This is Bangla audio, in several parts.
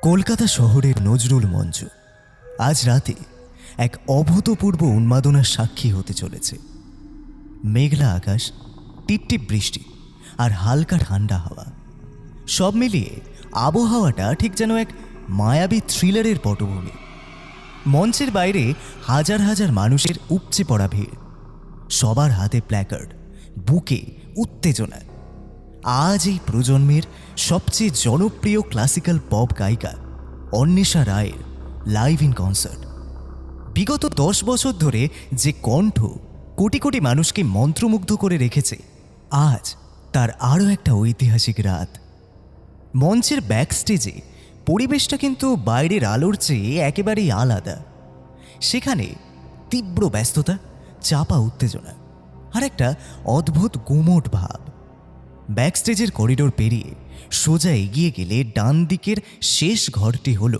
কলকাতা শহরের নজরুল মঞ্চ আজ রাতে এক অভূতপূর্ব উন্মাদনার সাক্ষী হতে চলেছে। মেঘলা আকাশ, টিপটিপ বৃষ্টি আর হালকা ঠান্ডা হাওয়া, সব মিলিয়ে আবহাওয়াটা ঠিক যেন এক মায়াবী থ্রিলারের পটভূমি। মঞ্চের বাইরে হাজার হাজার মানুষের উপচে পড়া ভিড়, সবার হাতে প্ল্যাকার্ড, বুকে উত্তেজনা। আজ এই প্রজন্মের সবচেয়ে জনপ্রিয় ক্লাসিক্যাল পপ গায়িকা অন্বেষা রায়ের লাইভ ইন কনসার্ট। বিগত 10 বছর ধরে যে কণ্ঠ কোটি কোটি মানুষকে মন্ত্রমুগ্ধ করে রেখেছে, আজ তার আরও একটা ঐতিহাসিক রাত। মঞ্চের ব্যাক স্টেজে পরিবেশটা কিন্তু বাইরের আলোর চেয়ে একেবারেই আলাদা। সেখানে তীব্র ব্যস্ততা, চাপা উত্তেজনা আর একটা অদ্ভুত গুমোট ভাব। ব্যাক স্টেজের করিডোর পেরিয়ে সোজা এগিয়ে গেলে ডান দিকের শেষ ঘরটি হল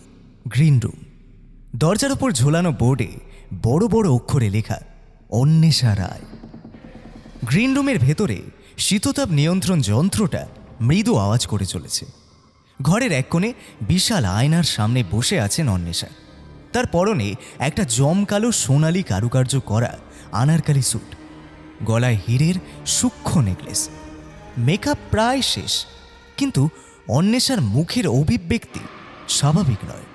গ্রিন রুম। দরজার ওপর ঝোলানো বোর্ডে বড় বড় অক্ষরে লেখা অন্বেষা রায়। গ্রিন রুমের ভেতরে শীততাপ নিয়ন্ত্রণ যন্ত্রটা মৃদু আওয়াজ করে চলেছে। ঘরের এক কোণে বিশাল আয়নার সামনে বসে আছেন অন্বেষা। তার পরনে একটা জমকালো সোনালি কারুকার্য করা আনারকালি স্যুট, গলায় হীরের সূক্ষ্ম নেকলেস। মেকআপ প্রায় শেষ, কিন্তু অন্বেষার মুখের অভিব্যক্তি স্বাভাবিক নয়।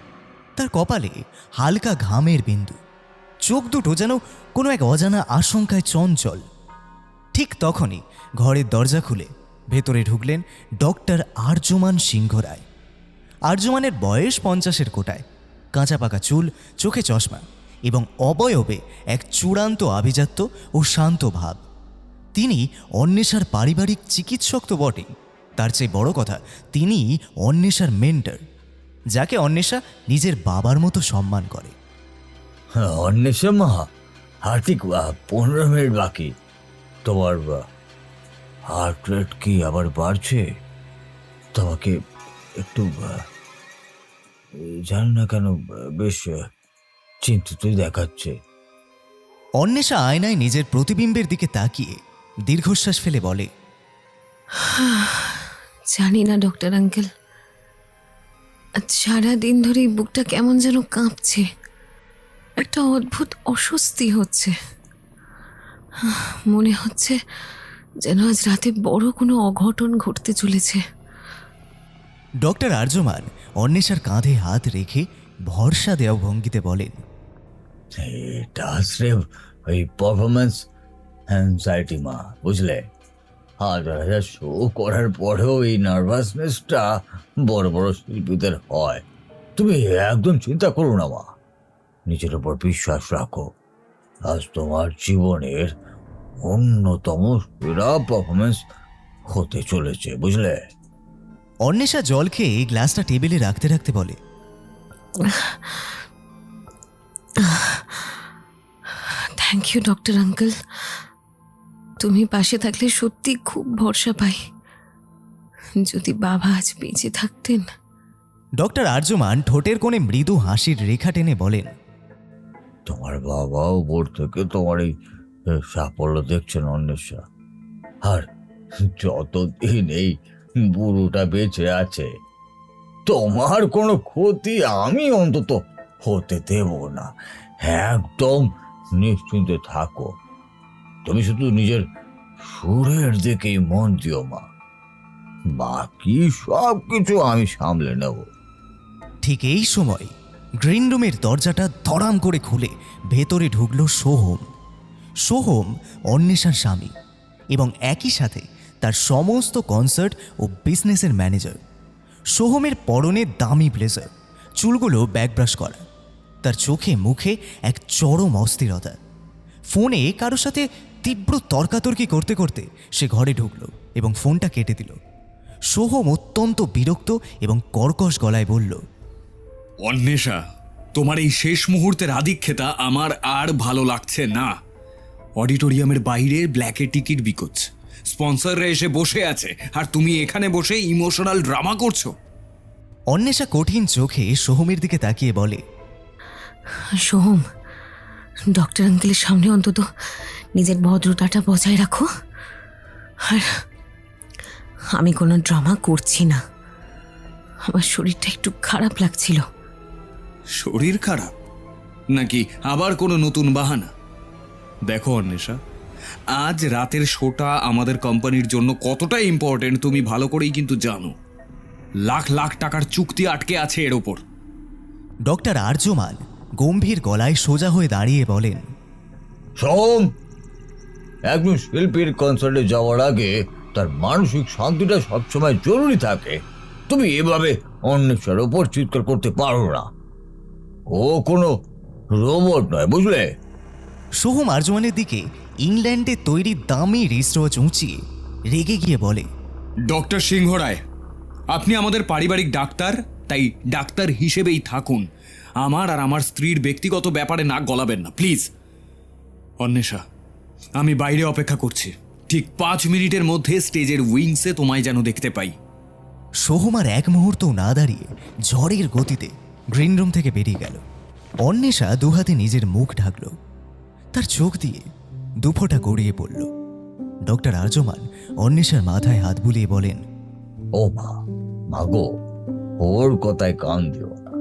তার কপালে হালকা ঘামের বিন্দু, চোখ দুটো যেন কোনো এক অজানা আশঙ্কায় চঞ্চল। ঠিক তখনই ঘরের দরজা খুলে ভেতরে ঢুকলেন ডক্টর আর্যমান সিংহ রায়। আর্যমানের বয়স 50-এর কোটায়, কাঁচা পাকা চুল, চোখে চশমা এবং অবয়বে এক চূড়ান্ত আভিজাত্য ও শান্ত ভাব। তিনি অন্বেষার পারিবারিক চিকিৎসক তো বটেই, তার চেয়ে বড় কথা তিনি অন্বেষার মেন্টর, যাকে অন্বেষা নিজের বাবার মতো সম্মান করে। অন্বেষা মা, আর ঠিক 15 মিনিট বাকি। তোমার হার্ট রেট কি আবার বাড়ছে? তোমাকে একটু জানি না কেন বেশ চিন্তিতই দেখাচ্ছে। অন্বেষা আয়নায় নিজের প্রতিবিম্বের দিকে তাকিয়ে দীর্ঘশ্বাস ফেলে বলে, জানি না ডক্টর আঙ্কেল, সারাদিন ধরে বুকটা কেমন যেন কাঁপছে, একটা অদ্ভুত অস্বস্তি হচ্ছে। মনে হচ্ছে যেন আজ রাতে বড় কোনো অঘটন ঘটতে চলেছে। ডক্টর আর্যমান অন্বেষার কাঁধে হাত রেখে ভরসা দেওয়া ভঙ্গিতে বলেন, এটা আসলে ওই পারফরমেন্স অ্যাংজাইটি মা, বুঝলে? হাজার হাজার শো করার পরেও এই নার্ভাসনেসটা বড় বড় শিল্পীদের হয়। তুমি একদম চিন্তা করো না মা, নিজের উপর বিশ্বাস রাখো। আজ তোমার জীবনের অন্যতম সেরা পারফরমেন্স হতে চলেছে, বুঝলে? অন্বেষা জল খেয়ে গ্লাসটা টেবিলে রাখতে রাখতে বলে, থ্যাংক ইউ ডক্টর আঙ্কেল, তুমি পাশে থাকলে সত্যি খুব ভরসা পাই। যদি বাবা আজ বেঁচে থাকতেন। ডক্টর আর্যমান ঠোঁটের কোণে মৃদু হাসির রেখা টেনে বলেন, তোমার বাবাও উপর থেকে তোমার এই সাফল্য দেখছেন অন্বেষা, আর যতদিন এই বুড়োটা বেঁচে আছে তোমার কোনো ক্ষতি আমি অন্তত হতে দেব না। একদম নিশ্চিন্তে থাকো। তুমি শুধু নিজের সুরের দিকেই মন দিও মা, বাকি সব কিছু আমি সামলে নেব। ঠিক এই সময় গ্রিন রুমের দরজাটা ধড়াম করে খুলে ভেতরে ঢুকল সোহম। সোহম অন্বেষার স্বামী এবং একই সাথে তার সমস্ত কনসার্ট ও বিজনেসের ম্যানেজার। সোহমের পরনে দামি ব্লেজার, চুলগুলো ব্যাকব্রাশ করা, তার চোখে মুখে এক চরম অস্থিরতা। ফোনে কারোর সাথে তীব্র তর্কাতর্কি করতে করতে সে ঘরে ঢুকল এবং ফোনটা কেটে দিল। সোহম অত্যন্ত বিরক্ত এবং কর্কশ গলায় বলল, অন্বেষা, তোমার এই শেষ মুহূর্তের আধিক্যতা আমার আর ভালো লাগছে না। অডিটোরিয়ামের বাইরে ব্ল্যাকে টিকিট বিকোচ্ছে, স্পন্সররা এসে বসে আছে, আর তুমি এখানে বসে ইমোশনাল ড্রামা করছো। অন্বেষা কঠিন চোখে সোহমের দিকে তাকিয়ে বলে, সোহম, ডক্টর আঙ্কেলের সামনে অন্তত নিজের ভদ্রতাটা বজায় রাখো। আর আমি কোনো ড্রামা করছি না। আমার শরীরটা একটু খারাপ লাগছিল। শরীর খারাপ নাকি আবার কোনো নতুন বাহানা? দেখো অন্বেষা, আজ রাতের শোটা আমাদের কোম্পানির জন্য কতটা ইম্পর্টেন্ট তুমি ভালো করেই কিন্তু জানো। লাখ লাখ টাকার চুক্তি আটকে আছে এর ওপর। ডক্টর আর্যমান গম্ভীর গলায় সোজা হয়ে দাঁড়িয়ে বলেন, সোম, একজন শিল্পীর কনসার্টে যাওয়ার আগে তার মানসিক শান্তিটা সবসময় জরুরি থাকে। তুমি এভাবে অন্বেষার ওপর চিৎকার করতে পারো না। ও কোনো রোবট নয়, বুঝলে? সোহম আর্যমানের দিকে ইংল্যান্ডে তৈরি দামি রিস্টওয়াচ উঁচিয়ে রেগে গিয়ে বলে, ডক্টর সিংহ রায়, আপনি আমাদের পারিবারিক ডাক্তার, তাই ডাক্তার হিসেবেই থাকুন। আমার আর আমার স্ত্রীর ব্যক্তিগত ব্যাপারে নাক গলাবেন না প্লিজ। অন্বেষা, আমি বাইরে অপেক্ষা করছি। ঠিক 5 মিনিটের মধ্যে স্টেজের উইংসে তোমায় যেন দেখতে পাই। সোহম আর এক মুহূর্তও না দাঁড়িয়ে ঝড়ের গতিতে গ্রিন রুম থেকে বেরিয়ে গেল। অন্বেষা দুহাতে নিজের মুখ ঢাকল, তার চোখ দিয়ে দুফোঁটা গড়িয়ে পড়ল। ডক্টর আর্যমান অন্বেষার মাথায় হাত বুলিয়ে বলেন, ও মাগো, ওর কথায় কান দিও না।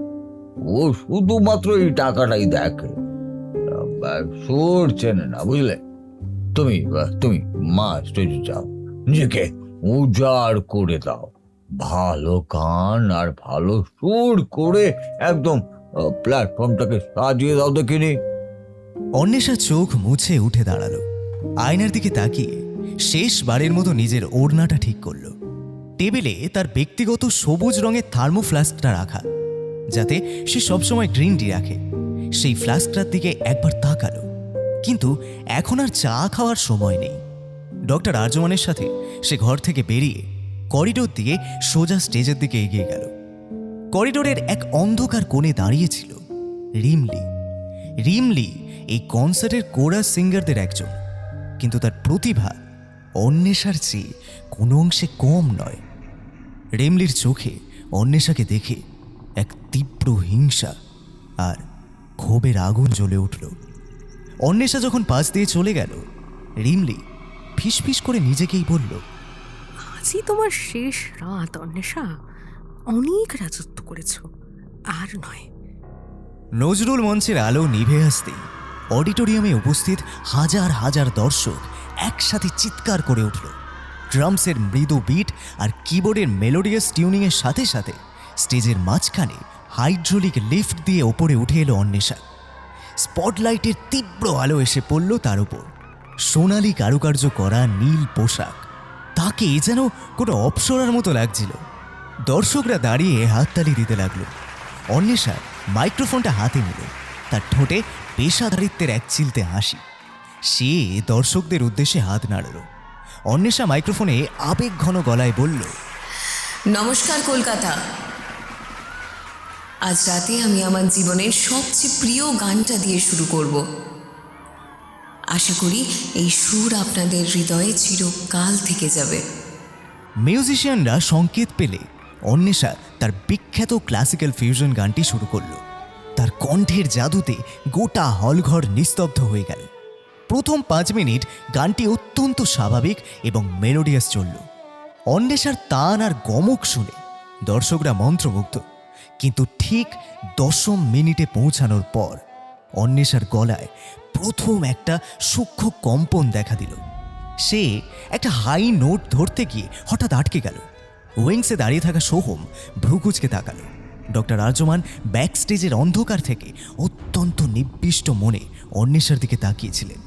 ও শুধুমাত্র এই টাকাটাই দেখে, সুর চেনে না, বুঝলে? তুমি তুমি মা স্টেজে যাও, নিজেকে উজাড় করে দাও। ভালো গান আর ভালো সুর করে একদম প্ল্যাটফর্মটাকে সাজিয়ে দাও দেখিনি। অন্বেষা চোখ মুছে উঠে দাঁড়ালো। আয়নার দিকে তাকিয়ে শেষবারের মতো নিজের ওড়নাটা ঠিক করলো। টেবিলে তার ব্যক্তিগত সবুজ রঙের থার্মো ফ্লাস্কটা রাখা, যাতে সে সবসময় গ্রিন টি রাখে। সেই ফ্লাস্কটার দিকে একবার তাকালো, কিন্তু এখন আর চা খাওয়ার সময় নেই। ডক্টর আর্যমানের সাথে সে ঘর থেকে বেরিয়ে করিডোর দিয়ে সোজা স্টেজের দিকে এগিয়ে গেল। করিডোরের এক অন্ধকার কোণে দাঁড়িয়েছিল রিমলি। রিমলি এই কনসার্টের কোরাস সিঙ্গারদের একজন, কিন্তু তার প্রতিভা অন্বেষার চেয়ে কোনো অংশে কম নয়। রিমলির চোখে অন্বেষাকে দেখে এক তীব্র হিংসা আর ক্ষোভের আগুন জ্বলে উঠল। অন্বেষা যখন পাশ দিয়ে চলে গেল, রিমলি ফিসফিস করে নিজেকেই বলল, আজই তোমার শেষ রাত অন্বেষা। অনেক রাজত্ব করেছ, আর নয়। নজরুল মঞ্চের আলো নিভে আসতেই অডিটোরিয়ামে উপস্থিত হাজার হাজার দর্শক একসাথে চিৎকার করে উঠল। ড্রামসের মৃদু বিট আর কিবোর্ডের মেলোডিয়াস টিউনিংয়ের সাথে সাথে স্টেজের মাঝখানে হাইড্রোলিক লিফট দিয়ে ওপরে উঠে এলো অন্বেষা। স্পটলাইটের তীব্র আলো এসে পড়ল তার উপর। সোনালি কারুকার্য করা নীল পোশাক, তাকে যেন কোনো অপ্সরার মতো লাগছিল। দর্শকরা দাঁড়িয়ে হাততালি দিতে লাগলো। অন্বেষা মাইক্রোফোনটা হাতে নিল, তার ঠোঁটে পেশাদারিত্বের এক চিলতে হাসি। সে দর্শকদের উদ্দেশ্যে হাত নাড়ল। অন্বেষা মাইক্রোফোনে আবেগ ঘন গলায় বলল, নমস্কার কলকাতা। আজ রাতে আমি আমার জীবনের সবচেয়ে প্রিয় গানটা দিয়ে শুরু করব। আশা করি এই সুর আপনাদের হৃদয়ে চিরকাল থেকে যাবে। মিউজিশিয়ানরা সংকেত পেলে অন্বেষা তার বিখ্যাত ক্লাসিক্যাল ফিউশন গানটি শুরু করল। তার কণ্ঠের জাদুতে গোটা হলঘর নিস্তব্ধ হয়ে গেল। প্রথম 5 মিনিট গানটি অত্যন্ত স্বাভাবিক এবং মেলোডিয়াস চলল। অন্বেষার তান আর গমক শুনে দর্শকরা মন্ত্রমুগ্ধ, কিন্তু ঠিক 10ম মিনিটে পৌঁছানোর পর অন্বেষার গলায় প্রথম একটা সূক্ষ্ম কম্পন দেখা দিল। সে একটা হাই নোট ধরতে গিয়ে হঠাৎ আটকে গেল। উইংসে দাঁড়িয়ে থাকা সোহম ভ্রুকুচকে তাকালো। ডক্টর আর্যমান ব্যাক স্টেজের অন্ধকার থেকে অত্যন্ত নিবিষ্ট মনে অন্বেষার দিকে তাকিয়েছিলেন।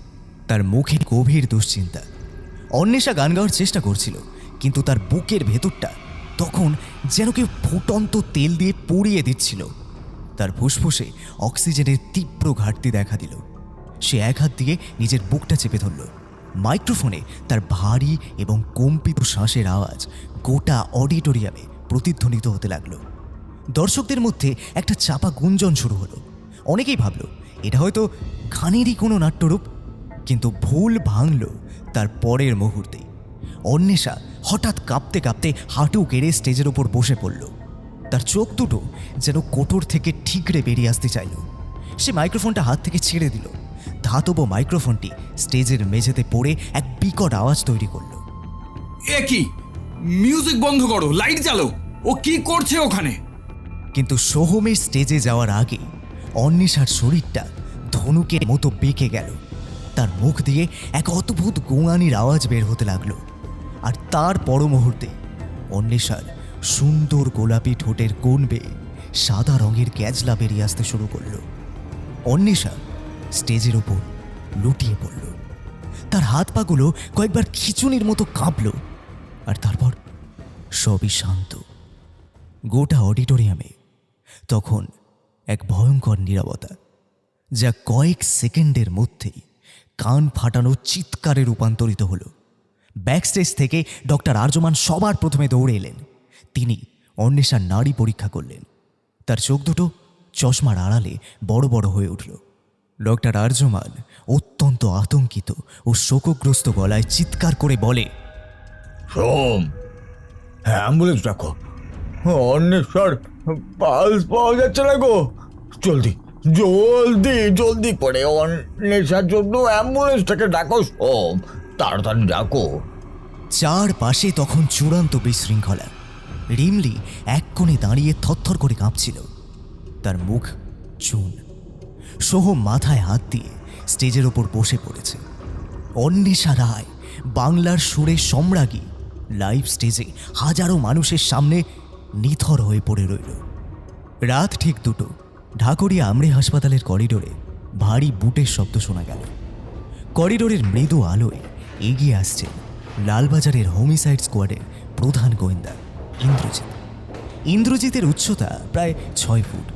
তার মুখে গভীর দুশ্চিন্তা। অন্বেষা গান গাওয়ার চেষ্টা করছিল, কিন্তু তার বুকের ভেতরটা তখন যেন কেউ ফুটন্ত তেল দিয়ে পুড়িয়ে দিচ্ছিল। তার ফুসফুসে অক্সিজেনের তীব্র ঘাটতি দেখা দিল। সে এক হাত দিয়ে নিজের বুকটা চেপে ধরল। মাইক্রোফোনে তার ভারী এবং কম্পিত শ্বাসের আওয়াজ গোটা অডিটোরিয়ামে প্রতিধ্বনিত হতে লাগলো। দর্শকদের মধ্যে একটা চাপা গুঞ্জন শুরু হলো। অনেকেই ভাবল এটা হয়তো গানেরই কোনো নাট্যরূপ, কিন্তু ভুল ভাঙল তার পরের মুহূর্তেই। অন্বেষা হঠাৎ কাঁপতে কাঁপতে হাঁটু গেড়ে স্টেজের ওপর বসে পড়ল। তার চোখ দুটো যেন কোটর থেকে ঠিকরে বেরিয়ে আসতে চাইল। সে মাইক্রোফোনটা হাত থেকে ছেড়ে দিল। ধাতব মাইক্রোফোনটি স্টেজের মেঝেতে পড়ে এক বিকট আওয়াজ তৈরি করল। এ কি? মিউজিক বন্ধ করো, লাইট জ্বালো। ও কি করছে ওখানে? কিন্তু সোহমের স্টেজে যাওয়ার আগে অন্বেষার শরীরটা ধনুকের মতো বেঁকে গেল। তার মুখ দিয়ে এক অদ্ভুত গোঙানির আওয়াজ বের হতে লাগলো। আর তার পর মুহূর্তে অন্বেষার সুন্দর গোলাপি ঠোঁটের কোণ বেয়ে সাদা রঙের গ্যাজলা বেরিয়ে আসতে শুরু করলো। অন্বেষা স্টেজের ওপর লুটিয়ে পড়ল। তার হাত পাগুলো কয়েকবার খিচুনির মতো কাঁপল, আর তারপর সবই শান্ত। গোটা অডিটোরিয়ামে তখন এক ভয়ঙ্কর নীরবতা, যা কয়েক সেকেন্ডের মধ্যেই কান ফাটানো চিৎকারে রূপান্তরিত হলো। ব্যাকস্টেজ থেকে ডক্টর আর্যমান সবার প্রথমে দৌড়ে এলেন। তিনি অন্বেষার নাড়ি পরীক্ষা করলেন। তার চোখ দুটো চশমার আড়ালে বড় বড় হয়ে উঠল। ডক্টর আর্যমান অত্যন্ত আতঙ্কিত ও শোকগ্রস্ত গলায় চিৎকার করে বলে, সোম, অ্যাম্বুলেন্স ডাকো। অন্বেষার পালস পাওয়া যাচ্ছে না গো। জলদি জলদি জলদি করে অন্বেষার জন্য অ্যাম্বুলেন্সটাকে ডাকো সোম, তাড়াতাড়ি ডাকো। চারপাশে তখন চূড়ান্ত বিশৃঙ্খলা। রিমলি এক কোণে দাঁড়িয়ে থরথর করে কাঁপছিল। তার মুখ চুন। সোহম মাথায় হাত দিয়ে স্টেজের ওপর বসে পড়েছে। অন্বেষা রায়, বাংলার সুরে সম্রাজ্ঞী, লাইভ স্টেজে হাজারো মানুষের সামনে নিথর হয়ে পড়ে রইল। রাত ঠিক 2টো। ঢাকুরিয়া আমরে হাসপাতালের করিডোরে ভারী বুটের শব্দ শোনা গেল। করিডোরের মৃদু আলোয় এগিয়ে আসছে লালবাজারের হোমিসাইড স্কোয়াডের প্রধান গোয়েন্দা ইন্দ্রজিৎ। ইন্দ্রজিতের উচ্চতা প্রায় 6 ফুট,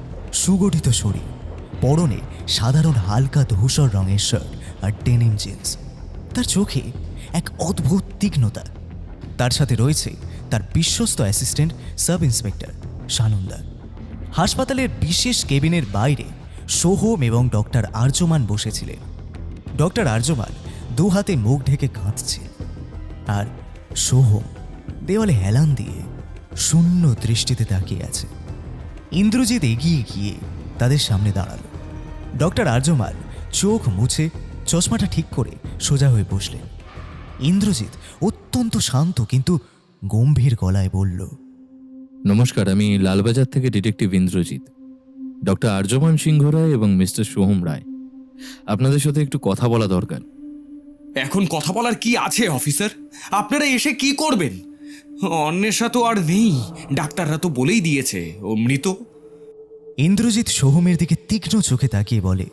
সুগঠিত শরীর, পরনে সাধারণ হালকা ধূসর রঙের শার্ট আর ডেনিম জিন্স। তার চোখে এক অদ্ভুত তীক্ষ্ণতা। তার সাথে রয়েছে তার বিশ্বস্ত অ্যাসিস্ট্যান্ট সাব ইন্সপেক্টর সানন্দা। হাসপাতালের বিশেষ কেবিনের বাইরে সোহম এবং ডক্টর আর্যমান বসেছিলেন। ডক্টর আর্যমান 2 হাতে মুখ ঢেকে কাঁদছে, আর সোহম দেওয়ালে হেলান দিয়ে শূন্য দৃষ্টিতে তাকিয়ে আছে। ইন্দ্রজিৎ এগিয়ে গিয়ে তাদের সামনে দাঁড়ালো। ডক্টর আর্যমান চোখ মুছে চশমাটা ঠিক করে সোজা হয়ে বসলেন। ইন্দ্রজিৎ অত্যন্ত শান্ত কিন্তু গম্ভীর গলায় বলল, নমস্কার, আমি লালবাজার থেকে ডিটেকটিভ ইন্দ্রজিৎ। ডক্টর আর্যমান সিংহ রায় এবং মিস্টার সোহম রায়, আপনাদের সাথে একটু কথা বলা দরকার। এখন কথা বলার কি আছে অফিসার? আপনারা এসে কি করবেন? অন্বেষা তো আর নেই, ডাক্তাররা তো বলেই দিয়েছে ও মৃত। ইন্দ্রজিৎ সোহমের দিকে তীক্ষ্ণ চোখে তাকিয়ে বলে,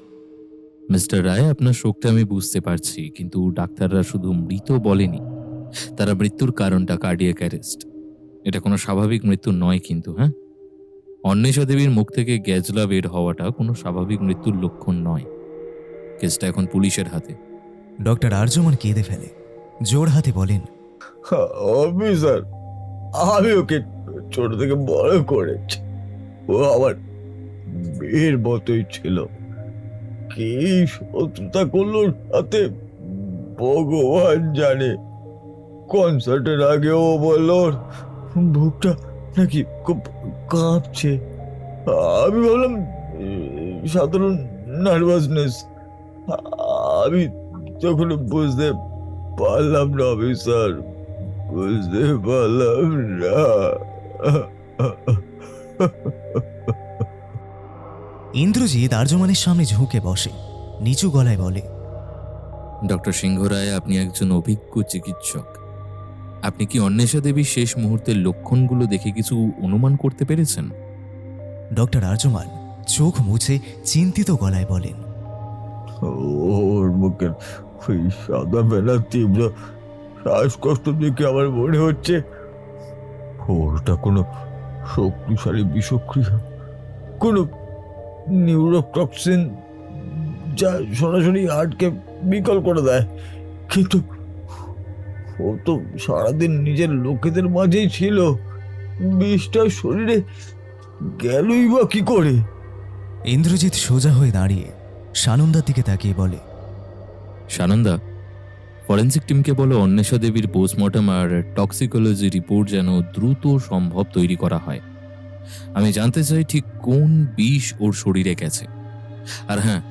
মিস্টার রায়, আপনার শোকটা আমি বুঝতে পারছি, কিন্তু ডাক্তাররা শুধু মৃত বলেনি, তারা মৃত্যুর কারণটা কার্ডিয়াক অ্যারেস্ট। এটা কোনো স্বাভাবিক মৃত্যু নয় কিন্তু। হ্যাঁ, অন্বেষা দেবীর মুখ থেকে গ্যাজলা বের হওয়াটা কোনো স্বাভাবিক মৃত্যুর লক্ষণ নয়। কেসটা এখন পুলিশের হাতে। ডক্টর আর্যমান কেঁদে ফেলে, জোর হাতে বলেন, অফিসার, আমি ওকে ছোট থেকে বড় করেছি। ও আমার মেয়ের মতোই ছিল। কি শত্রুতা করলো ওর সাথে ভগবান জানে। কনসার্টের আগে ও বললো ওর বুকটা নাকি খুব কাঁপছে। আমি ভাবলাম সাধারণ নার্ভাসনেস। আমি তখন বুঝতে পারলাম না অফিসার, বুঝতে পারলাম না। ইন্দ্রজিৎ আর্যমানের সামনে ঝুঁকে বসে, নিচু গলায় বলে, ডক্টর সিংহ রায়, আপনি একজন অভিজ্ঞ চিকিৎসক। আপনি কি অন্বেষা দেবীর শেষ মুহূর্তের লক্ষণগুলো দেখে কিছু অনুমান করতে পেরেছেন? ডক্টর আর্যমান চোখ মুছে চিন্তিত গলায় বলেন, ওর মুখের ওই সাদা বেলা তীব্র শ্বাসকষ্ট দেখে আমার মনে হচ্ছে ওটা কোনো শক্তিশালী বিষক্রিয়া, কোনো নিউরোটক্সিন, যা সরাসরি হার্টকে বিকল করে দেয়। কিন্তু ও তো সারাদিন নিজের লোকেদের মাঝেই ছিল, বিষটা শরীরে গেলই বা কি করে? ইন্দ্রজিৎ সোজা হয়ে দাঁড়িয়ে সানন্দার দিকে তাকিয়ে বলে, সানন্দা, ফরেন্সিক টিমকে বলো অন্বেষা দেবীর পোস্টমর্টম আর টক্সিকোলজি রিপোর্ট যেন দ্রুত সম্ভব তৈরি করা হয়। আমি জানতে চাই ঠিক কোন বিষ ওর শরীরে গেছে। আর হ্যাঁ,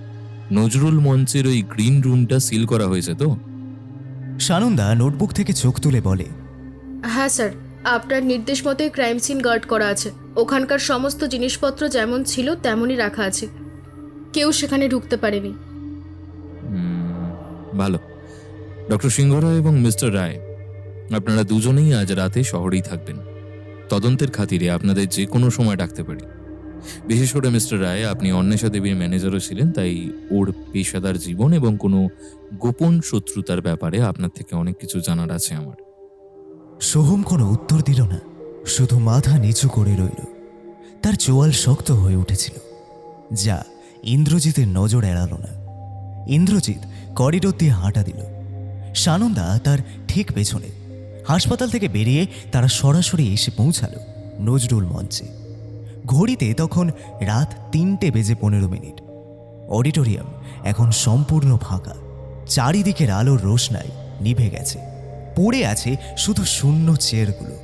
নজরুল মঞ্চের ওই গ্রিন রুমটা সিল করা হয়েছে তো? সানন্দা নোটবুক থেকে চোখ তুলে বলে, হ্যাঁ স্যার, আপনার নির্দেশ মতোই ক্রাইম সিন গার্ড করা আছে। ওখানকার সমস্ত জিনিসপত্র যেমন ছিল তেমনই রাখা আছে, কেউ সেখানে ঢুকতে পারেনি। ভালো। ডক্টর সিংহ রায় এবং মিস্টার রায়, আপনারা দুজনেই আজ রাতে শহরেই থাকবেন। তদন্তের খাতিরে আপনাদের যে কোনো সময় ডাকতে পারি। বিশেষ করে মিস্টার রায়, আপনি অন্বেষা দেবীর ম্যানেজারও ছিলেন, তাই ওর পেশাদার জীবন এবং কোনো গোপন শত্রুতার ব্যাপারে আপনার থেকে অনেক কিছু জানার আছে আমার। সোহম কোনো উত্তর দিল না, শুধু মাথা নিচু করে রইল। তার চোয়াল শক্ত হয়ে উঠেছিল, যা ইন্দ্রজিতের নজর এড়াল না। ইন্দ্রজিৎ করিডোর দিয়ে হাঁটা দিল, সানন্দা তার ঠিক পেছনে। হাসপাতাল থেকে বেরিয়ে তারা সরাসরি এসে পৌঁছালো নজরুল মঞ্চে। ঘড়িতে তখন রাত 3:15। অডিটোরিয়াম এখন সম্পূর্ণ ফাঁকা, চারিদিকের আলোর রোশনাই নিভে গেছে, পড়ে আছে শুধু শূন্য চেয়ারগুলো।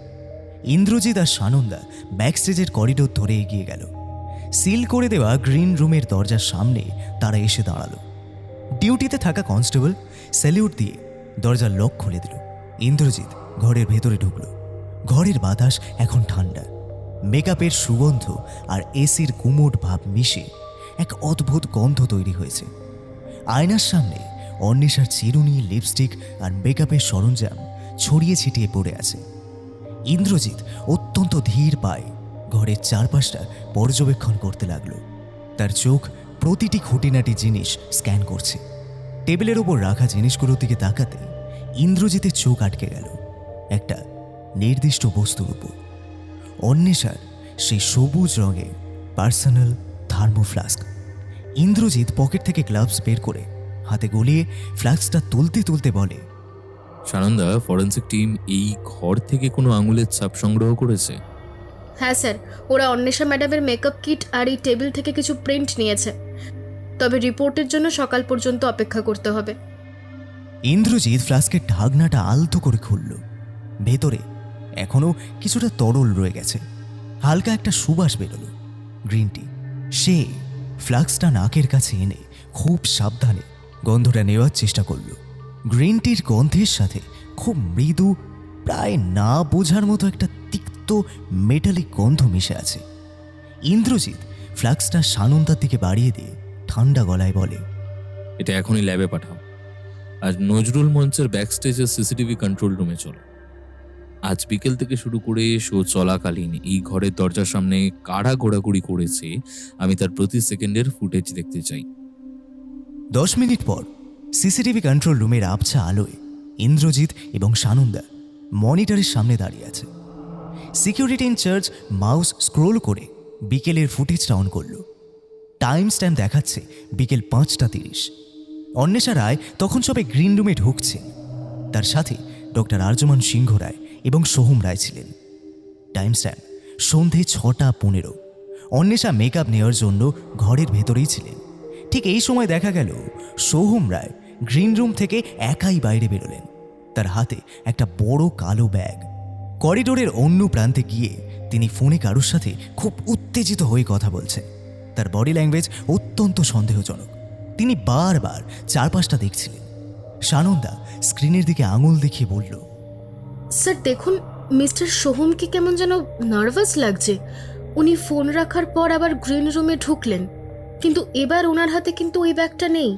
ইন্দ্রজিৎ আর সানন্দা ব্যাকস্টেজের করিডোর ধরে এগিয়ে গেল। সিল করে দেওয়া গ্রিন রুমের দরজার সামনে তারা এসে দাঁড়ালো। ডিউটিতে থাকা কনস্টেবল স্যালিউট দিয়ে দরজার লক খুলে দিল। ইন্দ্রজিৎ ঘরের ভেতরে ঢুকল। ঘরের বাতাস এখন ঠান্ডা, মেকআপের সুগন্ধ আর এসির গুমোট ভাব মিশে এক অদ্ভুত গন্ধ তৈরি হয়েছে। আয়নার সামনে অন্বেষার চিরুনি, লিপস্টিক আর মেকআপের সরঞ্জাম ছড়িয়ে ছিটিয়ে পড়ে আছে। ইন্দ্রজিৎ অত্যন্ত ধীর পায়ে ঘরের চারপাশটা পর্যবেক্ষণ করতে লাগলো। তার চোখ প্রতিটি খুঁটিনাটি জিনিস স্ক্যান করছে। টেবিলের ওপর রাখা জিনিসগুলোর দিকে তাকাতে ইন্দ্রজিতের চোখ আটকে গেল একটা নির্দিষ্ট বস্তুর উপর। অন্বেষার সেই সবুজ রঙের পার্সোনাল থার্মোফ্লাস্ক। ইন্দ্রজিৎ পকেট থেকে গ্লাভস বের করে হাতে গলিয়ে ফ্লাস্কটা তুলতে তুলতে বলে, সানন্দা, ফরেন্সিক টিম এই ঘর থেকে কোনো আঙুলের ছাপ সংগ্রহ করেছে? হ্যাঁ স্যার, ওরা অন্বেষা ম্যাডামের মেকআপ কিট আর এই টেবিল থেকে কিছু প্রিন্ট নিয়েছে, তবে রিপোর্টের জন্য সকাল পর্যন্ত অপেক্ষা করতে হবে। ইন্দ্রজিৎ ফ্লাস্কের ঢাকনাটা আলতো করে খুলল। ভেতরে এখনো কিছুটা তরল রয়ে গেছে, হালকা একটা সুবাস বেরোলো, গ্রিন টি। সে ফ্লাস্কটা নাকের কাছে এনে খুব সাবধানে গন্ধটা নেওয়ার চেষ্টা করল। গ্রিন টির গন্ধের সাথে খুব মৃদু, প্রায় না বোঝার মতো একটা তিক্ত মেটালিক গন্ধ মিশে আছে। ইন্দ্রজিৎ ফ্লাস্কটা সানন্দার দিকে বাড়িয়ে দিয়ে ঠান্ডা গলায় বলে, এটা এখনই ল্যাবে পাঠাও। আজ নজরুল মঞ্চের ব্যাকস্টেজের সিসিটিভি কন্ট্রোল রুমে চলো। আজ বিকেল থেকে শুরু করে শো চলাকালীন এই ঘরের দরজার সামনে কারা ঘোরাঘুরি করেছে আমি তার প্রতি সেকেন্ডের ফুটেজ দেখতে চাই। 10 মিনিট পর সিসিটিভি কন্ট্রোল রুমের আবছা আলোয় ইন্দ্রজিৎ এবং সানন্দা মনিটরের সামনে দাঁড়িয়ে আছে। সিকিউরিটি ইনচার্জ মাউস স্ক্রোল করে বিকেলের ফুটেজটা অন করল। টাইম স্ট্যাম্প দেখাচ্ছে বিকেল 5:30। অন্বেষা রায় তখন সবে গ্রিন রুমে ঢুকছে। তার সাথে ডক্টর আর্যমান সিংহ রায় এবং সোহম রায় ছিলেন। টাইম স্ট্যাম্প সন্ধে 6:15। অন্বেষা মেকআপ নেওয়ার জন্য ঘরের ভেতরেই ছিলেন। ঠিক এই সময় দেখা গেল সোহম রায় গ্রিন রুম থেকে একাই বাইরে বেরোলেন। তার হাতে একটা বড় কালো ব্যাগ। করিডোরের অন্য প্রান্তে গিয়ে তিনি ফোনে কারোর সাথে খুব উত্তেজিত হয়ে কথা বলছেন। তার বডি ল্যাঙ্গুয়েজ অত্যন্ত সন্দেহজনক। তিনি বারবার চারপাশটা দেখছিলেন। সানন্দা স্ক্রিনের দিকে আঙুল দেখিয়ে বলল, স্যার দেখুন, মিস্টার সোহমকে কেমন যেন নার্ভাস লাগছে। উনি ফোন রাখার পর আবার গ্রিন রুমে ঢুকলেন, কিন্তু এবার ওনার হাতে কিন্তু ওই ব্যাগটা নেই,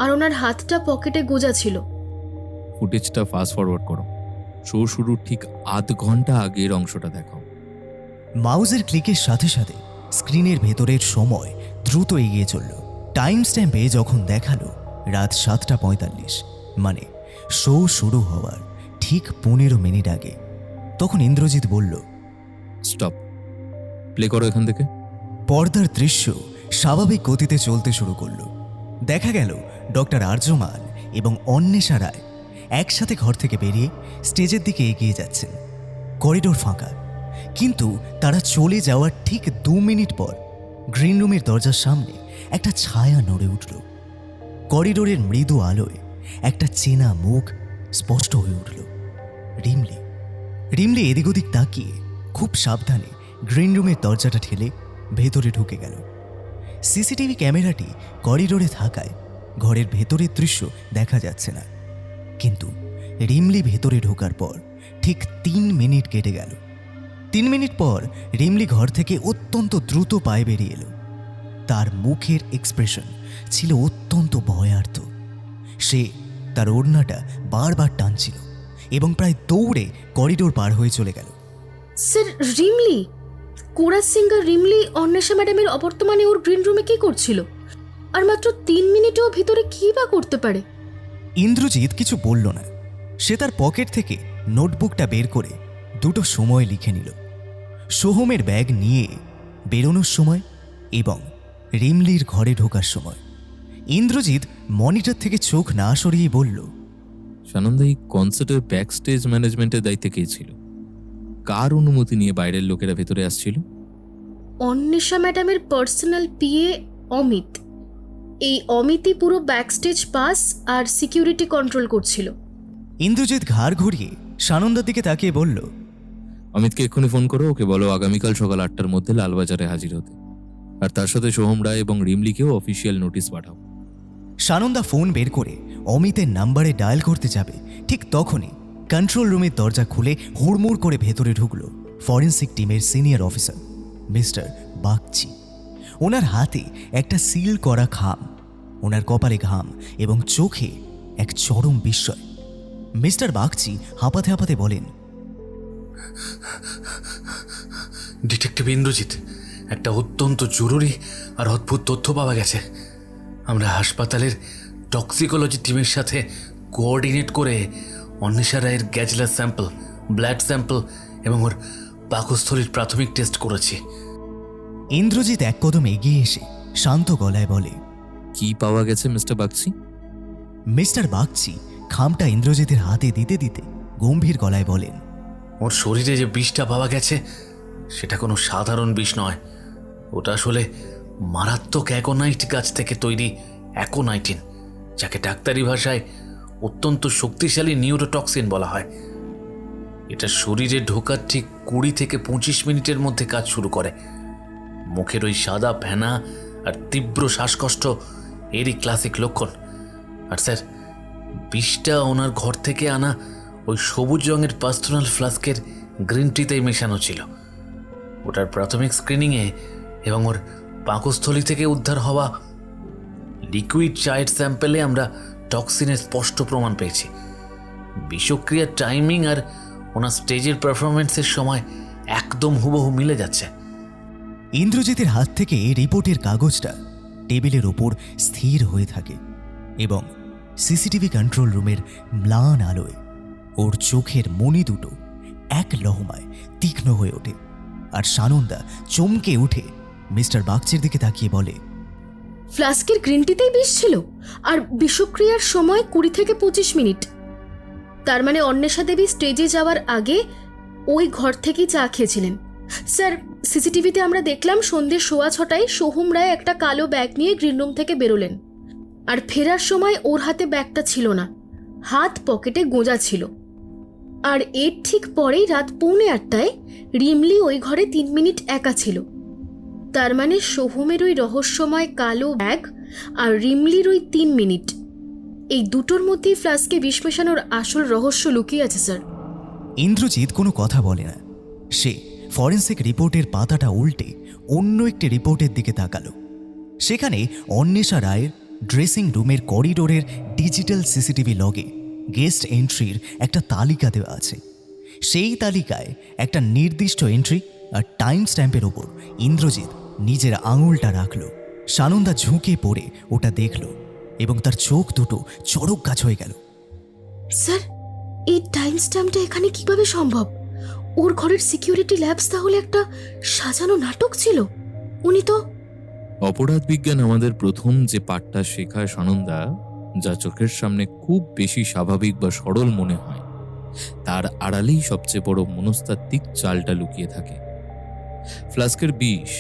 আর ওনার হাতটা পকেটে গোজা ছিল। ফুটেজটা ফাস্ট ফরওয়ার্ড করো। শো শুরুর ঠিক আধ ঘন্টা আগের অংশটা দেখাও। মাউসের ক্লিকের সাথে সাথে স্ক্রিনের ভেতরের সময় দ্রুত এগিয়ে চলল। টাইম স্ট্যাম্পে যখন দেখালো রাত 7:45, মানে শো শুরু হওয়ার ঠিক 15 মিনিট আগে, তখন ইন্দ্রজিৎ বলল, স্টপ, প্লে করো এখান থেকে। পর্দার দৃশ্য স্বাভাবিক গতিতে চলতে শুরু করলো। দেখা গেল ডক্টর আর্যমান এবং অন্বেষা রায় একসাথে ঘর থেকে বেরিয়ে স্টেজের দিকে এগিয়ে যাচ্ছেন। করিডোর ফাঁকা, কিন্তু তারা চলে যাওয়ার ঠিক 2 মিনিট পর গ্রিন রুমের দরজার সামনে একটা ছায়া নড়ে উঠল। করিডোরের মৃদু আলোয় একটা চেনা মুখ স্পষ্ট হয়ে উঠল, রিমলি। রিমলি এদিক ওদিক তাকিয়ে খুব সাবধানে গ্রিন রুমের দরজাটা ঠেলে ভেতরে ঢুকে গেল। সিসিটিভি ক্যামেরাটি করিডোরে থাকায় ঘরের ভেতরের দৃশ্য দেখা যাচ্ছে না, কিন্তু রিমলি ভেতরে ঢোকার পর ঠিক 3 মিনিট কেটে গেল। 3 মিনিট পর রিমলি ঘর থেকে অত্যন্ত দ্রুত পায়ে বেরিয়ে এলো। তার মুখের এক্সপ্রেশন ছিল অত্যন্ত ভয়ার্থ। সে তার ওড়নাটা বারবার টানছিল এবং প্রায় দৌড়ে করিডোর পার হয়ে চলে গেল। Sir, Rimli, chorus singer Rimli Anwesha ম্যাডামের অবর্তমানে ওর গ্রিন রুমে কি করছিল? আর মাত্র 3 মিনিটেও ভিতরে কি বা করতে পারে? ইন্দ্রজিৎ কিছু বলল না। সে তার পকেট থেকে নোটবুকটা বের করে দুটো সময় লিখে নিল, সোহমের ব্যাগ নিয়ে বেরোনোর সময় এবং রিমলির ঘরে ঢোকার সময়। ইন্দ্রজিৎ মনিটর থেকে চোখ না সরিয়ে বলল, সানন্দা, এই কনসার্টের ব্যাক স্টেজ ম্যানেজমেন্টের দায়িত্বে কে ছিল? কার অনুমতি নিয়ে বাইরের লোকেরা ভেতরে আসছিল? অন্বেষা ম্যাডামের পার্সোনাল পিএ অমিত। এই অমিতই পুরো ব্যাকস্টেজ পাস আর সিকিউরিটি কন্ট্রোল করছিল। ইন্দ্রজিৎ ঘাড় ঘুরিয়ে সানন্দার দিকে তাকিয়ে বলল, অমিতকে এক্ষুনি ফোন করো, ওকে বলো আগামীকাল সকাল 8টার মধ্যে লালবাজারে হাজির হতে, আর তার সাথে সোহম রায় এবং রিমলিকেও অফিসিয়াল নোটিশ পাঠাও। সানন্দা ফোন বের করে অমিতের নাম্বারে ডায়াল করতে যাবে, ঠিক তখনই কন্ট্রোল রুমের দরজা খুলে হুড়মুড় করে ভেতরে ঢুকলো ফরেন্সিক টিমের সিনিয়র অফিসার মিস্টার বাগচি। ওনার হাতে একটা সিল করা খাম, ওনার কপালে ঘাম এবং চোখে এক চরম বিস্ময়। মিস্টার বাগচি হাঁপাতে হাঁপাতে বলেন, ডিটেকটিভ ইন্দ্রজিৎ, একটা অত্যন্ত জরুরি আর অদ্ভুত তথ্য পাওয়া গেছে। আমরা হাসপাতালের টক্সিকোলজি টিমের সাথে কোঅর্ডিনেট করে অন্বেষা রায়ের গ্যাজলার স্যাম্পল, ব্লাড স্যাম্পল এবং ওর পাকস্থলীর প্রাথমিক টেস্ট করেছি। ইন্দ্রজিৎ এক কদম এগিয়ে এসে শান্ত গলায় বলে, কি পাওয়া গেছে মিস্টার বাগচি? মিস্টার বাগচি খামটা ইন্দ্রজিতের হাতে দিতে দিতে গম্ভীর গলায় বলেন, ওর শরীরে যে বিষটা পাওয়া গেছে সেটা কোনো সাধারণ বিষ নয়। ওটা আসলে মারাত্মক অ্যাকোনাইট গাছ থেকে তৈরি অ্যাকোনাইটিন, যাকে ডাক্তারি ভাষায় অত্যন্ত শক্তিশালী নিউরোটক্সিন বলা হয়। এটা শরীরে ঢোকার ঠিক 20 থেকে 25 মিনিটের মধ্যে কাজ শুরু করে। মুখের ওই সাদা ফেনা আর তীব্র শ্বাসকষ্ট এরই ক্লাসিক লক্ষণ। আর স্যার, বিষটা ওনার ঘর থেকে আনা ওই সবুজ রঙের পার্সোনাল ফ্লাস্কের গ্রিন টিতেই মেশানো ছিল। ওটার প্রাথমিক স্ক্রিনিংয়ে এবং ওর পাকস্থলী থেকে উদ্ধার হওয়া লিকুইড চায়ের স্যাম্পেলে আমরা টক্সিনের স্পষ্ট প্রমাণ পেয়েছি। বিষক্রিয়ার টাইমিং আর ওনার স্টেজের পারফরমেন্সের সময় একদম হুবহু মিলে যাচ্ছে। ইন্দ্রজিতের হাত থেকে রিপোর্টের কাগজটা টেবিলের ওপর স্থির হয়ে থাকে এবং সিসিটিভি কন্ট্রোল রুমের ম্লান আলোয় ওর চোখের মণি দুটো এক লহমায় তীক্ষ্ণ হয়ে ওঠে। আর সানন্দা চমকে উঠে মিস্টার বাগচির দিকে তাকিয়ে বলে, ফ্লাস্কের গ্রিন টিতেই বিষ ছিল আর বিষক্রিয়ার সময় 20 থেকে 25 মিনিট। তার মানে অন্বেষা দেবী স্টেজে যাওয়ার আগে ওই ঘর থেকেই চা খেয়েছিলেন। স্যার, সিসিটিভিতে আমরা দেখলাম সন্ধ্যে 6:15টায় সোহম রায় একটা কালো ব্যাগ নিয়ে গ্রিন রুম থেকে বেরোলেন, আর ফেরার সময় ওর হাতে ব্যাগটা ছিল না, হাত পকেটে গোঁজা ছিল। আর এর ঠিক পরেই রাত 7:45টায় রিমলি ওই ঘরে 3 মিনিট একা ছিল। তার মানে সোহমের ওই রহস্যময় কালো ব্যাগ আর রিমলির ওই 3 মিনিট, এই দুটোর মধ্যেই ফ্লাস্কে বিষ মেশানোর আসল রহস্য লুকিয়ে আছে স্যার। ইন্দ্রজিৎ কোনো কথা বলে না। সে ফরেন্সিক রিপোর্টের পাতাটা উল্টে অন্য একটি রিপোর্টের দিকে তাকালো। সেখানে অন্বেষা রায়ের ড্রেসিং রুমের করিডোরের ডিজিটাল সিসিটিভি লগে গেস্ট এন্ট্রির একটা তালিকা দেওয়া আছে। সেই তালিকায় একটা নির্দিষ্ট এন্ট্রি আর টাইম স্ট্যাম্পের ওপর ইন্দ্রজিৎ নিজের আঙুলটা রাখল। সানন্দা ঝুঁকে পড়ে ওটা দেখল এবং তার চোখ দুটো চড়ক গাছ হয়ে গেল। স্যার, এই টাইম স্ট্যাম্পটা এখানে কিভাবে সম্ভব? ওর ঘরের সিকিউরিটি ল্যাবস তাহলে একটা সাজানো নাটক ছিল। উনি তো অপরাধ বিজ্ঞান আমাদের প্রথম যে পাঠটা শেখায় সানন্দা, যা চোখের সামনে খুব বেশি স্বাভাবিক বা সরল মনে হয়, তার আড়ালেই সবচেয়ে বড় মনস্তাত্ত্বিক চালটা লুকিয়ে থাকে। ফ্লাস্কের বিষ,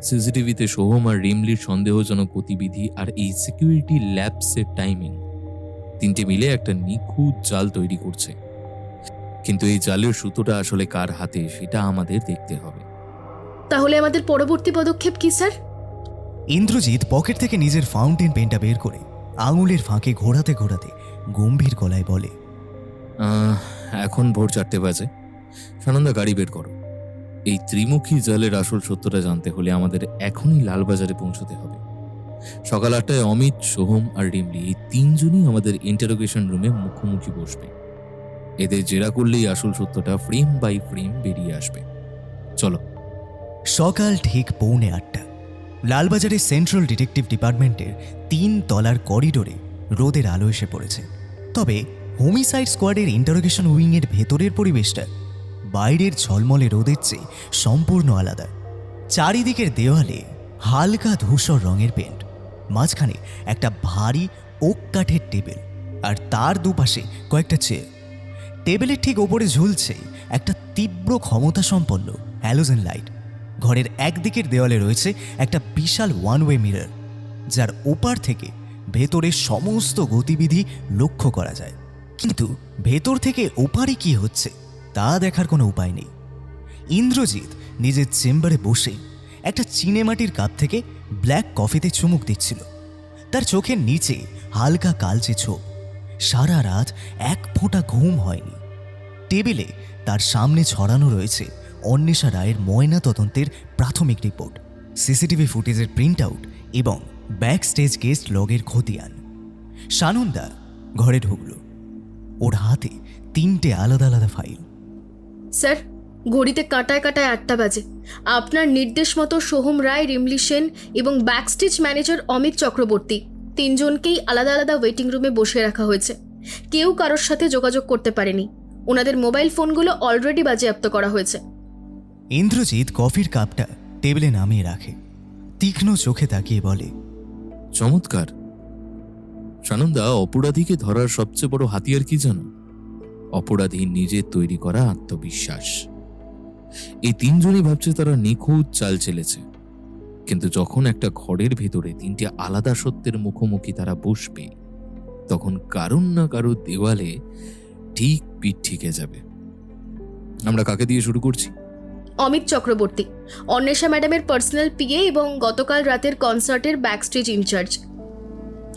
সিসিটিভিতে সোহম আর রিমলির সন্দেহজনক গতিবিধি আর এই সিকিউরিটি ল্যাবসের টাইমিং, তিনটে মিলে একটা নিখুঁত জাল তৈরি করছে। কিন্তু এই জালের সুতোটা আসলে কার হাতে সেটা আমাদের দেখতে হবে। তাহলে আমাদের পরবর্তী পদক্ষেপ কি স্যার? ইন্দ্রজিৎ পকেট থেকে নিজের ফাউন্টেন পেনটা বের করে আঙুলের ফাঁকে ঘোরাতে ঘোরাতে গম্ভীর গলায় বলে, এখন ভোর 4টে বাজে। সানন্দা, গাড়ি বের করো। এই ত্রিমুখী জালের আসল সত্যটা জানতে হলে আমাদের এখনই লালবাজারে পৌঁছতে হবে। সকাল 8টায় অমিত, সোহম আর ডিমলি এই তিনজনই আমাদের ইন্টারোগেশন রুমে মুখোমুখি বসবে। এদের জেরা করলেই আসল সত্যটা ফ্রেম বাই ফ্রেম বেরিয়ে আসবে। চলো। সকাল ঠিক 7:45। লালবাজারের সেন্ট্রাল ডিটেকটিভ ডিপার্টমেন্টের 3 তলার করিডোরে রোদের আলো এসে পড়েছে। তবে হোমিসাইড স্কোয়াডের ইন্টারোগেশন উইংয়ের ভেতরের পরিবেশটা বাইরের ঝলমলে রোদের চেয়ে সম্পূর্ণ আলাদা। চারিদিকের দেওয়ালে হালকা ধূসর রঙের পেন্ট, মাঝখানে একটা ভারী ওক কাঠের টেবিল, আর তার দুপাশে কয়েকটা চেয়ার। টেবিলের ঠিক ওপরে ঝুলছে একটা তীব্র ক্ষমতা সম্পন্ন হ্যালোজেন লাইট। ঘরের একদিকের দেওয়ালে রয়েছে একটা বিশাল ওয়ান ওয়ে মিরর, যার ওপার থেকে ভেতরের সমস্ত গতিবিধি লক্ষ্য করা যায়। কিন্তু ভেতর থেকে ওপারে কি হচ্ছে তা দেখার কোনো উপায় নেই। ইন্দ্রজিৎ নিজের চেম্বারে বসে একটা চিনেমাটির কাপ থেকে ব্ল্যাক কফিতে চুমুক দিচ্ছিল। তার চোখের নিচে হালকা কালচে ছোপ। সারা রাত এক ফোঁটা ঘুম হয়নি। টেবিলে তার সামনে ছড়ানো রয়েছে অন্বেষা রায়ের ময়না তদন্তের প্রাথমিক রিপোর্ট, সিসিটিভি ফুটেজের প্রিন্ট আউট এবং ব্যাক স্টেজ গেস্ট লগের খতিয়ান। সানন্দা ঘরে ঢুকল। ওর হাতে 3টে আলাদা আলাদা ফাইল। স্যার, ঘড়িতে কাটায় কাটায় 8টা বাজে। আপনার নির্দেশ মতো সোহম রায়, রিমলি সেন এবং ব্যাকস্টেজ ম্যানেজার অমিত চক্রবর্তী 3জনকেই আলাদা আলাদা ওয়েটিং রুমে বসে রাখা হয়েছে। কেউ কারোর সাথে যোগাযোগ করতে পারেনি। ওনাদের মোবাইল ফোনগুলো অলরেডি বাজেয়াপ্ত করা হয়েছে। ইন্দ্রজিৎ কফির কাপটা টেবিলে নামিয়ে রাখে, তীক্ষ্ণ চোখে তাকিয়ে বলে, চমৎকার। সানন্দা, অপরাধীকে ধরার সবচেয়ে বড় হাতিয়ার কি জানো? অপরাধী নিজের তৈরি করা আত্মবিশ্বাস। এই 3জনই ভাবছে তারা নিখুঁত চাল চেলেছে, কিন্তু যখন একটা ঘরের ভেতরে 3টে আলাদা সত্যের মুখোমুখি তারা বসবে, তখন কারণ না কারো দেওয়ালে ঠিক পিঠ ঠিকে যাবে। আমরা কাকে দিয়ে শুরু করছি? অমিত চক্রবর্তী, অন্বেষা ম্যাডামের পার্সোনাল পিএ এবং গতকাল রাতের কনসার্টের ব্যাকস্টেজ ইনচার্জ।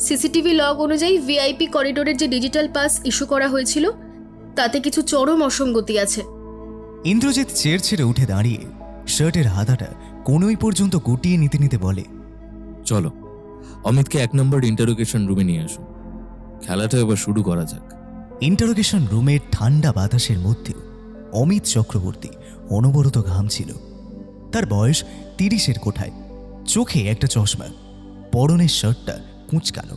সিসিটিভি লগ অনুযায়ী ভিআইপি করিডোরের যে ডিজিটাল পাস ইস্যু করা হয়েছিল তাতে কিছু চরম অসঙ্গতি আছে। ইন্দ্রজিৎ চেয়ার ছেড়ে উঠে দাঁড়িয়ে শার্টের হাতাটা কোনোই পর্যন্ত গুটিয়ে নিতে নিতে বলে, চলো, অমিতকে 1 নম্বর ইন্টারোগেশন রুমে নিয়ে আসো। খেলাটা এবার শুরু করা যাক। ইন্টারোগেশন রুমের ঠান্ডা বাতাসের মধ্যেও অমিত চক্রবর্তী অনবরত ঘামছিল। তার বয়স 30-এর কোঠায়, চোখে একটা চশমা, পরনের শার্টটা কুঁচকানো।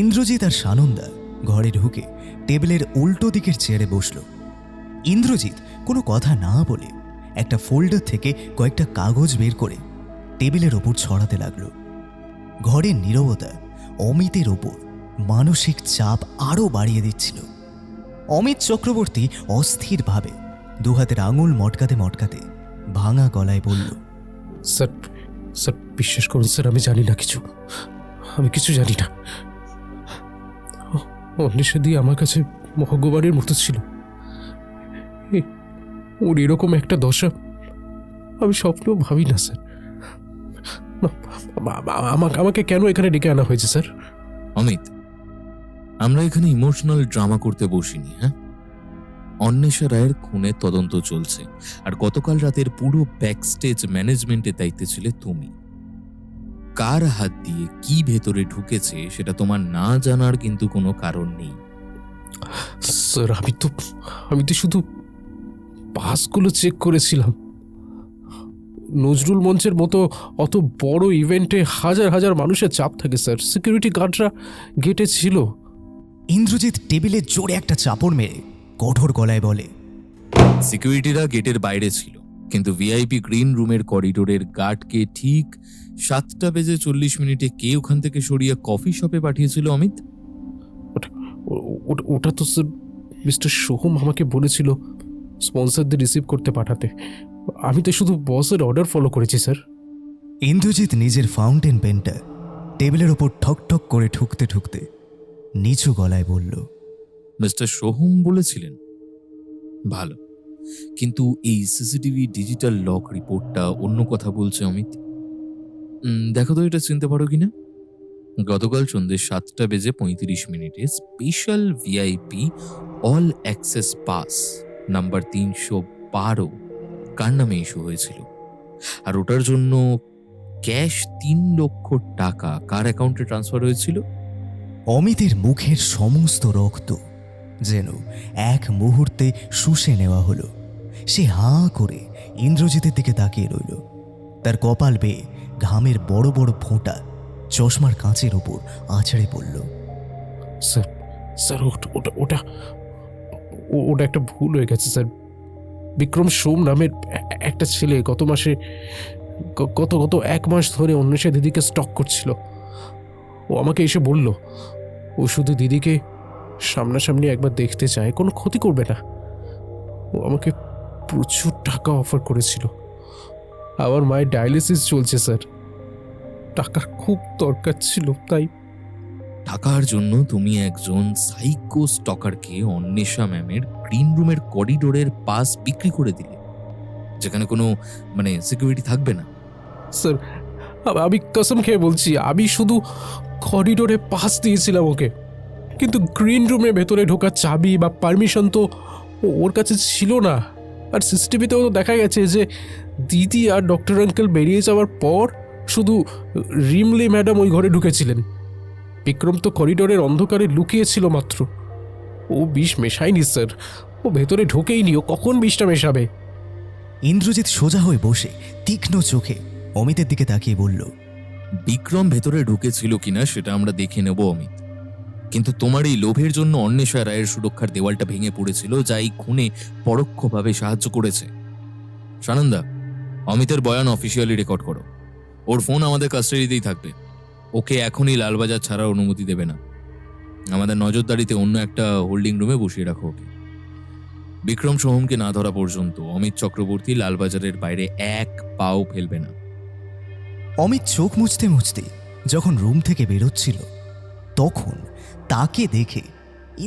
ইন্দ্রজিৎ আর সানন্দা ঘরে ঢুকে টেবিলের উল্টো দিকের চেয়ারে বসল। ইন্দ্রজিৎ কোনো কথা না বলে একটা ফোল্ডার থেকে কয়েকটা কাগজ বের করে টেবিলের ওপর ছড়াতে লাগল। ঘরের নীরবতা অমিতের ওপর মানসিক চাপ আরও বাড়িয়ে দিচ্ছিল। অমিত চক্রবর্তী অস্থিরভাবে 2 হাতের আঙুল মটকাতে মটকাতে ভাঙা গলায় বলল, স্যার, স্যার বিশ্বাস করুন স্যার, আমি জানি না কিছু। আমি কিছু জানি না। অন্বেষা দিয়ে আমার কাছে ভগবানের মতো ছিল। ওর এরকম একটা দশা আমি স্বপ্নেও ভাবি না স্যার। আমাকে কেন এখানে ডেকে আনা হয়েছে স্যার? অমিত, আমরা এখানে ইমোশনাল ড্রামা করতে বসিনি। হ্যাঁ, অন্বেষা রায়ের খুনের তদন্ত চলছে, আর গতকাল রাতের পুরো ব্যাকস্টেজ ম্যানেজমেন্টের দায়িত্বে ছিলে তুমি। কার হাত দিয়ে কি ভেতরে ঢুকেছে সেটা তোমার না জানার কিন্তু কোনো কারণ নেই। স্যার, আমি তো শুধু পাসগুলো চেক করেছিলাম। নজরুল মঞ্চের মতো অত বড় ইভেন্টে হাজার হাজার মানুষের চাপ থাকে স্যার। সিকিউরিটি গার্ডরা গেটে ছিল। ইন্দ্রজিৎ টেবিলে জোরে একটা চাপড় মেরে কঠোর গলায় বলে, সিকিউরিটিরা গেটের বাইরে ছিল, কিন্তু ভিআইপি গ্রিন রুমের করিডোরের গার্ডকে ঠিক 7:40 কে ওখান থেকে সরিয়ে কফি শপে পাঠিয়েছিল অমিত? ওটা তো স্যার মিস্টার সোহম আমাকে বলেছিল স্পন্সরদের রিসিভ করতে পাঠাতে। আমি তো শুধু বসের অর্ডার ফলো করেছি স্যার। ইন্দ্রজিৎ নিজের ফাউন্টেন পেনটা টেবিলের ওপর ঠক ঠক করে ঠুকতে ঠুকতে নিচু গলায় বলল, মিস্টার সোহম বলেছিলেন? ভালো, কিন্তু এই সিসিটিভি ডিজিটাল লক রিপোর্টটা অন্য কথা বলছে অমিত। দেখো তো এটা চিনতে পারো কিনা। গতকাল সন্ধ্যে 7:35 special VIP all access pass number 312 কার নামে ইস্যু হয়েছিল, আর ওটার জন্য ক্যাশ 3 লক্ষ টাকা কার অ্যাকাউন্টে ট্রান্সফার হয়েছিল? অমিতের মুখের সমস্ত রক্ত যেন এক মুহূর্তে শুষে নেওয়া হলো। সে হাঁ করে ইন্দ্রজিতের দিকে তাকিয়ে রইল। তার কপাল বেয়ে ঘামের বড় বড় ফোঁটা চশমার কাঁচের ওপর আছড়ে পড়ল। স্যার স্যার ওটা ওটা ওটা একটা ভুল হয়ে গেছে স্যার। বিক্রম সোম নামের একটা ছেলে গত মাসে গত 1 মাস ধরে অন্বেষা দিদিকে স্টক করছিল। ও আমাকে এসে বলল ও শুধু দিদিকে সামনাসামনি একবার দেখতে চায়, কোনো ক্ষতি করবে না। ও আমাকে প্রচুর টাকা অফার করেছিল। আমার মায়ের ডায়ালিসিস চলছে স্যার, টাকার খুব দরকার ছিল। তাই টাকার জন্য তুমি একজন সাইকো স্টকারকে অন্বেষা ম্যামের গ্রিন রুমের করিডোরের পাস বিক্রি করে দিলে, যেখানে কোনো সিকিউরিটি থাকবে না। স্যার আমি কসম খেয়ে বলছি, আমি শুধু করিডোরে পাস দিয়েছিলাম ওকে, কিন্তু গ্রিন রুমের ভেতরে ঢোকার চাবি বা পারমিশন তো ওর কাছে ছিল না। আর সিসিটিভিতেও তো দেখা গেছে যে দিদি আর ডক্টর আঙ্কেল বেরিয়ে যাওয়ার পর শুধু রিমলি ম্যাডাম ওই ঘরে ঢুকেছিলেন। বিক্রম তো করিডোরের অন্ধকারে লুকিয়েছিল মাত্র। ও বিষ মেশায়নি স্যার, ও ভেতরে ঢোকেইনি। ও কখন বিষটা মেশাবে? ইন্দ্রজিৎ সোজা হয়ে বসে তীক্ষ্ণ চোখে অমিতের দিকে তাকিয়ে বলল, বিক্রম ভেতরে ঢুকেছিল কিনা সেটা আমরা দেখে নেব অমিত, কিন্তু তোমার এই লোভের জন্য অন্বেষা রায়ের সুরক্ষার দেওয়ালটা ভেঙে পড়েছিল, যা এই খুনে পরোক্ষভাবে সাহায্য করেছে। সানন্দা, অমিতের বয়ান অফিসিয়ালি রেকর্ড করো। ওর ফোন আমাদের কাস্টাডিতেই থাকবে। ওকে এখনই লালবাজার ছাড়ার অনুমতি দেবে না। আমাদের নজরদারিতে অন্য একটা হোল্ডিং রুমে বসিয়ে রাখো ওকে। বিক্রম সোহমকে না ধরা পর্যন্ত অমিত চক্রবর্তী লালবাজারের বাইরে 1 পাও ফেলবে না। অমিত চোখ মুছতে মুছতে যখন রুম থেকে বেরোচ্ছিল, তখন তাকে দেখে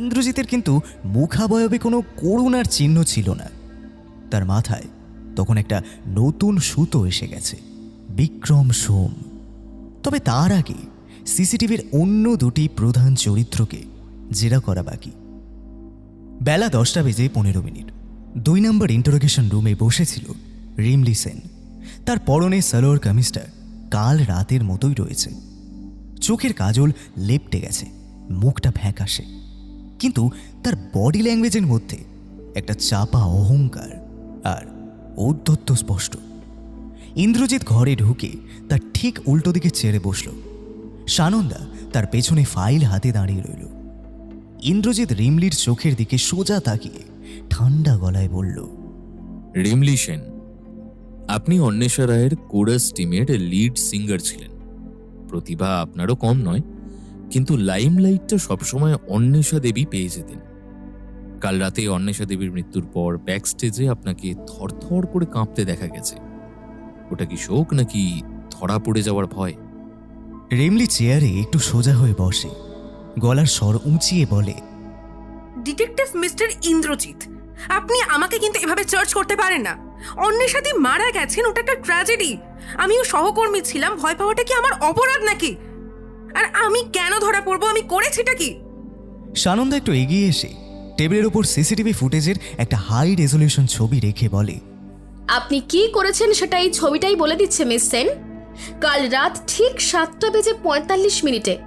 ইন্দ্রজিতের কিন্তু মুখাবয়বে কোনো করুণার চিহ্ন ছিল না। তার মাথায় তখন একটা নতুন সুতো এসে গেছে, বিক্রম সোম। তবে তার আগে সিসিটিভির অন্য 2টি প্রধান চরিত্রকে জেরা করা বাকি। বেলা 10:15 2 নম্বর ইন্টারোগেশন রুমে বসেছিল রিমলি সেন। তার পরনে সালোয়ার কামিজটা কাল রাতের মতোই রয়েছে। চোখের কাজল লেপটে গেছে, মুখটা ফ্যাকাশে, কিন্তু তার বডি ল্যাঙ্গুয়েজের মধ্যে একটা চাপা অহংকার আর ঔদ্ধত্য স্পষ্ট। ইন্দ্রজিৎ ঘরে ঢুকে তার ঠিক উল্টো দিকে চেড়ে বসল। সানন্দা তার পেছনে ফাইল হাতে দাঁড়িয়ে রইল। ইন্দ্রজিৎ রিমলির চোখের দিকে সোজা তাকিয়ে ঠান্ডা গলায় বলল, রিমলি সেন, আপনি অন্বেষা রায়ের কোরাস টিমের লিড সিঙ্গার ছিলেন। প্রতিভা আপনারও কম নয়, কিন্তু লাইমলাইটটা সবসময় অন্বেষা দেবী পেয়ে যেতেন। কাল রাতে অন্বেষা দেবীর মৃত্যুর পর ব্যাক স্টেজে আপনাকে থরথর করে কাঁপতে দেখা গেছে। ওটা কি শোক নাকি ধরা পড়ে যাওয়ার ভয়? রিমলি চেয়ারে একটু সোজা হয়ে বসে, গলার স্বর উঁচিয়ে বলে, ডিটেকটিভ মিস্টার ইন্দ্রজিৎ, আপনি আমাকে কিন্তু এভাবে সার্চ করতে পারেন না। অন্বেষাদি মারা গেছেন, ওটা একটা ট্র্যাজেডি। আমিও সহকর্মী ছিলাম, ভয় পাওয়াটা কি আমার অপরাধ নাকি? আর আমি কেন ধরা পড়বো? আমি করেছিটা কি? সানন্দা একটু এগিয়ে এসে টেবিলের ওপর সিসিটিভি ফুটেজের একটা হাই রেজলিউশন ছবি রেখে বলে, আপনি কি করেছেন সেটা এই ছবিটাই বলে দিচ্ছে মিস সেন। কাল রাত ঠিক 7:45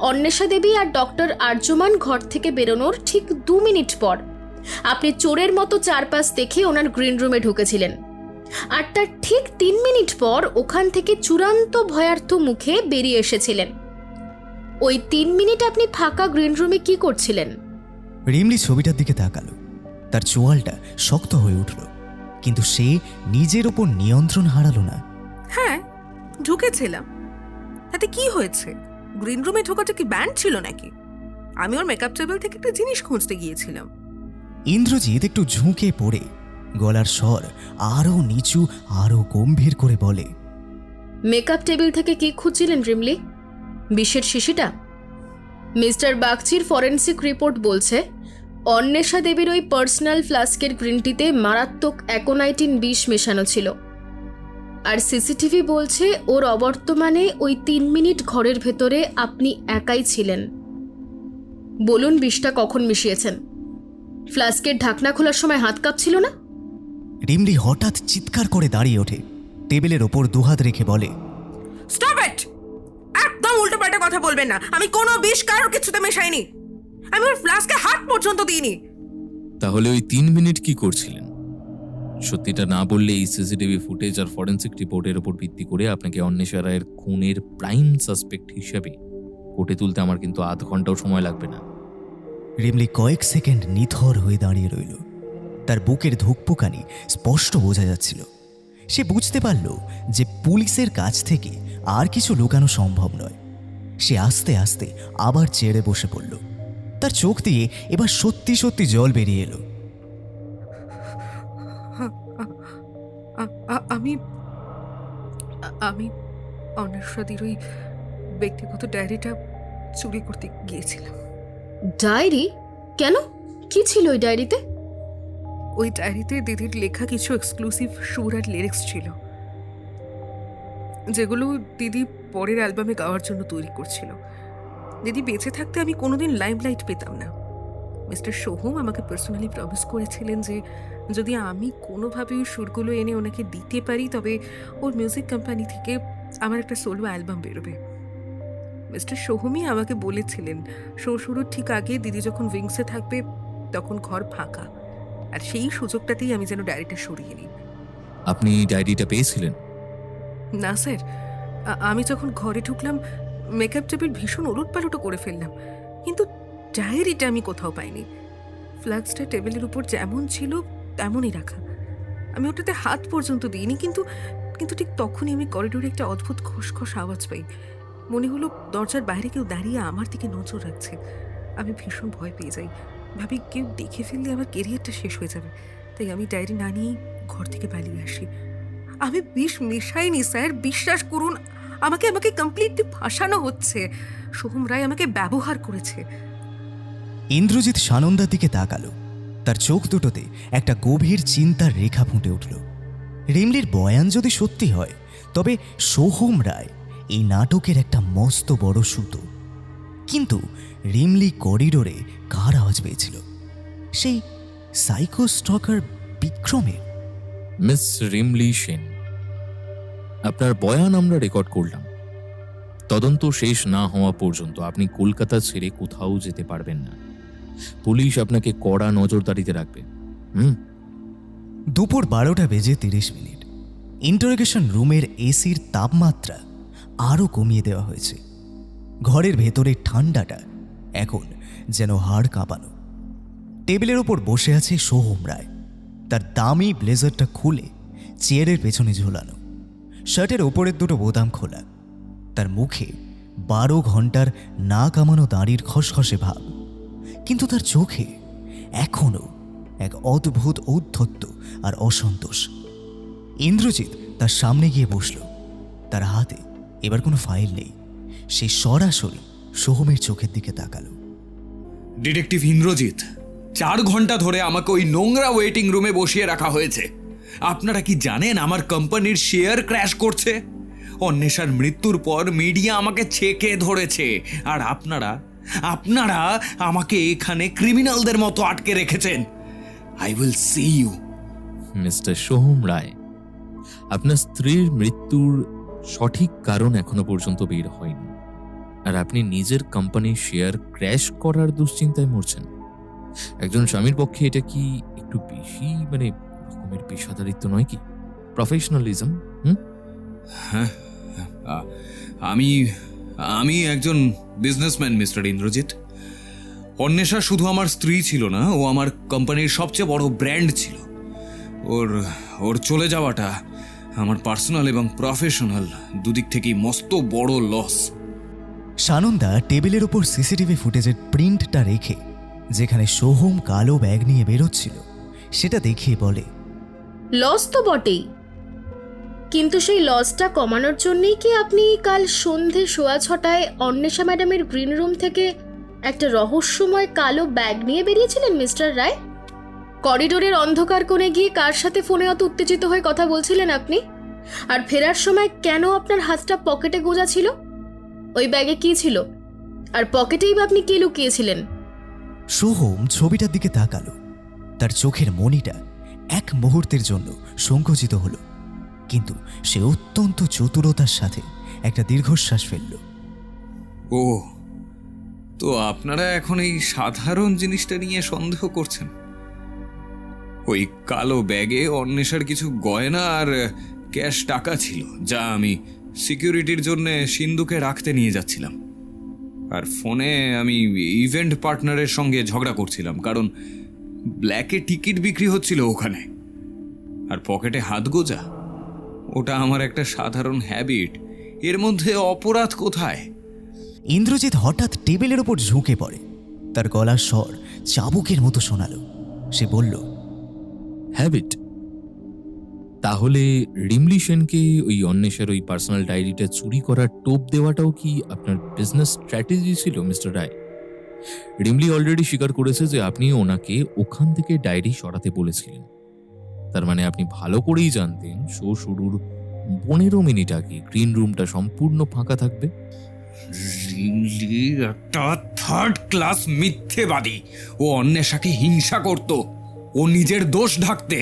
অন্বেষা দেবী আর ডক্টর আর্যমান ঘর থেকে বেরোনোর ঠিক 2 মিনিট পর আপনি চোরের মতো চারপাশ দেখে ওনার গ্রিন রুমে ঢুকেছিলেন। আর তার ঠিক 3 মিনিট পর ওখান থেকে চূড়ান্ত ভয়ার্থ মুখে বেরিয়ে এসেছিলেন। ওই 3 মিনিট আপনি ফাঁকা গ্রিন রুমে কি করছিলেন? রিমলি ছবিটার দিকে তাকালো। তার চোয়ালটা শক্ত হয়ে উঠল, কিন্তু সে নিজের ওপর নিয়ন্ত্রণ হারালো না। হ্যাঁ, ঢুকেছিলাম। তাতে কি হয়েছে? গ্রিন রুমে ঢোকাটা কি ব্যান্ড ছিল নাকি? আমি ওর মেকআপ টেবিল থেকে একটা জিনিস খুঁজতে গিয়েছিলাম। ইন্দ্রজিৎ একটু ঝুঁকে পড়ে গলার স্বর আরো নিচু আরো গম্ভীর করে বলে, মেকআপ টেবিল থেকে কি খুঁজছিলেন রিমলি? বিষের শিশিটা? মিস্টার বাগচির ফরেন্সিক রিপোর্ট বলছে অন্বেষা দেবীর ওই পার্সোনাল ফ্লাস্কের গ্রিন টিতে মারাত্মক অ্যাকোনাইটিন বিষ মেশানো ছিল। আর সিসিটিভি বলছে ওর অবর্তমানে ওই 3 মিনিট ঘরের ভেতরে আপনি একাই ছিলেন। বলুন বিষটা কখন মিশিয়েছেন? ফ্লাস্কের ঢাকনা খোলার সময় হাত কাঁপছিল না? রিমলি হঠাৎ চিৎকার করে দাঁড়িয়ে ওঠে, টেবিলের ওপর দুহাত রেখে বলে, স্টপ ইট! একদম উল্টোপাল্টা কথা বলবেন না। আমি কোনো বিষ কারোর কিছুতে মেশাইনি। আমি ওর ফ্লাস্কে হাত পর্যন্ত দিইনি। তাহলে ওই 3 মিনিট কি করছিলেন? সত্যিটা না বললে এই সিসিটিভি ফুটেজ আর ফরেন্সিক রিপোর্টের উপর ভিত্তি করে আপনাকে অন্বেষা রায়ের খুনের প্রাইম সাসপেক্ট হিসেবে কোর্টে তুলতে আমার কিন্তু আধ ঘন্টাও সময় লাগবে না। রিমলি কয়েক সেকেন্ড নিথর হয়ে দাঁড়িয়ে রইল। তার বুকের ধুকপুকানি স্পষ্ট বোঝা যাচ্ছিল। সে বুঝতে পারল যে পুলিশের কাছ থেকে আর কিছু লুকানো সম্ভব নয়। সে আস্তে আস্তে আবার চেয়ারে বসে পড়ল। তার চোখ দিয়ে এবার সত্যি সত্যি জল বেরিয়ে এলো। আমি আমি অন্বেষাদির ওই ব্যক্তিগত ডায়েরিটা চুরি করতে গিয়েছিলাম। ডায়েরি? কেন? কি ছিল ওই ডায়েরিতে? ওই ডায়েরিতে দিদির লেখা কিছু এক্সক্লুসিভ সুর আর লিরিক্স ছিল, যেগুলো দিদি পরের অ্যালবামে গাওয়ার জন্য তৈরি করছিল। দিদি বেঁচে থাকতে আমি কোনোদিন লাইমলাইট পেতাম না। মিস্টার সোহম আমাকে পার্সোনালি প্রমিস করেছিলেন যে যদি আমি কোনোভাবে ওই সুরগুলো এনে ওনাকে দিতে পারি তবে ওর মিউজিক কোম্পানি থেকে আমার একটা সোলো অ্যালবাম বেরোবে। মিস্টার সোহমই আমাকে বলেছিলেন শো শুরুর ঠিক আগে দিদি যখন উইংসে থাকবে তখন ঘর ফাঁকা, আর সেই সুযোগটাতেই আমি যেন ডায়েরিটা সরিয়ে নিই। আপনি ডায়েরিটা পেয়েছিলেন? না স্যার, আমি যখন ঘরে ঢুকলাম মেকআপ টেবিল ভীষণ ওলটপালটও করে ফেললাম, কিন্তু ডায়েরিটা আমি কোথাও পাইনি। ফ্ল্যাক্সটা টেবিলের উপর যেমন ছিল তেমনই রাখা। আমি ওটাতে হাত পর্যন্ত দিইনি, কিন্তু কিন্তু ঠিক তখনই আমি করিডোরে একটা অদ্ভুত খসখস আওয়াজ পাই। মনে হলো দরজার বাইরে কেউ দাঁড়িয়ে আমার দিকে নজর রাখছে। আমি ভীষণ ভয় পেয়ে যাই, ভাবি কেউ দেখে ফেললে আমার কেরিয়ারটা শেষ হয়ে যাবে। তাই আমি ডায়েরি না নিয়েই ঘর থেকে পালিয়ে আসি। আমি বিষ মেশাইনি স্যার, বিশ্বাস করুন। আমাকে কমপ্লিটলি ফাঁসানো হচ্ছে। সোহম রায় আমাকে ব্যবহার করেছে। ইন্দ্রজিৎ সানন্দার দিকে তাকালো। তার চোখ দুটোতে একটা গভীর চিন্তার রেখা ফুটে উঠল। রিমলির বয়ান যদি সত্যি হয় তবে সোহম রায় এই নাটকের একটা মস্ত বড় সুতো। কিন্তু রিমলি করিডোরে কার আওয়াজ পেয়েছিল? সেই সাইকো স্টকার বিক্রমের। মিস রিমলি সেন, আপনার বয়ান আমরা রেকর্ড করলাম। তদন্ত শেষ না হওয়া পর্যন্ত আপনি কলকাতা ছেড়ে কোথাও যেতে পারবেন না। পুলিশ আপনাকে কড়া নজরদারিতে রাখবে। দুপুর 12:30 ইন্টারোগেশন রুমের এসির তাপমাত্রা আরও কমিয়ে দেওয়া হয়েছে। ঘরের ভেতরে ঠান্ডাটা এখন যেন হাড় কাঁপানো। টেবিলের ওপর বসে আছে সোহম রায়। তার দামি ব্লেজারটা খুলে চেয়ারের পেছনে ঝোলানো, শার্টের ওপরের দুটো বোতাম খোলা। তার মুখে 12 ঘন্টার না কামানো দাড়ির খসখসে ভাব, কিন্তু তার চোখে এখনও এক অদ্ভুত ঔদ্ধত্য আর অসন্তোষ। ইন্দ্রজিৎ তার সামনে গিয়ে বসল। তার হাতে এবার কোনো ফাইল নেই। সে সরাসরি সোহমের চোখের দিকে তাকালো। ডিটেকটিভ ইন্দ্রজিৎ, 4 ঘন্টা ধরে আমাকে ওই নোংরা ওয়েটিং রুমে বসিয়ে রাখা হয়েছে। আপনারা কি জানেন আমার কোম্পানির শেয়ার ক্র্যাশ করছে? অন্বেষার মৃত্যুর পর মিডিয়া আমাকে ছেকে ধরেছে, আর আপনারা আমাকে এখানে ক্রিমিনালদের মতো আটকে রেখেছেন। I will see you. Mister Soham Roy, আপনার স্ত্রীর মৃত্যুর সঠিক কারণ এখনো পর্যন্ত বের হয়নি, আর আপনি নিজের কোম্পানির শেয়ার ক্র্যাশ করার দুশ্চিন্তায় মরছেন। একজন স্বামীর পক্ষে এটা কি একটু বেশি রকমের পেশাদারিত্ব নয় কি? প্রফেশনালিজম? হ্যাঁ, আমি একজন বিজনেসম্যান মিস্টার ইন্দ্রজিৎ। অন্বেষা শুধু আমার স্ত্রী ছিল না, ও আমার কোম্পানির সবচেয়ে বড় ব্র্যান্ড ছিল। ওর চলে যাওয়াটা আমার পার্সোনাল এবং প্রফেশনাল দুদিক থেকেই মস্ত বড় লস। সানন্দা টেবিলের ওপর সিসিটিভি ফুটেজের প্রিন্টটা রেখে যেখানে সোহম কালো ব্যাগ নিয়ে বেরোচ্ছিল সেটা দেখিয়ে বলে, লস তো বটেই, কিন্তু সেই লসটা কমানোর জন্যই কি আপনি কাল সন্ধে 6:15 অন্বেষা ম্যাডামের গ্রিন রুম থেকে একটা রহস্যময় কালো ব্যাগ নিয়ে বেরিয়েছিলেন মিস্টার রায়? করিডোরের অন্ধকার কোণে গিয়ে কার সাথে ফোনে অত উত্তেজিত হয়ে কথা বলছিলেন আপনি? আর ফেরার সময় কেন আপনার হাতটা পকেটে গোজা ছিল? ওই ব্যাগে কি ছিল? আর পকেটেই বা আপনি কি লুকিয়েছিলেন? সোহম ছবিটার দিকে তাকালো। তার চোখের মণিটা এক মুহূর্তের জন্য সংকুচিত হলো, কিন্তু সে অত্যন্ত চতুরতার সাথে একটা দীর্ঘশ্বাস ফেলল। ও, তো আপনারা এখন এই সাধারণ জিনিসটা নিয়ে সন্দেহ করছেন? ওই কালো ব্যাগে অন্বেষার কিছু গয়না আর ক্যাশ টাকা ছিল, যা আমি সিকিউরিটির জন্য সিন্ধুকে রাখতে নিয়ে যাচ্ছিলাম। আর ফোনে আমি ইভেন্ট পার্টনারের সঙ্গে ঝগড়া করছিলাম, কারণ ব্ল্যাকে টিকিট বিক্রি হচ্ছিল ওখানে। আর পকেটে হাত গোজা, ওটা আমার একটা সাধারণ হ্যাবিট। এর মধ্যে অপরাধ কোথায়? ইন্দ্রজিৎ হঠাৎ টেবিলের ওপর ঝুঁকে পড়ে। তার গলার স্বর চাবুকের মতো শোনালো। সে বলল, হ্যাবিট? তাহলে রিমলি সেনকে ওই অন্বেষার ওই পার্সোনাল ডায়েরিটা চুরি করার টোপ দেওয়াটাও কি আপনার বিজনেস স্ট্র্যাটেজি ছিল মিস্টার রায়? রিমলি অলরেডি স্বীকার করেছে যে আপনি ওনাকে ওখান থেকে ডায়েরি সরাতে বলেছিলেন। তার মানে আপনি ভালো করেই জানতেন শো শুরুর 15 মিনিট আগে গ্রিন রুমটা সম্পূর্ণ ফাঁকা থাকবে। রিমলি একটা থার্ড ক্লাস মিথ্যেবাদী। ও অন্বেষাকে হিংসা করত। ও নিজের দোষ ঢাকতে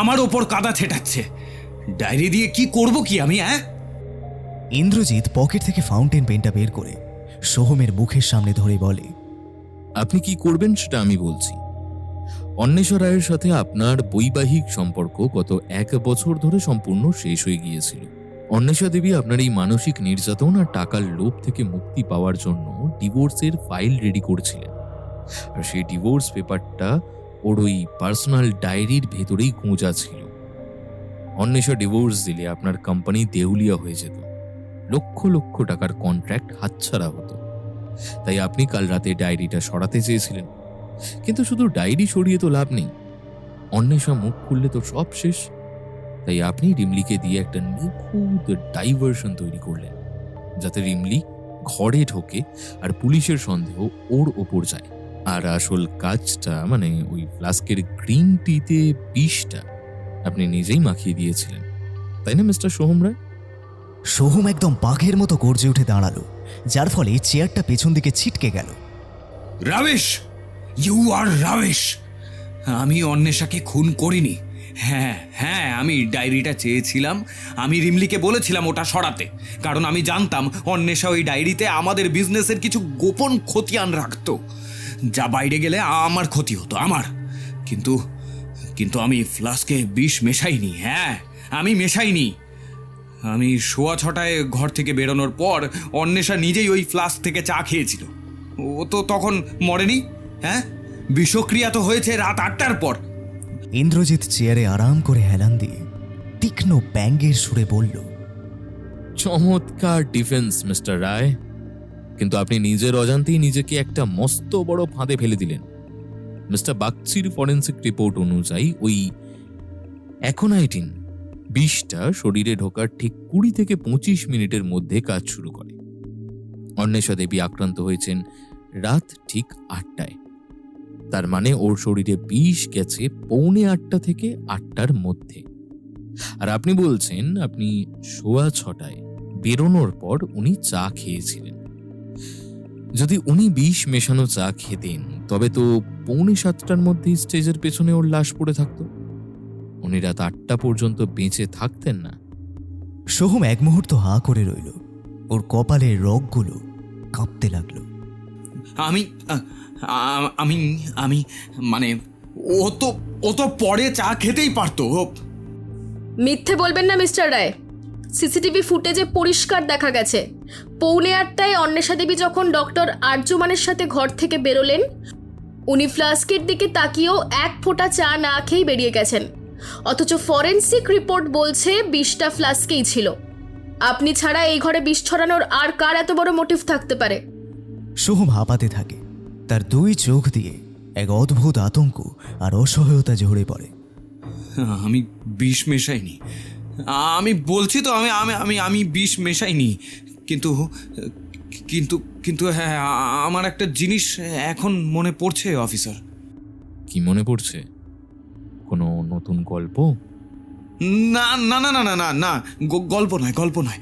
আমার ওপর কাদা ছেটাচ্ছে। ডায়েরি দিয়ে কি করব কি আমি? ইন্দ্রজিৎ পকেট থেকে ফাউন্টেন পেনটা বের করে সোহমের মুখের সামনে ধরে বলে, আপনি কি করবেন সেটা আমি বলছি। অন্বেষা রায়ের সাথে আপনার বৈবাহিক সম্পর্ক গত 1 বছর ধরে সম্পূর্ণ শেষ হয়ে গিয়েছিল। অন্বেষা দেবী আপনার এই মানসিক নির্যাতন আর টাকার লোভ থেকে মুক্তি পাওয়ার জন্য ডিভোর্সের ফাইল রেডি করছিলেন। আর সেই ডিভোর্স পেপারটা ওর ওই পার্সোনাল ডায়েরির ভেতরেই গোঁজা ছিল। অন্বেষা ডিভোর্স দিলে আপনার কোম্পানি দেউলিয়া হয়ে যেত, লক্ষ লক্ষ টাকার কন্ট্রাক্ট হাতছাড়া হতো। তাই আপনি কাল রাতে ডায়েরিটা সরাতে চেয়েছিলেন, কিন্তু শুধু ডায়েরি সরিয়ে তো লাভ নেই। অন্বেষা মুখ খুললে তো সব শেষ। তাই আপনি রিমলিকে দিয়ে একটা নিখুঁত ডাইভার্সন তৈরি করলেন, যাতে রিমলি ঘরে ঢোকে আর পুলিশের সন্দেহ ওর ওপর যায়। আর আসল কাজটা, মানে ওই ফ্লাস্কের গ্রিন টিতে বিষটা আপনি নিজেই মাখিয়ে দিয়েছিলেন, তাই না মিস্টার সোহম রায়? সোহম একদম বাঘের মতো গর্জে উঠে দাঁড়ালো, যার ফলে চেয়ারটা পেছন দিকে ছিটকে গেল। রাবেশ, ইউ আর রাবেশ। আমি অন্বেষাকে খুন করিনি। হ্যাঁ, আমি ডায়েরিটা চেয়েছিলাম। আমি রিমলিকে বলেছিলাম ওটা সরাতে, কারণ আমি জানতাম অন্বেষা ওই ডায়েরিতে আমাদের বিজনেসের কিছু গোপন খতিয়ান রাখতো, যা বাইরে গেলে আমার ক্ষতি হতো আমার। কিন্তু আমি ফ্লাস্কে বিষ মেশাইনি। আমি মেশাইনি। আমি 6:15 ঘর থেকে বেরোনোর পর অন্বেষা নিজেই ওই ফ্লাস্ক থেকে চা খেয়েছিল। ও তো তখন মরেনি। বিষক্রিয়া তো হয়েছে রাত 8টার পর। ইন্দ্রজিৎ চেয়ারে আরাম করে হেলান দিয়ে তীক্ষ্ণ ব্যঙ্গের সুরে বলল, চমৎকার ডিফেন্স মিস্টার রায়, কিন্তু আপনি নিজের অজান্তেই নিজেকে একটা মস্ত বড় ফাঁদে ফেলে দিলেন। মিস্টার বাগচির ফরেন্সিক রিপোর্ট অনুযায়ী ওই অ্যাকোনাইটিন বিষটা শরীরে ঢোকার ঠিক 20 থেকে 25 মিনিটের মধ্যে কাজ শুরু করে। অন্বেষা দেবী আক্রান্ত হয়েছেন রাত ঠিক 8টায়। তার মানে ওর শরীরে বিষ গেছে 7:45 থেকে 8টার মধ্যে। আর আপনি বলছেন আপনি 6:15 বেরোনোর পর উনি চা খেয়েছিলেন। যদি উনি বিষ মেশানো চা খেতেন, তবে তো 6:45 মধ্যেই স্টেজের পেছনে ওর লাশ পড়ে থাকতো। উনি রাত 8টা পর্যন্ত বেঁচে থাকতেন না। সোহম এক মুহূর্ত হাঁ করে রইল। ওর কপালের রগগুলো কাঁপতে লাগলো। আমি আমি আমি মানে ও তো পরে চা খেতেই পারতো। মিথ্যে বলবেন না মিস্টার রায়। সিসিটিভি ফুটেজে পরিষ্কার দেখা গেছে 7:45 অন্বেষা দেবী যখন ডক্টর আর্যমানের সাথে ঘর থেকে বেরোলেন, উনি ফ্লাস্কের দিকে তাকিয়েও 1 ফোঁটা চা না খেয়েই বেরিয়ে গেছেন। অথচ ফরেন্সিক রিপোর্ট বলছে বিষটা ফ্লাস্কেই ছিল। আপনি ছাড়া এই ঘরে বিষ ছড়ানোর আর কার এত বড় মোটিভ থাকতে পারে? সোহম হাঁপাতে থাকে। তার 2 চোখ দিয়ে এক অদ্ভুত আতঙ্ক আর অসহায়তা ঝরে পড়ে। আমি বিষ মেশাইনি। আমি বলছি তো আমি বিষ মেশাইনি। কিন্তু কিন্তু কিন্তু হ্যাঁ, আমার একটা জিনিস এখন মনে পড়ছে অফিসার। কি মনে পড়ছে? কোনো নতুন গল্প? না না না না না না না, গল্প নয়।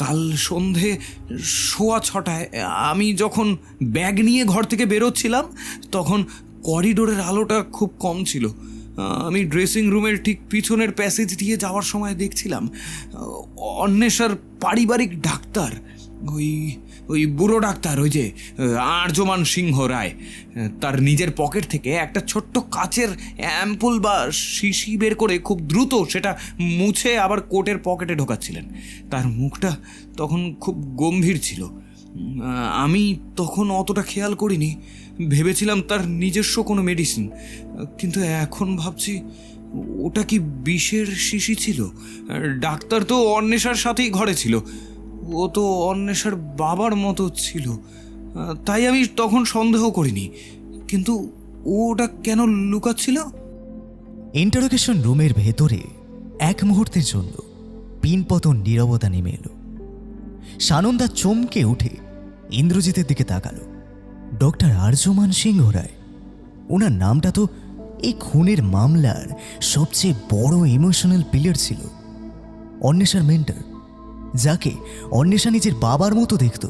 কাল সন্ধে 6:15 আমি যখন ব্যাগ নিয়ে ঘর থেকে বেরোচ্ছিলাম, তখন করিডোরের আলোটা খুব কম ছিল। আমি ড্রেসিং রুমের ঠিক পিছনের প্যাসেজ দিয়ে যাওয়ার সময় দেখছিলাম অন্বেষার পারিবারিক ডাক্তার, ওই ওই বুড়ো ডাক্তার, ওই যে আর্যমান সিংহ রায়, তার নিজের পকেট থেকে একটা ছোট্ট কাচের অ্যাম্পুল বা শিশি বের করে খুব দ্রুত সেটা মুছে আবার কোটের পকেটে ঢোকাচ্ছিলেন। তার মুখটা তখন খুব গম্ভীর ছিল। আমি তখন অতটা খেয়াল করিনি, ভেবেছিলাম তার নিজস্ব কোনো মেডিসিন, কিন্তু এখন ভাবছি ওটা কি বিষের শিশি ছিল? ডাক্তার তো অন্বেষার সাথেই ঘরে ছিল, ও তো অন্বেষার বাবার মতো ছিল, তাই আমি তখন সন্দেহ করিনি। কিন্তু ও ওটা কেন লুকাচ্ছিল? ইন্টারোগেশন রুমের ভেতরে এক মুহূর্তের জন্য পিনপতন নীরবতা নেমে এলো। সানন্দা চমকে উঠে ইন্দ্রজিতের দিকে তাকালো। ডক্টর আর্যমান সিংহ রায়, ওনার নামটা তো এই খুনের মামলার সবচেয়ে বড় ইমোশনাল পিলার ছিল। অন্বেষার মেন্টর, যাকে অন্বেষা নিজের বাবার মতো দেখত।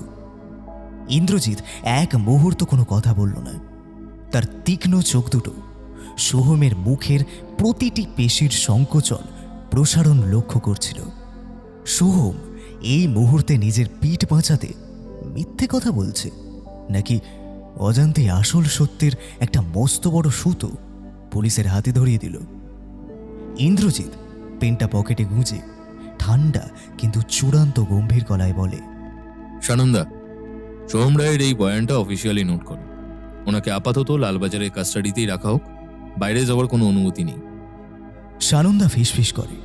ইন্দ্রজিৎ এক মুহূর্ত কোনো কথা বলল না। তার তীক্ষ্ণ চোখ দুটো সোহমের মুখের প্রতিটি পেশির সংকোচন প্রসারণ লক্ষ্য করছিল। সোহম এই মুহূর্তে নিজের পিঠ বাঁচাতে মিথ্যে কথা বলছে, নাকি অজান্তে আসল সত্যের একটা মস্ত বড় সুতো পুলিশের হাতে ধরিয়ে দিল? ইন্দ্রজিৎ পেনটা পকেটে গুঁজে ঠান্ডা কিন্তু চূড়ান্ত গম্ভীর গলায় বলে, সানন্দা, সোহম রায়ের এই বয়ানটা অফিসিয়ালি নোট করো। ওনাকে আপাতত লালবাজারের কাস্টাডিতেই রাখা হোক, বাইরে যাওয়ার কোনো অনুমতি নেই। সানন্দা ফিসফিস করে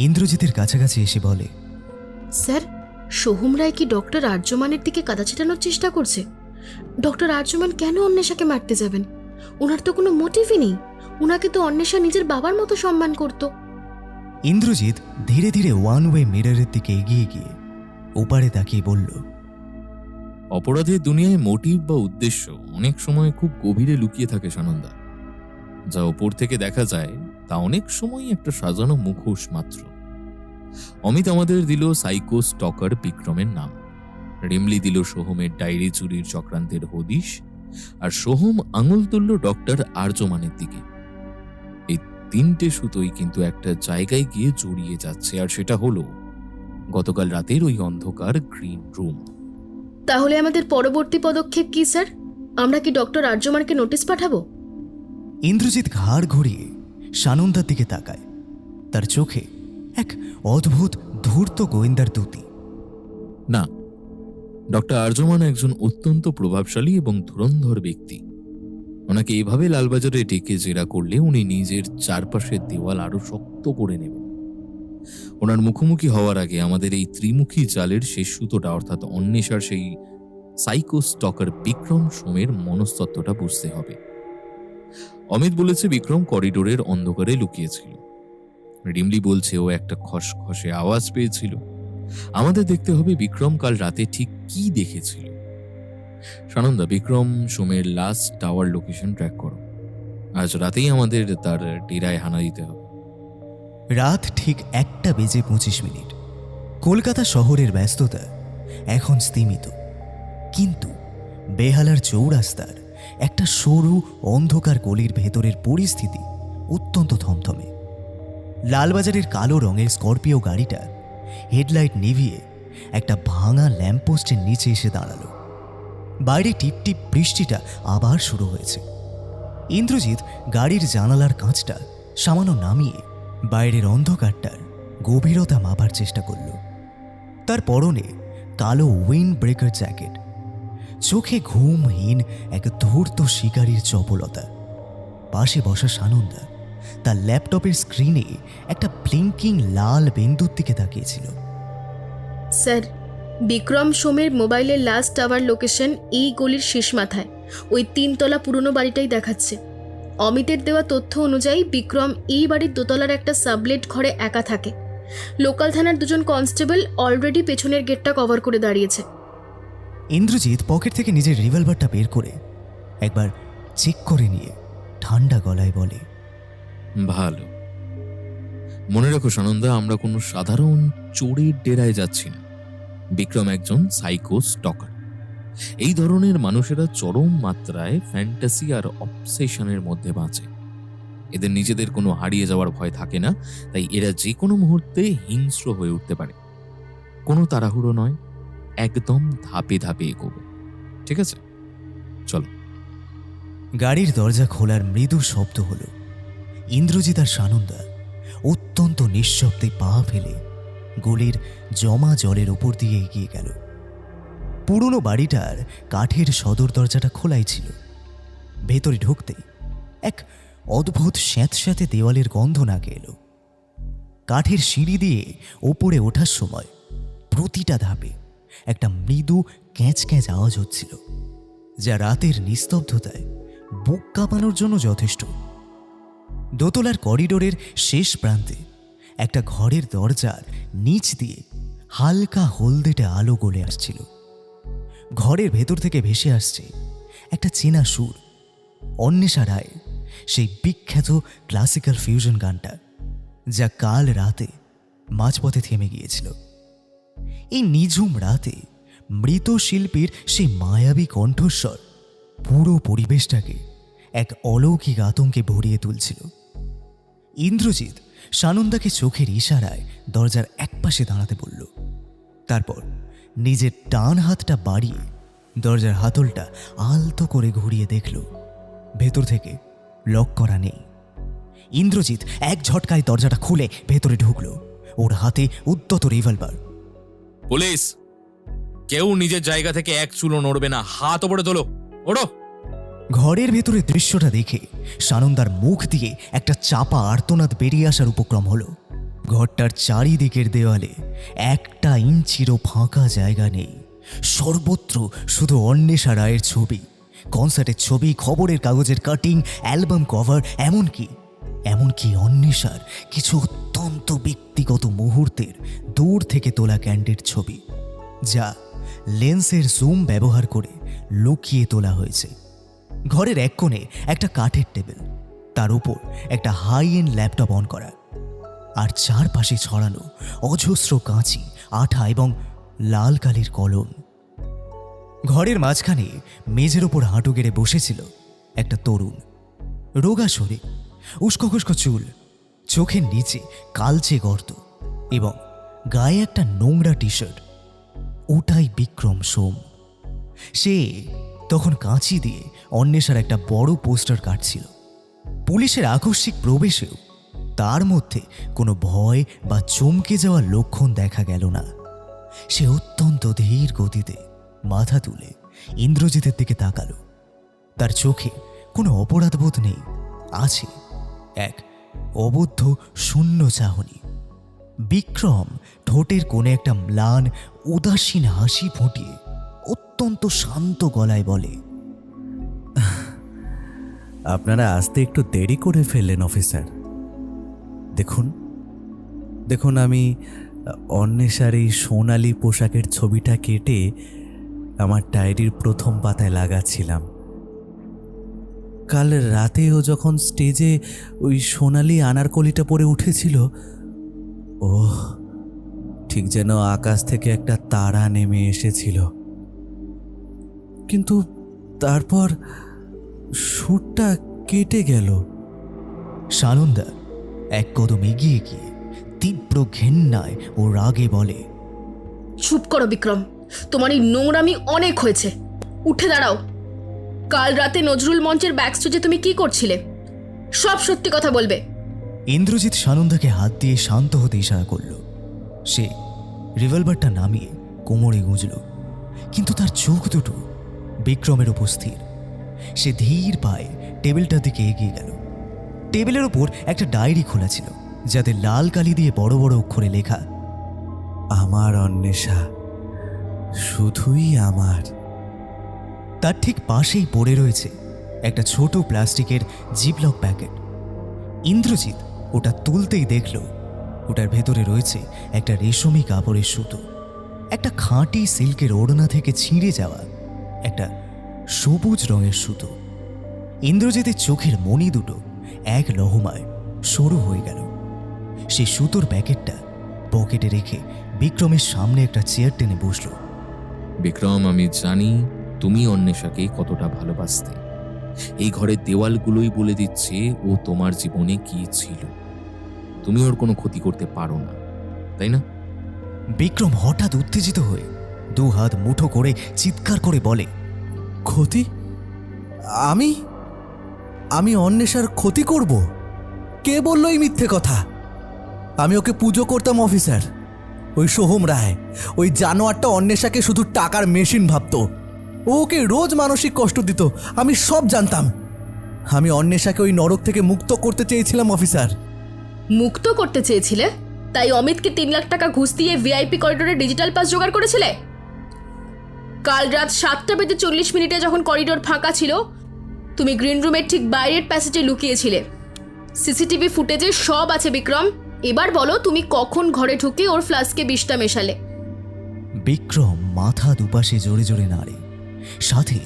ইন্দ্রজিতের কাছাকাছি এসে বলে, স্যার, সোহম রায় কি ডক্টর আর্যমানের দিকে কাদা ছেটানোর চেষ্টা করছে? ডক্টর আর্যমান কেন অন্বেষাকে মারতে যাবেন? ওনার তো কোনো মোটিভই নেই। ওনাকে তো অন্বেষা নিজের বাবার মতো সম্মান করত। ইন্দ্রজিৎ ধীরে ধীরে ওয়ান ওয়ে মিররের দিকে এগিয়ে গিয়ে ওপারে তাকিয়ে বলল, অপরাধের দুনিয়ায় মোটিভ বা উদ্দেশ্য অনেক সময় খুব গভীরে লুকিয়ে থাকে সানন্দা। যা ওপর থেকে দেখা যায় তা অনেক সময় একটা সাজানো মুখোশ মাত্র। অমিত আমাদের দিল সাইকো স্টকার বিক্রমের নাম, রিমলি দিল সোহমের ডায়েরি চুরির চক্রান্তের হদিশ, আর সোহম আঙুল তুলল ডক্টর আর্যমানের দিকে। এই তিনটে সুতোই কিন্তু একটা জায়গায় গিয়ে জড়িয়ে যাচ্ছে, আর সেটা হলো গতকাল রাতের ওই অন্ধকার গ্রিন রুম। তাহলে আমাদের পরবর্তী পদক্ষেপ কি স্যার? আমরা কি ডক্টর আর্যমানকে নোটিশ পাঠাবো? ইন্দ্রজিৎ ঘাড় ঘুরিয়ে সানন্দার দিকে তাকায়। তার চোখে এক অদ্ভুত ধূর্ত গোয়েন্দার দ্যুতি। না, ডক্টর আর্যমান একজন অত্যন্ত প্রভাবশালী এবং ধুরন্ধর ব্যক্তি। ওনাকে এভাবে লালবাজারে ডেকে জেরা করলে উনি নিজের চারপাশের দেওয়াল আরো শক্ত করে নেবেন। ওনার মুখোমুখি হওয়ার আগে আমাদের এই ত্রিমুখী জালের শেষ সুতোটা, অর্থাৎ অন্বেষার সেই সাইকো স্টকার বিক্রম সোমের মনস্তত্ত্বটা বুঝতে হবে। অমিত বলেছে বিক্রম করিডোরের অন্ধকারে লুকিয়েছিল। রিমলি বলছে ও একটা খসখসে আওয়াজ পেয়েছিল। আমাদের দেখতে হবে বিক্রম কাল রাতে ঠিক কি দেখেছিল। সানন্দা, বিক্রম সোমের লাস্ট টাওয়ার লোকেশন ট্র্যাক করো। আজ রাতেই আমাদের তার ডেরায় হানা দিতে হবে। রাত ঠিক 1:25 কলকাতা শহরের ব্যস্ততা এখন স্তিমিত, কিন্তু বেহালার চৌরাস্তার একটা সরু অন্ধকার গলির ভেতরের পরিস্থিতি অত্যন্ত থমথমে। লালবাজারের কালো রঙের স্করপিও গাড়িটা হেডলাইট নিভিয়ে একটা ভাঙা ল্যাম্পপোস্টের নিচে এসে দাঁড়ালো। বাইরে টিপটিপ বৃষ্টিটা আবার শুরু হয়েছে। ইন্দ্রজিৎ গাড়ির জানালার কাঁচটা সামান্য নামিয়ে বাইরের অন্ধকারটার গভীরতা মাপার চেষ্টা করল। তার পরনে কালো উইন্ড ব্রেকার জ্যাকেট, চোখে ঘুমহীন এক ধূর্ত শিকারীর চপলতা। পাশে বসা সানন্দা তার ল্যাপটপের স্ক্রিনে একটা ব্লিঙ্কিং লাল বিন্দুর দিকে তাকিয়েছিল। স্যার, বিক্রম সোমের মোবাইলের লাস্ট টাওয়ার লোকেশন এই গলির শেষ মাথায়, ওই 3 তলা পুরনো বাড়িটাই দেখাচ্ছে। অমিতের দেওয়া তথ্য অনুযায়ী বিক্রম এই বাড়ির দোতলার একটা সাবলেট ঘরে একা থাকে। লোকাল থানার 2জন কনস্টেবল অলরেডি পেছনের গেটটা কভার করে দাঁড়িয়েছে। ইন্দ্রজিৎ পকেট থেকে নিজের রিভলভারটা বের করে একবার চেক করে নিয়ে ঠান্ডা গলায় বলে, ভালো। মনে রাখো সানন্দা, আমরা কোনো সাধারণ চোরের ডেরায় যাচ্ছি না। বিক্রম একজন সাইকো স্টকার। এই ধরনের মানুষেরা চরম মাত্রায় ফ্যান্টাসি আর অবসেশনের মধ্যে বাঁচে। এদের নিজেদের কোনো হারিয়ে যাওয়ার ভয় থাকে না, তাই এরা যে কোনো মুহূর্তে হিংস্র হয়ে উঠতে পারে। কোনো তাড়াহুড়ো নয়, একদম ধাপে ধাপে এগোবে। ঠিক আছে, চলো। গাড়ির দরজা খোলার মৃদু শব্দ হলো। ইন্দ্রজিৎ আর সানন্দা অত্যন্ত নিঃশব্দে পা ফেলে গলির জমা জলের উপর দিয়ে এগিয়ে গেল। পুরনো বাড়িটার কাঠের সদর দরজাটা খোলাই ছিল। ভেতরে ঢুকতেই এক অদ্ভুত স্যাঁতস্যাঁতে দেওয়ালের গন্ধ নাকে এলো। কাঠের সিঁড়ি দিয়ে ওপরে ওঠার সময় প্রতিটা ধাপে একটা মৃদু ক্যাঁচ ক্যাঁচ আওয়াজ হচ্ছিল, যা রাতের নিস্তব্ধতায় বুক কাঁপানোর জন্য যথেষ্ট। দোতলার করিডোরের শেষ প্রান্তে একটা ঘরের দরজার নিচ দিয়ে হালকা হলদেটে আলো গলে আসছিল। ঘরের ভেতর থেকে ভেসে আসছে একটা চেনা সুর, অন্বেষা রায় সেই বিখ্যাত ক্লাসিক্যাল ফিউশন গানটা, যা কাল রাতে মাঝপথে থেমে গিয়েছিল। এই নিঝুম রাতে মৃত শিল্পীর সেই মায়াবী কণ্ঠস্বর পুরো পরিবেশটাকে এক অলৌকিক আতঙ্কে ভরিয়ে তুলছিল। ইন্দ্রজিৎ সানন্দাকে চোখের ইশারায় দরজার একপাশে দাঁড়াতে বলল। তারপর নিজের ডান হাতটা বাড়িয়ে দরজার হাতলটা আলতো করে ঘুরিয়ে দেখল ভেতর থেকে লক করা নেই। ইন্দ্রজিৎ এক ঝটকায় দরজাটা খুলে ভেতরে ঢুকল, ওর হাতে উদ্যত রিভলভার। পুলিশ, কেউ নিজের জায়গা থেকে এক চুলো নড়বে না, হাত ওপরে তোলো, ওড়ো। ঘরের ভেতরে দৃশ্যটা দেখে সানন্দার মুখ দিয়ে একটা চাপা আর্তনাদ বেরিয়ে আসার উপক্রম হলো। ঘরটার চারিদিকের দেওয়ালে একটা ইঞ্চিরও ফাঁকা জায়গা নেই। সর্বত্র শুধু অন্বেষা রায়ের ছবি, কনসার্টের ছবি, খবরের কাগজের কাটিং, অ্যালবাম কভার, এমনকি অন্বেষার কিছু অত্যন্ত ব্যক্তিগত মুহূর্তের দূর থেকে তোলা ক্যান্ডিড ছবি, যা লেন্সের জুম ব্যবহার করে লুকিয়ে তোলা হয়েছে। ঘরের এক কোণে একটা কাঠের টেবিল, তার উপর একটা হাই এন্ড ল্যাপটপ অন করা, আর চারপাশে ছড়ানো অজস্র কাঁচি, আঠা এবং লাল কালির কলম। ঘরের মাঝখানে মেঝের ওপর হাঁটু গেড়ে বসেছিল একটা তরুণ, রোগা শরীর, উস্কো খুস্কো চুল, চোখের নিচে কালচে গর্ত এবং গায়ে একটা নোংরা টি শার্ট। ওটাই বিক্রম সোম। সে তখন কাঁচি দিয়ে অন্বেষার একটা বড় পোস্টার কাটছিল। পুলিশের আকস্মিক প্রবেশেও তার মধ্যে কোনো ভয় বা চমকে যাওয়ার লক্ষণ দেখা গেল না। সে অত্যন্ত ধীর গতিতে মাথা তুলে ইন্দ্রজিতের দিকে তাকালো। তার চোখে কোনো অপরাধবোধ নেই, আছে এক অবদ্ধ শূন্য চাহনি। বিক্রম ঠোঁটের কোণে একটা ম্লান উদাসীন হাসি ফুটিয়ে অত্যন্ত শান্ত গলায় বলে, আপনারা আসতে একটু দেরি করে ফেললেন অফিসার। দেখুন আমি অন্বেষার এই সোনালি পোশাকের ছবিটা কেটে আমার ডায়েরির প্রথম পাতায় লাগাচ্ছিলাম। কাল রাতে ও যখন স্টেজে ওই সোনালি আনারকলিটা পরে উঠেছিল, ওহ, ঠিক যেন আকাশ থেকে একটা তারা নেমে এসেছিল। কিন্তু তারপর সুরটা কেটে গেল। সানন্দা এক কদম এগিয়ে গিয়ে তীব্র ঘেন্নায় ও রাগে বলে, চুপ করো বিক্রম, তোমার এই নোংরামি অনেক হয়েছে। উঠে দাঁড়াও। কাল রাতে নজরুল মঞ্চের ব্যাকস্টেজে তুমি কি করছিলে? সব সত্যি কথা বলবে। ইন্দ্রজিৎ সানন্দাকে হাত দিয়ে শান্ত হতে ইশারা করল। সে রিভলভারটা নামিয়ে কোমরে গুঁজল, কিন্তু তার চোখ দুটো বিক্রমের উপর স্থির। সে ধীর পায়ে টেবিলটার দিকে এগিয়ে গেল। টেবিলের ওপর একটা ডায়েরি খোলা ছিল, যাতে লাল কালি দিয়ে বড় বড় অক্ষরে লেখা, আমার অন্বেষা, শুধুই আমার। তার ঠিক পাশেই পড়ে রয়েছে একটা ছোট প্লাস্টিকের জিপলক প্যাকেট। ইন্দ্রজিৎ ওটা তুলতেই দেখল ওটার ভেতরে রয়েছে একটা রেশমি কাপড়ের সুতো, একটা খাঁটি সিল্কের ওড়না থেকে ছিঁড়ে যাওয়া একটা সবুজ রঙের সুতো। ইন্দ্রজিতের চোখের মণি দুটো এক লহমায় সরু হয়ে গেল। সেই সুতোর প্যাকেটটা পকেটে রেখে বিক্রমের সামনে একটা চেয়ার টেনে বসল। বিক্রম, আমি জানি তুমি অন্বেষাকে কতটা ভালোবাসতে। এই ঘরের দেওয়ালগুলোই বলে দিচ্ছে ও তোমার জীবনে কি ছিল। তুমি ওর কোনো ক্ষতি করতে পারো না, তাই না? বিক্রম হঠাৎ উত্তেজিত হয়ে দু হাত মুঠো করে চিৎকার করে বলে, ক্ষতি? আমি আমি অন্বেষার ক্ষতি করব? কে বলল এই মিথ্যে কথা? আমি ওকে পুজো করতাম অফিসার। ওই সোহম রায়, ওই জানোয়ারটা অন্বেষাকে শুধু টাকার মেশিন ভাবতো। ও ওকে রোজ মানসিক কষ্ট দিত, আমি সব জানতাম। আমি অন্বেষাকে ওই নরক থেকে মুক্ত করতে চেয়েছিলাম অফিসার। মুক্ত করতে চেয়েছিলে, তাই অমিতকে 3 লাখ টাকা ঘুষ দিয়ে ভিআইপি করিডোরে ডিজিটাল পাস জোগাড় করেছিলে। কাল রাত 7:40 যখন করিডোর ফাঁকা ছিল, তুমি গ্রিন রুমের ঠিক বাইরের প্যাসেজে লুকিয়েছিলে। সিসিটিভি ফুটেজে সব আছে বিক্রম। এবার বলো তুমি কখন ঘরে ঢুকে ওর ফ্লাস্কে বিষটা মেশালে? বিক্রম মাথা দুপাশে জোরে জোরে নাড়ে, সাথে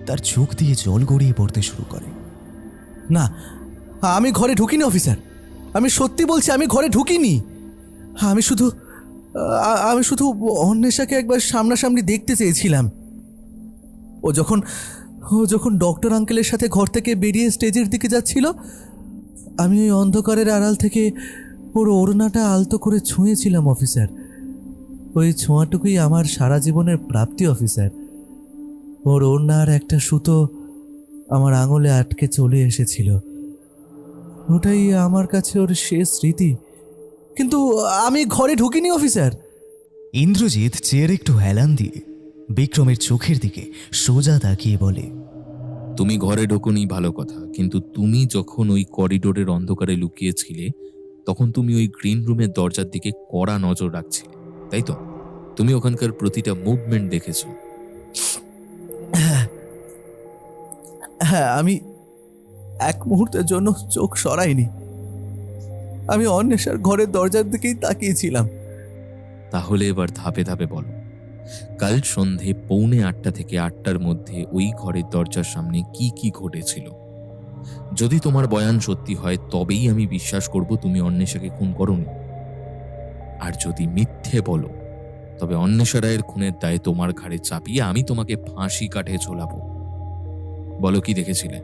তার চোখ দিয়ে জল গড়িয়ে পড়তে শুরু করে। না, আমি ঘরে ঢুকিনি অফিসার। আমি সত্যি বলছি, আমি ঘরে ঢুকিনি। আমি শুধু অন্বেষাকে একবার সামনাসামনি দেখতে চেয়েছিলাম। ও যখন ডক্টর আঙ্কেলের সাথে ঘর থেকে বেরিয়ে স্টেজের দিকে যাচ্ছিল, আমি ওই অন্ধকারের আড়াল থেকে ওর ওড়নাটা আলতো করে ছুঁয়েছিলাম অফিসার। ওই ছোঁয়াটুকুই আমার সারা জীবনের প্রাপ্তি অফিসার। ওর ওড়নার একটা সুতো আমার আঙুলে আটকে চলে এসেছিল। ওটাই আমার কাছে ওর শেষ স্মৃতি। কিন্তু আমি ঘরে ঢুকিনি অফিসার। ইন্দ্রজিৎ চেয়ার একটু হেলান দিয়ে বিক্রমের চোখের দিকে সোজা তাকিয়ে বলে, তুমি ঘরে ঢোকোনি ভালো কথা, কিন্তু তুমি যখন ওই করিডোরের অন্ধকারে লুকিয়েছিলে, তখন তুমি ওই গ্রিন রুমের দরজার দিকে কড়া নজর রাখছিলে, তাই তো? তুমি ওখানকার প্রতিটা মুভমেন্ট দেখেছো। হ্যাঁ, আমি এক মুহূর্তের জন্য চোখ সরাইনি। আমি অন্বেষার ঘরের দরজার দিকেই তাকিয়েছিলাম। তাহলে এবার ধাপে ধাপে বলো, কাল সন্ধে 7:45 থেকে 8টার মধ্যে ওই ঘরের দরজার সামনে কি কি ঘটেছিল? যদি তোমার বয়ান সত্যি হয়, তবেই আমি বিশ্বাস করব তুমি অন্বেষাকে খুন করোনি। আর যদি মিথ্যে বলো, তবে অন্বেষা রায়ের খুনের দায়ে তোমার ঘাড়ে চাপিয়ে আমি তোমাকে ফাঁসি কাঠে ঝোলাবো। বলো, কি দেখেছিলে?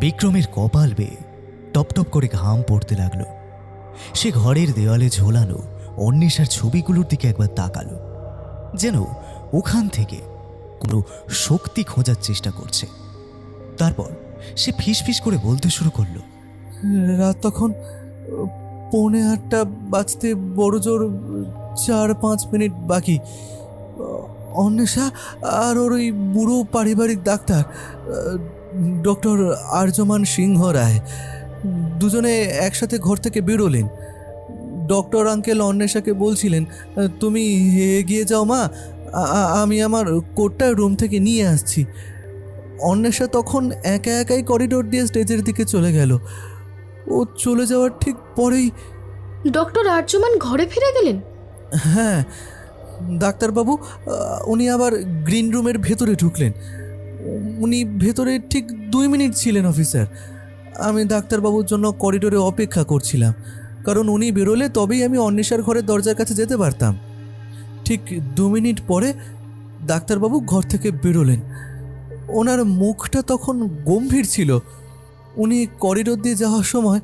বিক্রমের কপাল বেয়ে টপ টপ করে ঘাম পড়তে লাগলো। সে ঘরের দেওয়ালে ঝোলানো অন্বেষার ছবিগুলোর দিকে একবার তাকালো, যেন ওখান থেকে কোনো শক্তি খোঁজার চেষ্টা করছে। তারপর সে ফিসফিস করে বলতে শুরু করলো, রাত তখন 7:45 বাজতে বড় জোর 4-5 মিনিট বাকি। অন্বেষা আর ওর ওই বুড়ো পারিবারিক ডাক্তার ডক্টর আর্যমান সিংহ রায় দুজনে একসাথে ঘর থেকে বেরোলেন। ডক্টর আঙ্কেল অন্বেষাকে বলছিলেন, তুমি এগিয়ে যাও মা, আমি আমার কোটটা রুম থেকে নিয়ে আসছি। অন্বেষা তখন একা একাই করিডোর দিয়ে স্টেজের দিকে চলে গেল। ও চলে যাওয়ার ঠিক পরেই ডক্টর আর্যমান ঘরে ফিরে গেলেন? হ্যাঁ, ডাক্তারবাবু উনি আবার গ্রিন রুমের ভেতরে ঢুকলেন। উনি ভেতরে ঠিক 2 মিনিট ছিলেন অফিসার। আমি ডাক্তারবাবুর জন্য করিডোরে অপেক্ষা করছিলাম, কারণ উনি বেরোলে তবেই আমি অন্বেষার ঘরের দরজার কাছে যেতে পারতাম। ঠিক 2 মিনিট পরে ডাক্তারবাবু ঘর থেকে বেরোলেন। ওনার মুখটা তখন গম্ভীর ছিল। উনি করিডোর দিয়ে যাওয়ার সময়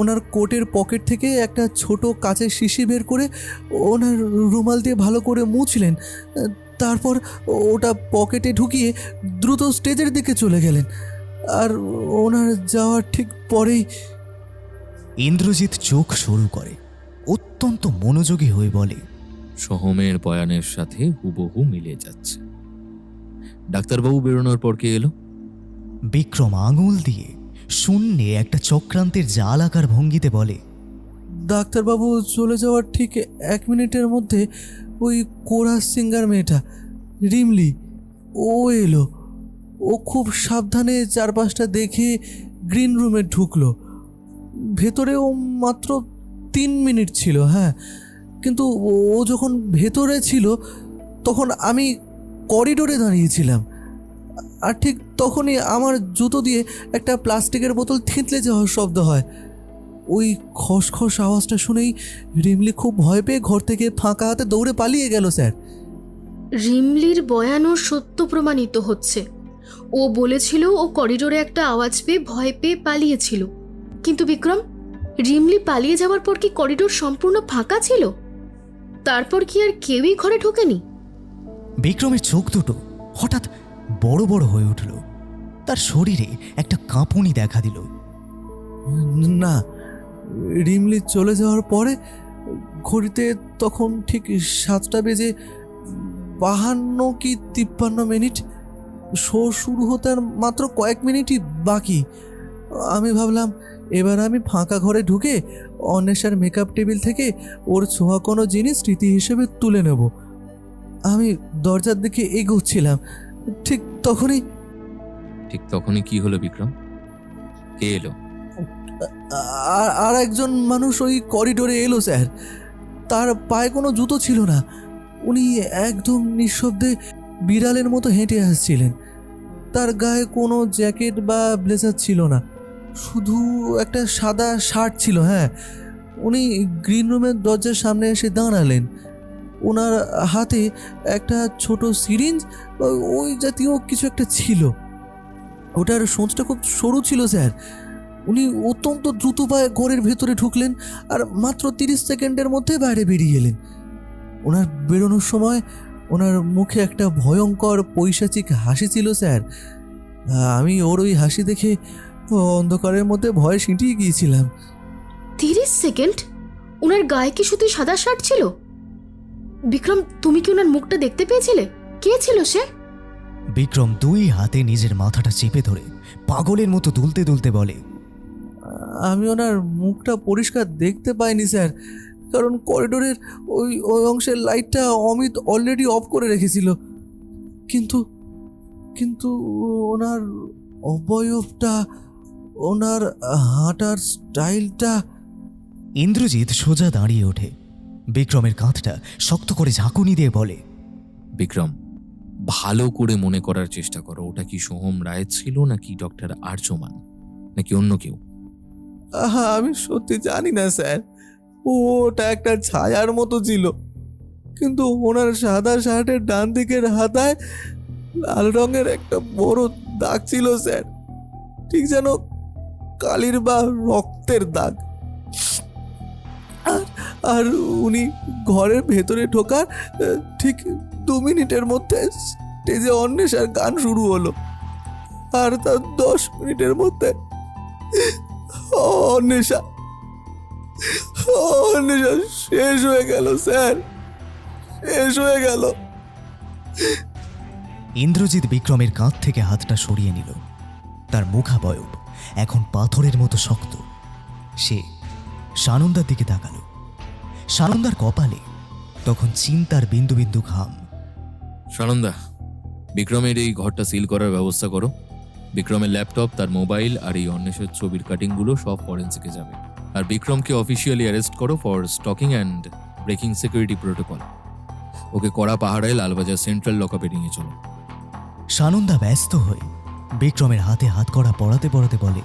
ওনার কোটের পকেট থেকে একটা ছোট কাচের শিশি বের করে ওনার রুমাল দিয়ে ভালো করে মুছলেন। তারপর ওটা পকেটে ঢুকিয়ে দ্রুত স্টেজের দিকে চলে গেলেন। আর ওনার যাওয়ার ঠিক পরেই ইন্দ্রজিৎ চোখ সরু করে অত্যন্ত মনোযোগী হয়ে বলে, সোহমের বয়ানের সাথে হুবহু মিলে যাচ্ছে। ডাক্তারবাবু বেরোনোর পর কে এলো? বিক্রম আঙুল দিয়ে শূন্যে একটা চক্রান্তের জাল আকার ভঙ্গিতে বলে, ডাক্তারবাবু চলে যাওয়ার ঠিক 1 মিনিটের মধ্যে ওই কোরাস সিঙ্গার মেয়েটা রিমলি ও এলো। ও খুব সাবধানে চারপাশটা দেখে গ্রিন রুমে ঢুকলো। ভেতরে ও মাত্র 3 মিনিট ছিল। হ্যাঁ, কিন্তু ও যখন ভেতরে ছিল তখন আমি করিডোরে দাঁড়িয়েছিলাম। আর ঠিক তখনই আমার জুতো দিয়ে একটা প্লাস্টিকের বোতল থেঁতলে যাওয়ার শব্দ হয়। ওই খসখস আওয়াজটা শুনেই রিমলি খুব ভয় পেয়ে ঘর থেকে ফাঁকা হাতে দৌড়ে পালিয়ে গেল স্যার। রিমলির বয়ানও সত্য প্রমাণিত হচ্ছে। ও বলেছিল ও করিডোরে একটা আওয়াজ পেয়ে ভয় পেয়ে পালিয়েছিল। কিন্তু বিক্রম, রিমলি পালিয়ে যাওয়ার পর কি করিডোর সম্পূর্ণ ফাঁকা ছিল? তারপর কি আর কেউই ঘরে ঢোকেনি? বিক্রমের চোখ দুটো হঠাৎ বড় বড় হয়ে উঠল। তার শরীরে একটা কাঁপুনি দেখা দিল। না, রিমলি চলে যাওয়ার পরে ঘড়িতে তখন ঠিক 7টা বেজে 52 কি 53 মিনিট। শো শুরু হতে আর মাত্র কয়েক মিনিটই বাকি। আমি ভাবলাম এবার আমি ফাঁকা ঘরে ঢুকে অন্বেষার মেকআপ টেবিল থেকে ওর ছোঁয়া কোনো জিনিস স্মৃতি হিসেবে তুলে নেব। আমি দরজার দিকে এগোচ্ছিলাম, ঠিক তখনই কি হলো বিক্রম? কে এলো? আর একজন মানুষ ওই করিডোরে এলো স্যার। তার পায়ে কোনো জুতো ছিল না। উনি একদম নিঃশব্দে বিড়ালের মতো হেঁটে আসছিলেন। তার গায়ে কোনো জ্যাকেট বা ব্লেজার ছিল না, শুধু একটা সাদা শার্ট ছিল। হ্যাঁ, উনি গ্রিন রুমের দরজার সামনে এসে দাঁড়ালেন। ওনার হাতে একটা ছোট সিরিঞ্জ ওই জাতীয় কিছু একটা ছিল। ওটার সূঁচটা খুব সরু ছিল স্যার। উনি অত্যন্ত দ্রুত পায়ে ঘরের ভেতরে ঢুকলেন আর মাত্র 30 সেকেন্ডের মধ্যে বাইরে বেরিয়ে এলেন। ওনার বেরোনোর সময় ওনার মুখে একটা ভয়ঙ্কর পৈশাচিক হাসি ছিল স্যার। আমি ওর ওই হাসি দেখে অন্ধকারের মধ্যে ভয়ে সিঁটিয়ে গিয়েছিলাম। 30 সেকেন্ড? ওনার গায়ে কি শুধু সাদা শার্ট ছিল? বিক্রম, তুমি কি ওনার মুখটা দেখতে পেয়েছিলে? কে ছিল সে? বিক্রম 2 হাতে নিজের মাথাটা চেপে ধরে পাগলের মতো দুলতে দুলতে বলে, আমি ওনার মুখটা পরিষ্কার দেখতে পাইনি স্যার, কারণ করিডোরের ওই অংশের লাইটটা অমিত অলরেডি অফ করে রেখেছিল। কিন্তু ওনার অবয়বটা, ওনার হাঁটার স্টাইলটা। ইন্দ্রজিৎ সোজা দাঁড়িয়ে ওঠে। বিক্রমের কাঁধটা শক্ত করে ঝাঁকুনি দিয়ে বলে, বিক্রম, ভালো করে মনে করার চেষ্টা করো। ওটা কি সোহম রায় ছিল, নাকি ডক্টর আর্যমান, নাকি অন্য কেউ? আমি সত্যি জানি না স্যার। ওটা একটা ছায়ার মতো ছিল, কিন্তু ওনার সাদা শার্টের ডান দিকের হাতায় লাল রঙের একটা বড় দাগ ছিল স্যার, ঠিক যেন কালির বা রক্তের দাগ। আর উনি ঘরের ভেতরে ঢোকার ঠিক 2 মিনিটের মধ্যে স্টেজে অন্বেষার গান শুরু হলো, আর তার 10 মিনিটের মধ্যে অন্বেষা শেষ হয়ে গেল স্যার, শেষ হয়ে গেল। ইন্দ্রজিৎ বিক্রমের কাঁধ থেকে হাতটা সরিয়ে নিল। তার মুখাবয়ব এখন পাথরের মতো শক্ত। সে সানন্দার দিকে তাকালো। সানন্দার কপালে তখন চিন্তার বিন্দু বিন্দু ঘাম। সানন্দা, বিক্রমের এই ঘরটা সিল করার ব্যবস্থা করো। বিক্রমের ল্যাপটপ, তার মোবাইল আর এই অন্বেষের ছবির কাটিংগুলো সব ফরেন্সিকে যাবে। আর বিক্রমকে অফিসিয়ালি অ্যারেস্ট করো for stalking and breaking security protocol. Okay কড়া পাহাড়ায় লালবাজার সেন্ট্রাল লকআপে নিয়ে চলো। সানন্দা ব্যস্ত হয়ে বিক্রমের হাতে হাত কড়া পড়াতে পড়াতে বলে,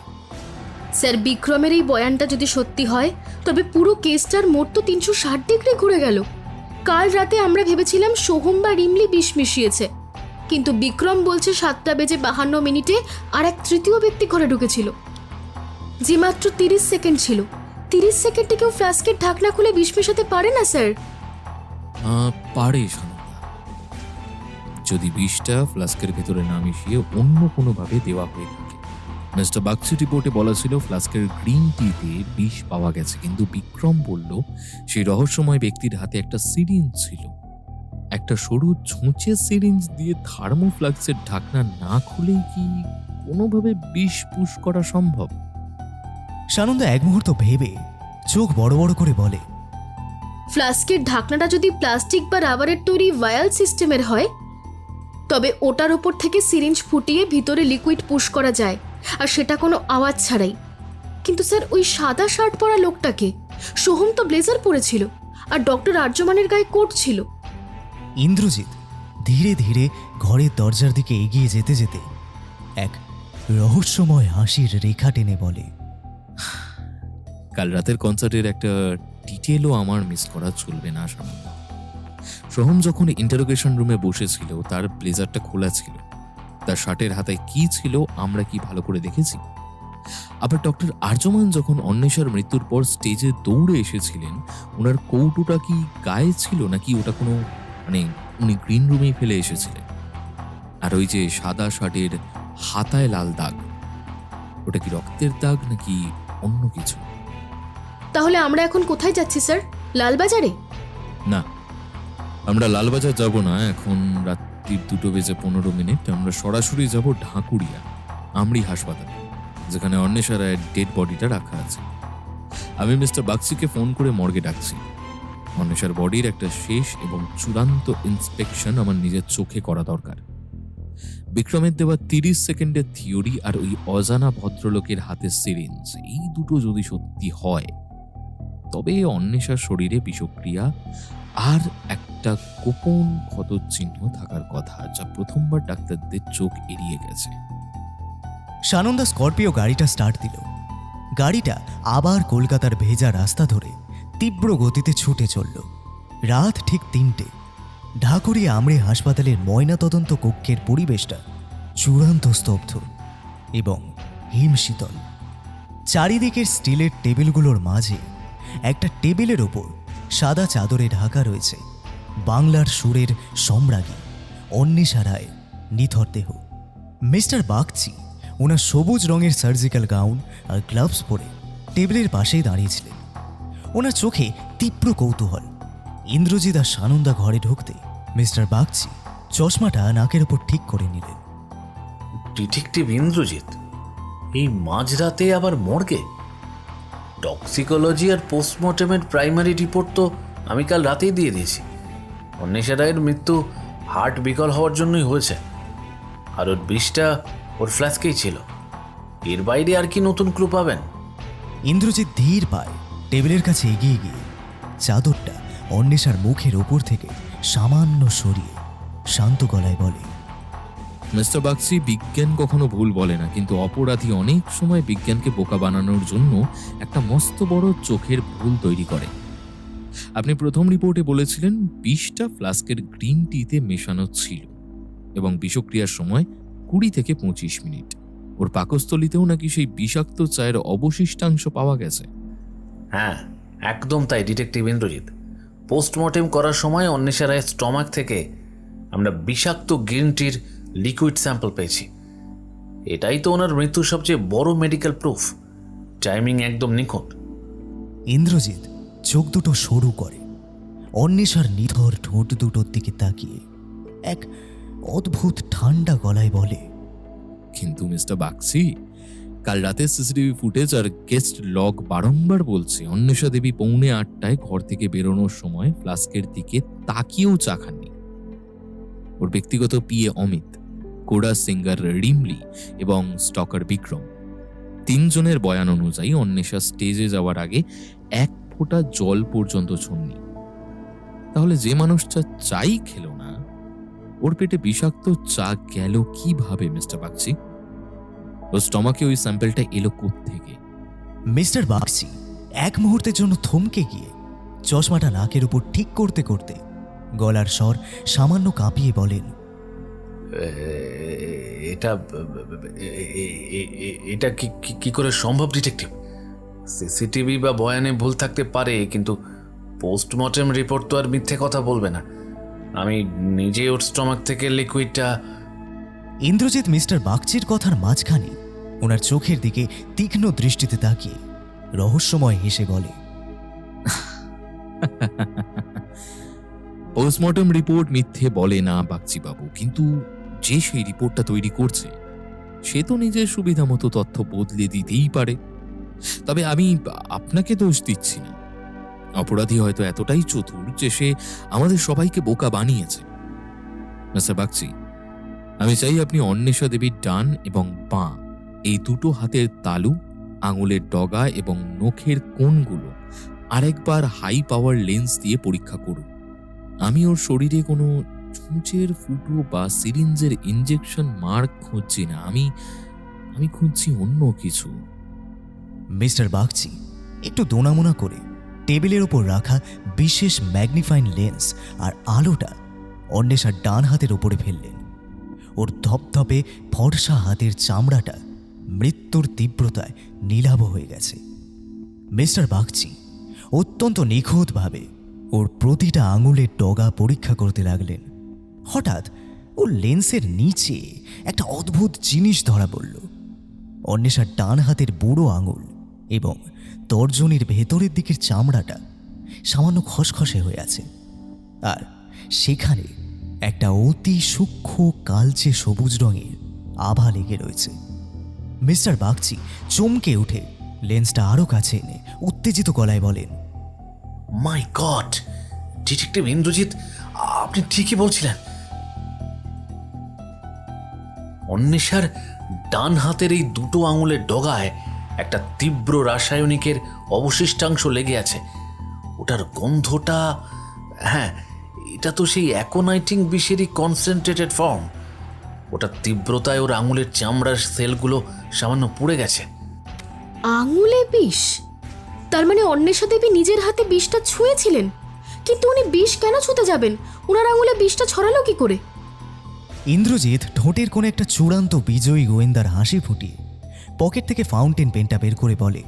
স্যার, বিক্রমের এই বয়ানটা যদি সত্যি হয় তবে পুরো কেসটার মোট তো 360 ডিগ্রি ঘুরে গেল। কাল রাতে আমরা ভেবেছিলাম সোহম বা রিমলি বিষ মিশিয়েছে, কিন্তু বিক্রম বলছে 7টা বেজে 52 মিনিটে আর এক তৃতীয় ব্যক্তি ঘরে ঢুকেছিল, যে মাত্র 30 সেকেন্ড ছিল। 30 সেকেন্ডে কেউ ফ্লাস্কের ঢাকনা খুলে বিষ মেশাতে পারে না স্যার? পারে সানন্দা, যদি বিষটা ফ্লাস্কের ভেতরে না মিশিয়ে অন্য কোনোভাবে দেওয়া হয়ে থাকে। মিস্টার বাক্সি রিপোর্টে বলা ছিল ফ্লাস্কের গ্রিন টিতে বিষ পাওয়া গেছে, কিন্তু বিক্রম বলল সেই রহস্যময় ব্যক্তির হাতে একটা সিরিঞ্জ ছিল। একটা সরু ছুঁচে সিরিঞ্জ দিয়ে থার্মোফ্লাক্সের ঢাকনা না খুলেই কি কোনোভাবে বিষ পুশ করা সম্ভব? সানন্দা এক মুহূর্ত ভেবে চোখ বড় বড় করে বলে, ফ্লাস্কের ঢাকনাটা যদি প্লাস্টিক বা রাবারের তৈরি ভায়াল সিস্টেমের হয় তবে ওটার ওপর থেকে সিরিঞ্জ ফুটিয়ে ভিতরে লিকুইড পুশ করা যায়, আর সেটা কোনো আওয়াজ ছাড়াই। কিন্তু স্যার, ওই সাদা শার্ট পরা লোকটাকে? সোহম তো ব্লেজার পরেছিল আর ডক্টর আর্যমানের গায়ে কোট ছিল। ইন্দ্রজিৎ ধীরে ধীরে ঘরের দরজার দিকে এগিয়ে যেতে যেতে এক রহস্যময় হাসির রেখা টেনে বলে, কাল রাতের কনসার্টের একটা ডিটেলও আমার মিস করা চলবে না সানন্দা। সোহম যখন ইন্টারোগেশন রুমে বসেছিল তার ব্লেজারটা খোলা ছিল। তার শার্টের হাতায় কি ছিল আমরা কি ভালো করে দেখেছি? আবার ডক্টর আর্যমান যখন অন্বেষার মৃত্যুর পর স্টেজে দৌড়ে এসেছিলেন, ওনার কৌটোটা কি গায়ে ছিল নাকি ওটা কোনো উনি গ্রিন রুমেই ফেলে এসেছিলেন? আর ওই যে সাদা শার্টের হাতায় লাল দাগ, ওটা কি রক্তের দাগ নাকি অন্য কিছু? তাহলে আমরা এখন কোথায় যাচ্ছি স্যার? লালবাজারে? না, আমরা লালবাজার যাব না। এখন রাত্রির 2:15 আমরা সরাসরি যাব ঢাকুরিয়া আমরি হাসপাতালে, যেখানে অন্বেষা রায়ের ডেড বডিটা রাখা আছে। আমি মিস্টার বাগচিকে ফোন করে মর্গে ডাকছি। অন্বেষার বডির একটা শেষ এবং চূড়ান্ত ইন্সপেকশন আমার নিজের চোখে করা দরকার। বিক্রমের দেওয়া 30 সেকেন্ডের থিওরি আর ওই অজানা ভদ্রলোকের হাতে সিরিঞ্জ, এই দুটো যদি সত্যি হয়, তবে অন্বেষার শরীরে বিষক্রিয়া আর একটা গোপন ক্ষতচিহ্ন থাকার কথা, যা প্রথমবার ডাক্তারদের চোখ এড়িয়ে গেছে। সানন্দা স্করপিও গাড়িটা স্টার্ট দিল। গাড়িটা আবার কলকাতার ভেজা রাস্তা ধরে তীব্র গতিতে ছুটে চলল। রাত ঠিক 3টে। ঢাকুরিয়া আমরি হাসপাতালের ময়নাতদন্ত কক্ষের পরিবেশটা চূড়ান্ত স্তব্ধ এবং হিমশীতল। চারিদিকের স্টিলের টেবিলগুলোর মাঝে একটা টেবিলের ওপর সাদা চাদরে ঢাকা রয়েছে বাংলার সুরের সম্রাজ্ঞী অন্বেষা রায় নিথর দেহ। মিস্টার বাগচি ওনার সবুজ রঙের সার্জিক্যাল গাউন আর গ্লাভস পরে টেবিলের পাশেই দাঁড়িয়েছিলেন। ওনার চোখে তীব্র কৌতূহল। ইন্দ্রজিৎ আর সানন্দা ঘরে ঢুকতে মিস্টার বাগচি চশমাটা নাকের ওপর ঠিক করে নিলেন। ডিটেকটিভ ইন্দ্রজিৎ এই মাঝরাতে আবার মর্গে? টক্সিকোলজি আর পোস্টমর্টেমের প্রাইমারি রিপোর্ট তো আমি কাল রাতেই দিয়ে দিয়েছি। অন্বেষা রায়ের মৃত্যু হার্ট বিকল হওয়ার জন্যই হয়েছে, আর ওর বিষটা ওর ফ্ল্যাস্কেই ছিল। এর বাইরে আর কি নতুন ক্লু পাবেন? ইন্দ্রজিৎ ধীর পায়ে টেবিলের কাছে এগিয়ে গিয়ে চাদরটা অন্বেষার মুখের ওপর থেকে সামান্য সরিয়ে শান্ত গলায় বলে, মিস্টার বাগচি, বিজ্ঞান কখনো ভুল বলে না, কিন্তু অপরাধী অনেক সময় বিজ্ঞানকে বোকা বানানোর জন্য একটা মস্ত বড় চোখের ভুল তৈরি করে। আপনি প্রথম রিপোর্টে বলেছিলেন বিষটা ফ্লাস্কের গ্রিন টিতে মেশানো ছিল এবং বিষক্রিয়ার সময় 20 থেকে 25 মিনিট। ওর পাকস্থলীতেও নাকি সেই বিষাক্ত চায়ের অবশিষ্টাংশ পাওয়া গেছে। হ্যাঁ, একদম তাই ডিটেকটিভ ইন্দ্রজিৎ। পোস্টমর্টেম করার সময় অন্বেষা রায়ের স্টমাক থেকে আমরা বিষাক্ত গ্রিন টির লিকুইড স্যাম্পল পেয়েছি। এটাই তো ওনার মৃত্যুর সবচেয়ে বড় মেডিকেল প্রুফ। টাইমিং একদম নিখুঁত। ইন্দ্রজিৎ চোখ দুটো সরু করে অন্বেষার নিথর ঠোঁট দুটোর দিকে তাকিয়ে এক অদ্ভুত ঠান্ডা গলায় বলে, কিন্তু মিস্টার বাগচি, কাল রাতে সিসিটিভি ফুটেজ আর গেস্ট লগ বারংবার বলছে অন্বেষা দেবী 7:45 ঘর থেকে বেরোনোর সময় ফ্লাস্কের দিকে তাকিয়েও চা খাননি। ওর ব্যক্তিগত PA Amit, Coda singer Rimli এবং স্টকার বিক্রম, 3 জনের বয়ান অনুযায়ী অন্বেষা স্টেজে যাওয়ার আগে 1 ফোঁটা জল পর্যন্ত ছুঁননি। তাহলে যে মানুষটা চাই খেলো না, ওর পেটে বিষাক্ত চা গেল কিভাবে মিস্টার বাগচি? ওর স্টমাকে ওই স্যাম্পলটা এলো কোত্থেকে? মিস্টার বাগচি এক মুহূর্তের জন্য থমকে গিয়ে চশমাটা নাকের উপর ঠিক করতে করতে গলার স্বর সামান্য কাঁপিয়ে বলেন, এটা কি করে সম্ভব ডিটেকটিভ? সিসিটিভি বা বয়ানে ভুল থাকতে পারে, কিন্তু পোস্টমর্টেম রিপোর্ট তো আর মিথ্যে কথা বলবে না। আমি নিজে ওর স্টমাক থেকে লিকুইডটা। ইন্দ্রজিৎ মিস্টার বাগচির কথার মাঝখানে ওনার চোখের দিকে তীক্ষ্ণ দৃষ্টিতে তাকিয়ে রহস্যময় হেসে বলে, পোস্টমর্টম রিপোর্ট মিথ্যে বলে না বাগচি বাবু, কিন্তু যে সেই রিপোর্টটা তৈরি করছে সে তো নিজের সুবিধা মতো তথ্য বদলে দিতেই পারে। তবে আমি আপনাকে দোষ দিচ্ছি না। অপরাধী হয়তো এতটাই চতুর যে সে আমাদের সবাইকে বোকা বানিয়েছে। মিস্টার বাগচি, আমি চাই আপনি অন্বেষা দেবীর ডান এবং বাঁ এই দুটো হাতের তালু, আঙুলের ডগা এবং নখের কোণগুলো আরেকবার হাই পাওয়ার লেন্স দিয়ে পরীক্ষা করুন। আমি ওর শরীরে কোনো ছুঁচের ফুটো বা সিরিঞ্জের ইনজেকশন মার্ক খুঁজছি না। আমি খুঁজছি অন্য কিছু। মিস্টার বাগচি একটু দোনামোনা করে টেবিলের ওপর রাখা বিশেষ ম্যাগনিফাইং লেন্স আর আলোটা অন্বেষার ডান হাতের ওপরে ফেললেন। ওর ধপধপে ফর্সা হাতের চামড়াটা মৃত্যুর তীব্রতায় নীলাভ হয়ে গেছে। মিস্টার বাগচি অত্যন্ত নিখুঁতভাবে ওর প্রতিটা আঙুলের ডগা পরীক্ষা করতে লাগলেন। হঠাৎ ও লেন্সের নিচে একটা অদ্ভুত জিনিস ধরা পড়ল। অন্বেষার ডান হাতের বুড়ো আঙুল এবং তর্জনীর ভেতরের দিকের চামড়াটা সামান্য খসখসে হয়ে আছে, আর সেখানে একটা অতি সূক্ষ্ম কালচে সবুজ রঙের আভা লেগে রয়েছে। মিস্টার বাগচি চমকে উঠে লেন্সটা আরও কাছে এনে উত্তেজিত গলায় বলেন, মাই গড, ডিটেকটিভ ইন্দ্রজিৎ, আপনি ঠিকই বলছিলেন। অন্বেষার ডান হাতের এই দুটো আঙুলের ডগায় একটা তীব্র রাসায়নিকের অবশিষ্টাংশ লেগে আছে। ওটার গন্ধটা, হ্যাঁ, এটা তো সেই অ্যাকোনাইটিং বিষেরই কনসেন্ট্রেটেড ফর্ম। ওটার তীব্রতায় ওর আঙুলের চামড়ার সেলগুলো সামান্য পুড়ে গেছে। আঙুলে বিষ? তার মানে অন্বেষা দেবী নিজের হাতে বিষটা ছুঁয়েছিলেন, কিন্তু উনি বিষ কেন ছুঁতে যাবেন? ওনার আঙুলে বিষটা ছড়ালো কি করে? ইন্দ্রজিৎ ঠোঁটের কোণে একটা চূড়ান্ত বিজয়ী গোয়েন্দার হাসি ফুটিয়ে পকেট থেকে ফাউন্টেন পেনটা বের করে বলে,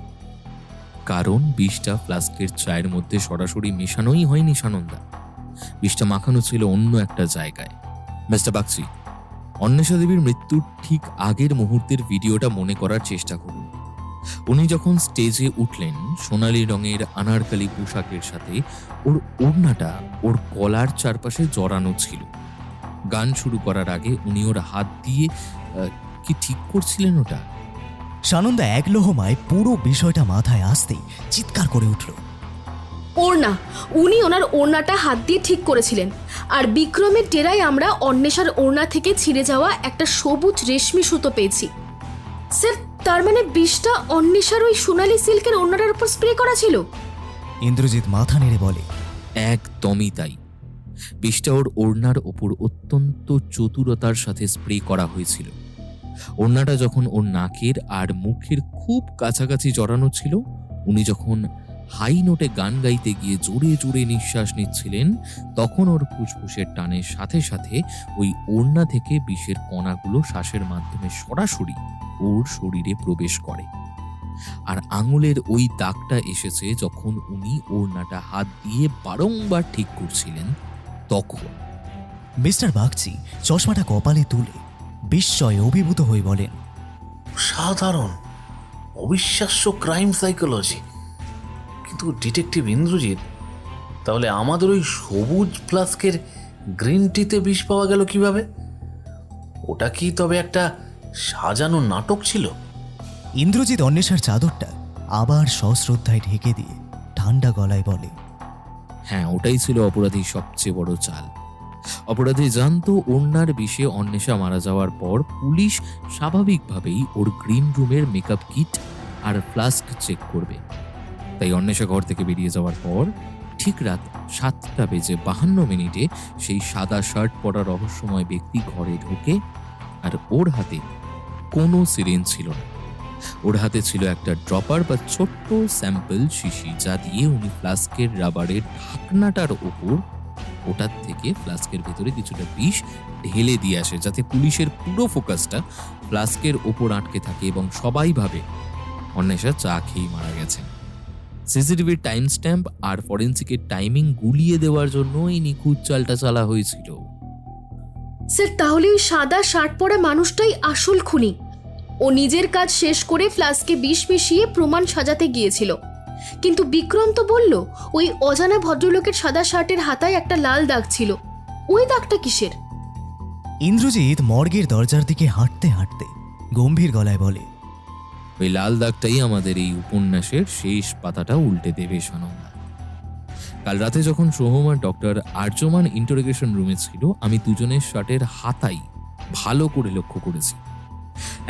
কারণ বিষটা ফ্লাস্কের চায়ের মধ্যে সরাসরি মেশানোই হয়নি সানন্দা। বিষটা মাখানো ছিল অন্য একটা জায়গায়। মিস্টার বাগচি, অন্বেষা দেবীর মৃত্যুর ঠিক আগের মুহূর্তের ভিডিওটা মনে করার চেষ্টা করুন। উনি যখন স্টেজে উঠলেন, সোনালি রঙের আনারকালি পোশাকের সাথে ওর ওড়নাটা ওর গলার চারপাশে জড়ানো ছিল। গান শুরু করার আগে উনি ওর হাত দিয়ে কি ঠিক করছিলেন ওটা। সানন্দা এক লোহমায় পুরো বিষয়টা মাথায় আসতেই চিৎকার করে উঠল, ওড়না! উনি ওনার ওড়নাটা হাত দিয়ে ঠিক করেছিলেন, আর বিক্রমের ডেরায় আমরা অন্বেষার ওড়না থেকে ছিঁড়ে যাওয়া একটা সবুজ রেশমি সুতো পেয়েছি। স্যার, তার মানে বিষটা অন্বেষার ওই সোনালি সিল্কের ওড়নাটার উপর স্প্রে করা ছিল? ইন্দ্রজিৎ মাথা নেড়ে বলে, একদমই তাই। বিষটা ওর ওড়নার ওপর অত্যন্ত চতুরতার সাথে স্প্রে করা হয়েছিল। ওড়নাটা যখন ওর নাকের আর মুখের খুব কাছাকাছি জড়ানো ছিল, উনি যখন হাই নোটে গান গাইতে গিয়ে জোরে জোরে নিঃশ্বাস নিচ্ছিলেন, তখন ওর ফুসফুসের টানের সাথে সাথে ওই ওড়না থেকে বিষের কণাগুলো শ্বাসের মাধ্যমে সরাসরি ওর শরীরে প্রবেশ করে। আর আঙুলের ওই দাগটা এসেছে যখন উনি ওড়নাটা হাত দিয়ে বারংবার ঠিক করছিলেন তখন। মিস্টার বাগচি চশমাটা কপালে তুলে বিস্ময়ে অভিভূত হয়ে বলেন, সাধারণ অবিশ্বাস্য ক্রাইম সাইকোলজি। কিন্তু ডিটেকটিভ ইন্দ্রজিৎ, তাহলে আমাদের ওই সবুজ ফ্লাস্কের গ্রিন টিতে বিষ পাওয়া গেল কিভাবে? ওটা কি তবে একটা সাজানো নাটক ছিল? ইন্দ্রজিৎ অন্বেষার চাদরটা আবার সশ্রদ্ধায় ঢেকে দিয়ে ঠান্ডা গলায় বলে, হ্যাঁ, ওটাই ছিল অপরাধীর সবচেয়ে বড় চাল। অপরাধী জানতো ওড়নার বিষে অন্বেষা মারা যাওয়ার পর পুলিশ স্বাভাবিকভাবেই ওর গ্রিন রুমের মেকআপ কিট আর ফ্লাস্ক চেক করবে। তাই অন্বেষা ঘর থেকে বেরিয়ে যাওয়ার পর ঠিক রাত 7:52 সেই সাদা শার্ট পরা রহস্যময় ব্যক্তি ঘরে ঢোকে, আর ওর হাতে কোনো সিরিঞ্জ ছিল না। ওর হাতে ছিল একটা ড্রপার বা ছোট্ট স্যাম্পল শিশি, যা দিয়ে উনি ফ্লাস্কের রাবারের ঢাকনাটার ওপর ওটার থেকে ফ্লাস্কের ভেতরে কিছুটা বিষ ঢেলে দিয়ে আসে, যাতে পুলিশের পুরো ফোকাসটা ফ্লাস্কের ওপর আটকে থাকে এবং সবাই ভাবে অন্বেষা চা খেয়েই মারা গেছে। সিসিটিভির টাইম স্ট্যাম্প আর ফরেন্সিকের টাইমিং গুলিয়ে দেওয়ার জন্য এই নিখুঁত চালটা চালা হয়েছিল। স্যার, তাহলে ওই সাদা শার্ট পরা মানুষটাই আসল খুনি। ও নিজের কাজ শেষ করে ফ্লাস্কে বিষ মিশিয়ে প্রমাণ সাজাতে গিয়েছিল। কিন্তু বিক্রম তো বলল ওই অজানা ভদ্রলোকের সাদা শার্টের হাতায় একটা লাল দাগ ছিল। ওই দাগটা কিসের? ইন্দ্রজিৎ মর্গের দরজার দিকে হাঁটতে হাঁটতে গম্ভীর গলায় বলে, ওই লাল দাগটাই আমাদের এই উপন্যাসের শেষ পাতাটা উল্টে দেবে সানন্দা। কাল রাতে যখন সোহম আর ডক্টর আর্যমান ইন্টারোগেশন রুমে ছিল, আমি দুজনের শার্টের হাতাই ভালো করে লক্ষ্য করেছি।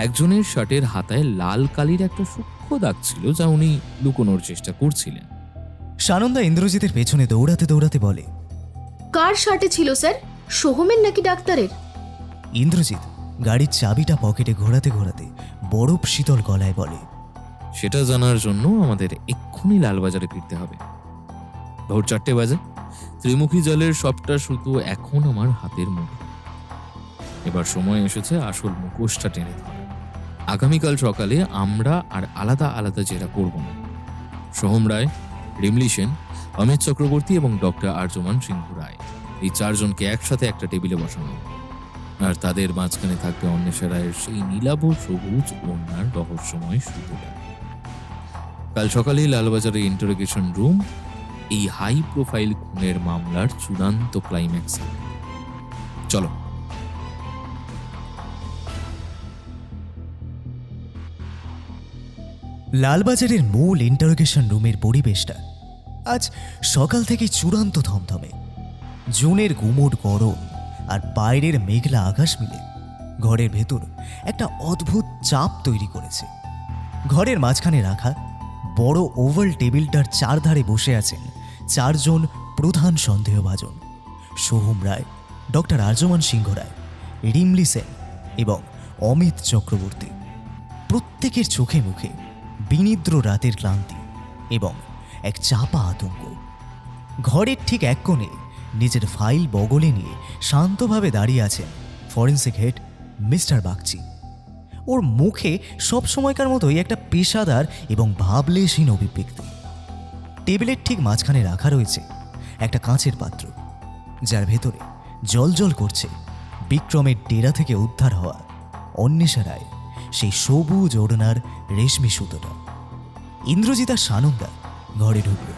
একজনের শার্টের হাতায় লাল কালির একটা সূক্ষ্ম দাগ ছিল, যা উনি লুকোনোর চেষ্টা করছিলেন। সানন্দা ইন্দ্রজিতের পেছনে দৌড়াতে দৌড়াতে বলে, কার শার্টে ছিল স্যার? সোহমের নাকি ডাক্তারের? ইন্দ্রজিৎ গাড়ির চাবিটা পকেটে ঘোরাতে ঘোরাতে বরফ শীতল গলায় বলে, সেটা জানার জন্য আমাদের এক্ষুনি লালবাজারে ফিরতে হবে। ভোর 4টে বাজে। ত্রিমুখী জলের সবটা শুধু এখন আমার হাতের মুঠো। এবার সময় এসেছে আসল মুখোশটা টেনে ধরা। আগামীকাল সকালে আমরা আর আলাদা আলাদা জেরা করব না। সোহম রায়, রিমলি সেন, অমিত চক্রবর্তী এবং ডক্টর আর্যমান সিংহ রায়, এই 4 জনকে একসাথে একটা টেবিলে বসানো হবে। আর তাদের মাঝখানে থাকবে অন্বেষা রায়ের সেই নীলাভ সবুজ ওড়নার রহস্যময় সুতোটা। কাল সকালে লালবাজারের ইন্টারোগেশন রুম এই হাই প্রোফাইল খুনের মামলার চূড়ান্ত ক্লাইম্যাক্স। চলো। লালবাজারের মূল ইন্টারোগেশন রুমের পরিবেশটা আজ সকাল থেকে চূড়ান্ত থমথমে। জুনের গুমোট গরম আর বাইরের মেঘলা আকাশ মিলে ঘরের ভেতর একটা অদ্ভুত চাপ তৈরি করেছে। ঘরের মাঝখানে রাখা বড় ওভাল টেবিলটার চারধারে বসে আছেন 4 জন প্রধান সন্দেহভাজন: সোহম রায়, ডক্টর আর্যমান সিংহ রায়, রিমলি সেন এবং অমিত চক্রবর্তী। প্রত্যেকের চোখে মুখে বিনিদ্র রাতের ক্লান্তি এবং এক চাপা আতঙ্ক। ঘরের ঠিক এক কোণে নিজের ফাইল বগলে নিয়ে শান্তভাবে দাঁড়িয়ে আছেন ফরেন্সিক হেড মিস্টার বাগচি। ওর মুখে সব সময়কার মতোই একটা পেশাদার এবং ভাবলেশহীন অভিব্যক্তি। টেবিলের ঠিক মাঝখানে রাখা রয়েছে একটা কাঁচের পাত্র, যার ভেতরে জলজল করছে বিক্রমের ডেরা থেকে উদ্ধার হওয়া অন্বেষা রায় সেই সবুজ ওড়নার রেশমি সুতোটা। ইন্দ্রজিৎ আর সানন্দা ঘরে ঢুকল।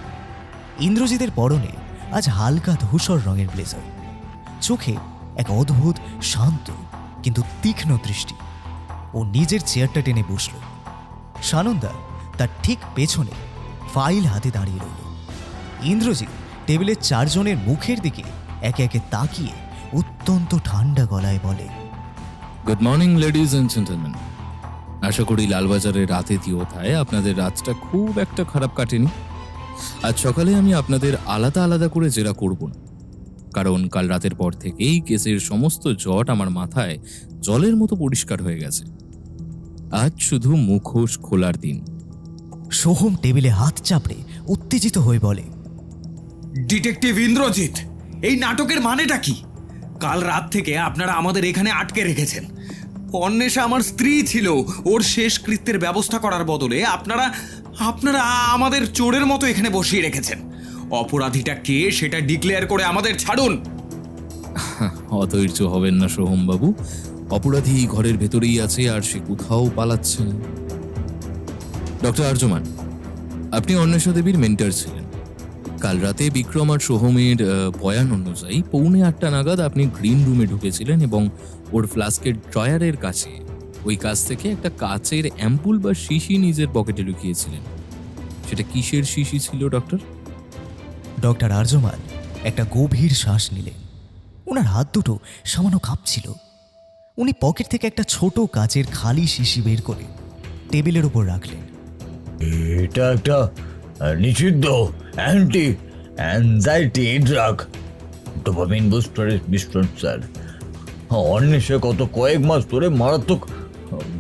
ইন্দ্রজিতের পরনে আজ হালকা ধূসর রঙের ব্লেজার, চোখে এক অদ্ভুত শান্ত কিন্তু তীক্ষ্ণ দৃষ্টি। ও নিজের চেয়ারটা টেনে বসল। সানন্দা তার ঠিক পেছনে ফাইল হাতে দাঁড়িয়ে রইল। ইন্দ্রজিৎ টেবিলের 4 জনের মুখের দিকে একে একে তাকিয়ে অত্যন্ত ঠান্ডা গলায় বলে, good morning ladies and gentleman. আশা করি লালবাজারের আতিথেয়তায় আপনাদের রাতটা খুব একটা খারাপ কাটেনি। আজ সকালে আমি আপনাদের আলাদা আলাদা করে জেরা করব না, কারণ কাল রাতের পর থেকেই কেসের সমস্ত জট আমার মাথায় জলের মতো পরিষ্কার হয়ে গেছে। আজ শুধু মুখোশ খোলার দিন। সোহম টেবিলে হাত চাপড়ে উত্তেজিত হয়ে বলে, ডিটেকটিভ ইন্দ্রজিৎ, এই নাটকের মানেটা কি? কাল রাত থেকে আপনারা আমাদের এখানে আটকে রেখেছেন। অন্বেষা আমার স্ত্রী ছিল। ওর শেষ কৃত্যের ব্যবস্থা করার বদলে আপনারা আমাদের চোরের মতো এখানে বসিয়ে রেখেছেন। অপরাধীটা কে সেটা ডিক্লেয়ার করে আমাদের ছাড়ুন। অধৈর্য হবেন না সোহম বাবু, অপরাধী ঘরের ভেতরেই আছে আর সে কোথাও পালাচ্ছে না। ডক্টর আর্যমান, আপনি অন্বেষা দেবীর মেন্টর ছিলেন। কাল রাতে বিক্রম আর সোহমের বয়ান অনুযায়ী 7:45 নাগাদ আপনি গ্রিন রুমে ঢুকেছিলেন এবং ওর ফ্লাস্কের ড্রয়ারের কাছে ওই কাছ থেকে একটা কাচের অ্যাম্পুল বা শিশি নিজের পকেটে লুকিয়েছিলেন। সেটা কিসের শিশি ছিল ডক্টর? ডক্টর আর্যমান একটা গভীর শ্বাস নিলেন। ওনার হাত দুটো সামান্য কাঁপছিল। উনি পকেট থেকে একটা ছোট কাচের খালি শিশি বের করে টেবিলের উপর রাখলেন। এটা একটা নিষিদ্ধ অ্যান্টি অ্যাংজাইটি ড্রাগ, ডোপামিন বুস্টারের মিশ্রণ স্যার। অন্বেষা গত কয়েক মাস ধরে মারাত্মক